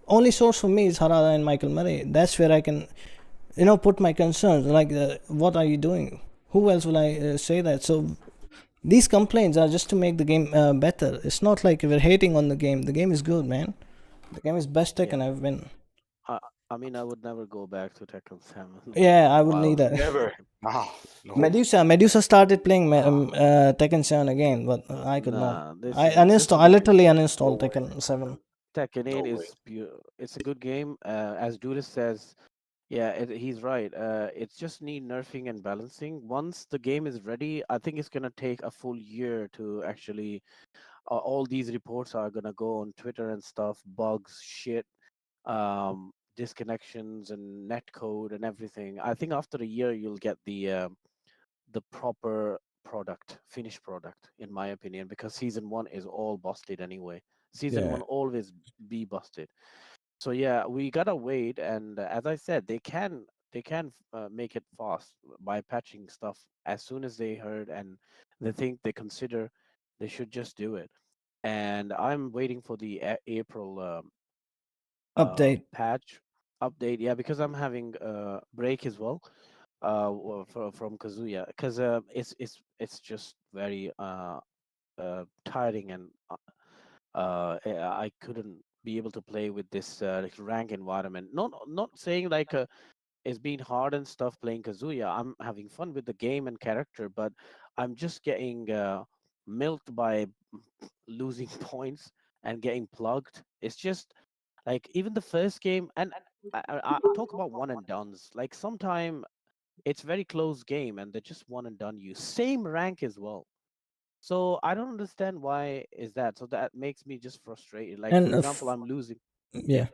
only source for me is Harada and Michael Murray. That's where I can, put my concerns. Like, what are you doing? Who else will I say that? So these complaints are just to make the game better. It's not like we're hating on the game. The game is good, man. The game is best yeah. Tekken I've been. I, I mean, I would never go back to Tekken 7 Yeah, I would need while that. Never. No. No. Medusa started playing uh, Tekken 7 again, but I could not. nah, I this uninstall. is I a good literally No uninstalled way. Tekken 7. Tekken No 8 way. is it's a good game. As Duelist says, yeah, he's right. It's just need nerfing and balancing. Once the game is ready, I think it's gonna take a full year to actually. All these reports are gonna go on Twitter and stuff, bugs, shit, disconnections, and netcode and everything. I think after a year, you'll get the proper product, finished product, in my opinion, because season one is all busted anyway. Season Yeah. one always be busted. So yeah, we gotta wait. And as I said, they can make it fast by patching stuff as soon as they heard and they think they consider they should just do it. And I'm waiting for the April Update. patch update. Yeah, because I'm having break as well from Kazuya, because it's just very tiring, and I couldn't be able to play with this like rank environment. Not saying like it's been hard and stuff playing Kazuya. I'm having fun with the game and character, but I'm just getting milked by losing points and getting plugged. It's just like even the first game, and I talk about one and dones. Like sometime it's very close game and they're just one and done you. Same rank as well. So I don't understand why is that. So that makes me just frustrated. Like for And example, I'm losing. yeah.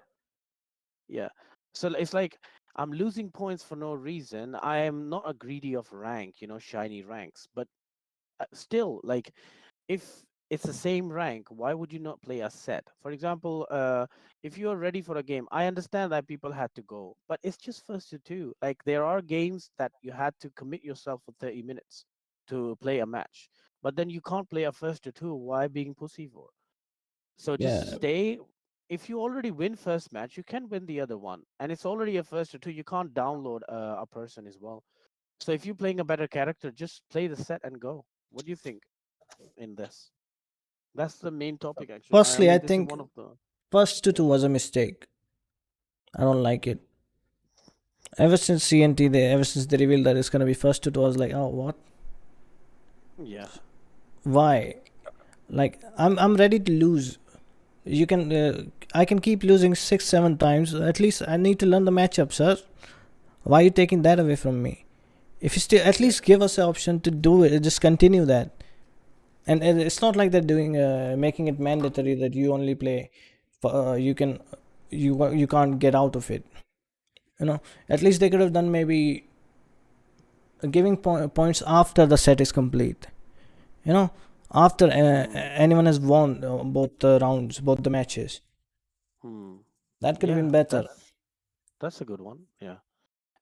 Yeah. So it's like I'm losing points for no reason. I am not a greedy of rank, shiny ranks, but still, like if it's the same rank. Why would you not play a set? For example, if you are ready for a game, I understand that people had to go, but it's just first to two. Like there are games that you had to commit yourself for 30 minutes to play a match, but then you can't play a first to two. Why being pussy for? So just Yeah. stay. If you already win first match, you can win the other one, and it's already a first to two. You can't download a person as well. So if you're playing a better character, just play the set and go. What do you think in this? That's the main topic, actually. I Firstly, I mean, this is think one of the. first to Yeah. two was a mistake. I don't like it. Ever since CNT, ever since they revealed that it's gonna be first to two, I was like, oh, what? Yeah. Why? Like, I'm ready to lose. You can, I can keep losing 6, 7 times. At least I need to learn the matchup, sir. Why are you taking that away from me? If you still, at Yeah. least give us the option to do it, just continue that. And it's not like they're doing, making it mandatory that you only play. You can, you can't get out of it. You know, at least they could have done maybe giving points after the set is complete. You know, after Hmm. anyone has won both the rounds, both the matches. Hmm. That could have been Yeah. better. That's a good one. Yeah.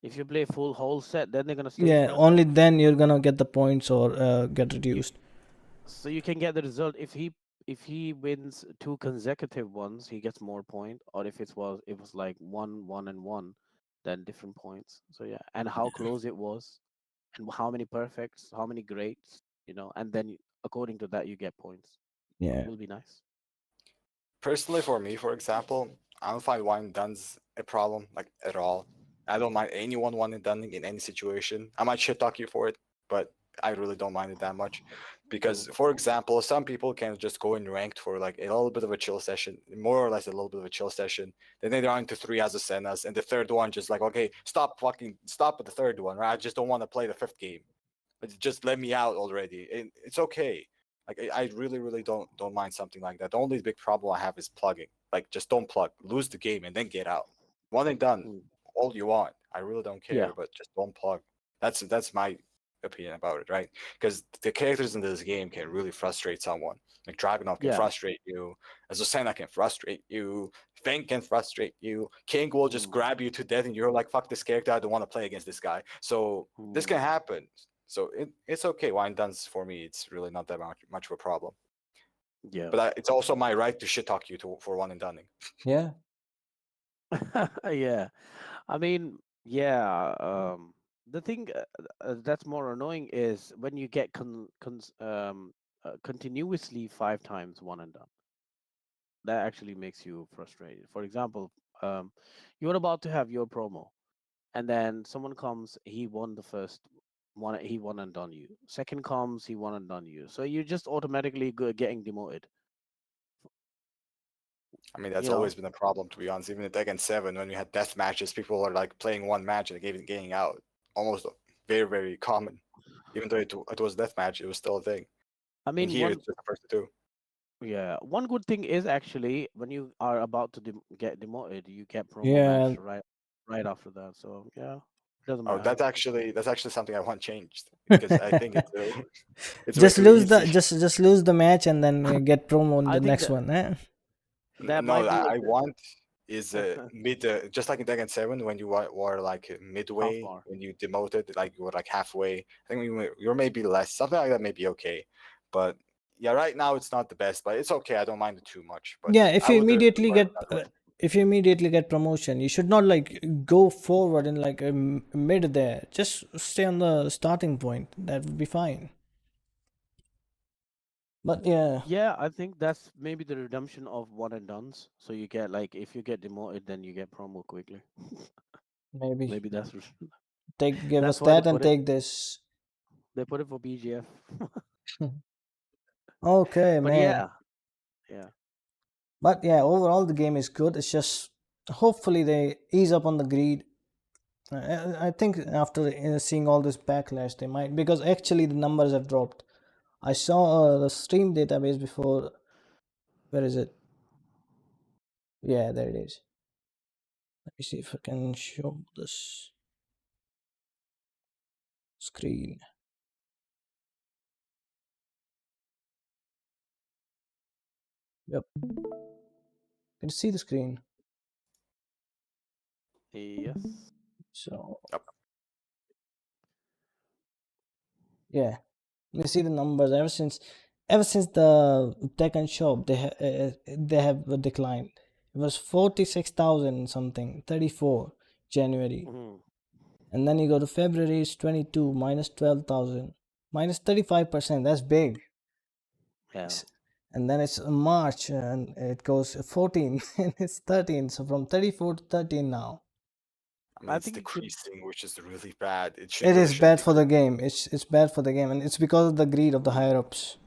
If you play full whole set, then they're gonna stay Yeah, full only set. then you're gonna get the points or get You reduced. so you can get the result if he wins two consecutive ones, he gets more point. Or if it was like one, one, and one, then different points. So yeah, and how close it was, and how many perfects, how many greats, and then according to that you get points. Yeah. Will be nice. Personally, for me, for example, I don't find one and done's a problem like at all. I don't mind anyone one and done in any situation. I might shit talk you for it, but I really don't mind it that much. Because, Hmm. for example, some people can just go in ranked for like a little bit of a chill session, more or less a little bit of a chill session. Then they run into three as a Senas, and the third one just like, okay, stop with the third one, right? I just don't want to play the fifth game. Just let me out already. It's okay. Like I really, really don't mind something like that. The only big problem I have is plugging. Like just don't plug, lose the game, and then get out. One and done. Hmm. All you want. I really don't Yeah. care, but just don't plug. That's my opinion about it, right? Because the characters in this game can really frustrate someone. Like Dragunov can Yeah. frustrate you, Azucena can frustrate you, Fang can frustrate you, King will just Hmm. grab you to death, and you're like, "Fuck this character! I don't want to play against this guy." So this Hmm. can happen. So it's okay. Wine duns for me, it's really not that much of a problem. Yeah. But it's also my right to shit talk you for one and dunning. Yeah. Yeah. I mean, yeah. The thing that's more annoying is when you get continuously 5 times one and done. That actually makes you frustrated. For example, you're about to have your promo, and then someone comes, he won the first one, he won and done you. Second comes, he won and done you. So you're just automatically getting demoted. I mean, that's You always know, been a problem, to be honest. Even at Tekken 7, when we had death matches, people were like playing one match and getting out. Almost very, very common. Even though it was death match, it was still a thing. I And mean, here, it's just the first two. one good thing is actually when you are about to get demoted, you get promo Yeah. match right after that. So yeah, doesn't Oh, matter. that's actually something I want changed because I think it's it's way Just too lose the easy. just lose the match and then get promo in I the think next that one. Eh? that No, might be I want is mid, just like in Tekken 7 when you were like how midway far. when you demoted, like you were like halfway. I think you're maybe less, something like that may be okay. But yeah, right now it's not the best, but it's okay. I don't mind it too much. But Yeah, I would prefer it that way. if you immediately get promotion, you should not like go forward in like mid there. Just stay on the starting point. That would be fine. But yeah, Yeah, I think that's maybe the redemption of one and dones. So you get like if you get demoted, then you get promo quickly. maybe Maybe that's give us that's why they that and put it. take this. They put it for BGF. Okay, But man. yeah, yeah, But yeah, overall the game is good. It's just hopefully they ease up on the greed. I think after seeing all this backlash, they might, because actually the numbers have dropped. I saw the stream database before. Where is it? Yeah, there it is. Let me see if I can show this screen. Yep. Can you see the screen? Yes. So Yep. yeah, you see the numbers ever since the Tekken shop they have declined. It was 46,000 something 34 January, Mhm. and then you go to February, it's 22 minus 12,000 minus 35%. That's big. Yeah. And then it's March and it goes 14 and it's 13. So from 34 to 13 now. I mean, I it's think it could. decreasing, which is really bad. It It really is shouldn't bad be. for the game. It's bad for the game, and it's because of the greed of the higher ups.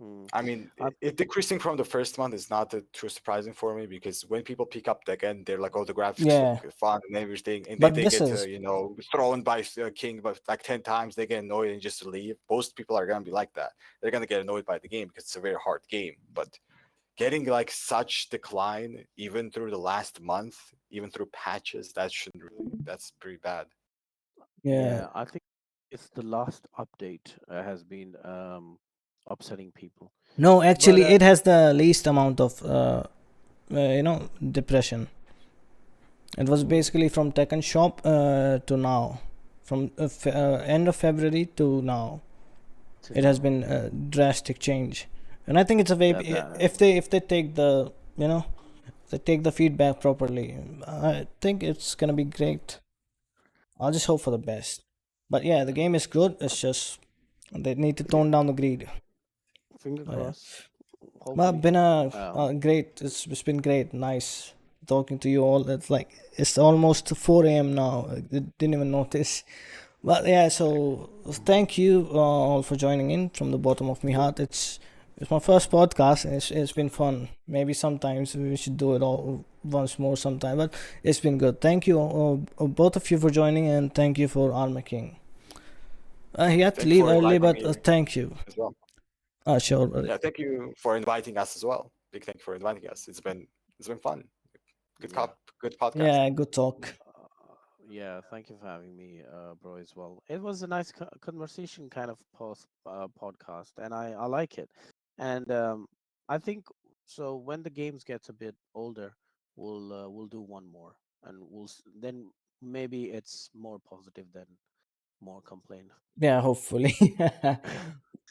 Mm, I mean, I, it decreasing from the first month is not too surprising for me because when people pick up Tekken, they're like, "Oh, the graphics Yeah, look fun and everything," and then but they this get is thrown by King but like 10 times. They get annoyed and just leave. Most people are gonna be like that. They're gonna get annoyed by the game because it's a very hard game. But getting like such decline even through the last month, even through patches, that's pretty bad. yeah. yeah, I think it's the last update has been upsetting people. No, But actually, it has the least amount of depression. It was mm, basically from Tekken shop to now, from end of February to now. to It has now, been a drastic change, and I think it's a way. that If they take the they take the feedback properly, I think it's gonna be great. I'll just hope for the best. But yeah, the game is good. It's just they need to finger, tone down the greed. finger Oh, yeah. crossed. Well, Hopefully, been um, a great. It's been great. Nice talking to you all. It's like it's almost 4 a.m. now. I didn't even notice. But yeah, so thank you all for joining in from the bottom of my heart. It's my first podcast, and it's been fun. Maybe sometimes we should do it all once more sometime. But it's been good. Thank you, both of you, for joining, and thank you for Armor King. He had to Thank you leave for early, inviting but me thank you. as well. Sure. Buddy. Yeah, thank you for inviting us as well. Big thank you for inviting us. It's been fun. yeah. Good podcast. Yeah, good talk. Yeah, thank you for having me, bro, as well. It was a nice conversation kind of podcast, and I like it. And I think so. When the games gets a bit older, we'll do one more, and then maybe it's more positive than more complaint. Yeah, hopefully.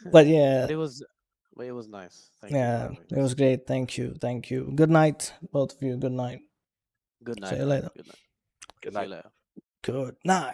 But But yeah, it was nice. Thank you for yeah, having it was us. great. Thank you. Thank you. Good night, both of you. Good night. Good See night, you bro. later. Good night. Good See you night. later. Good night.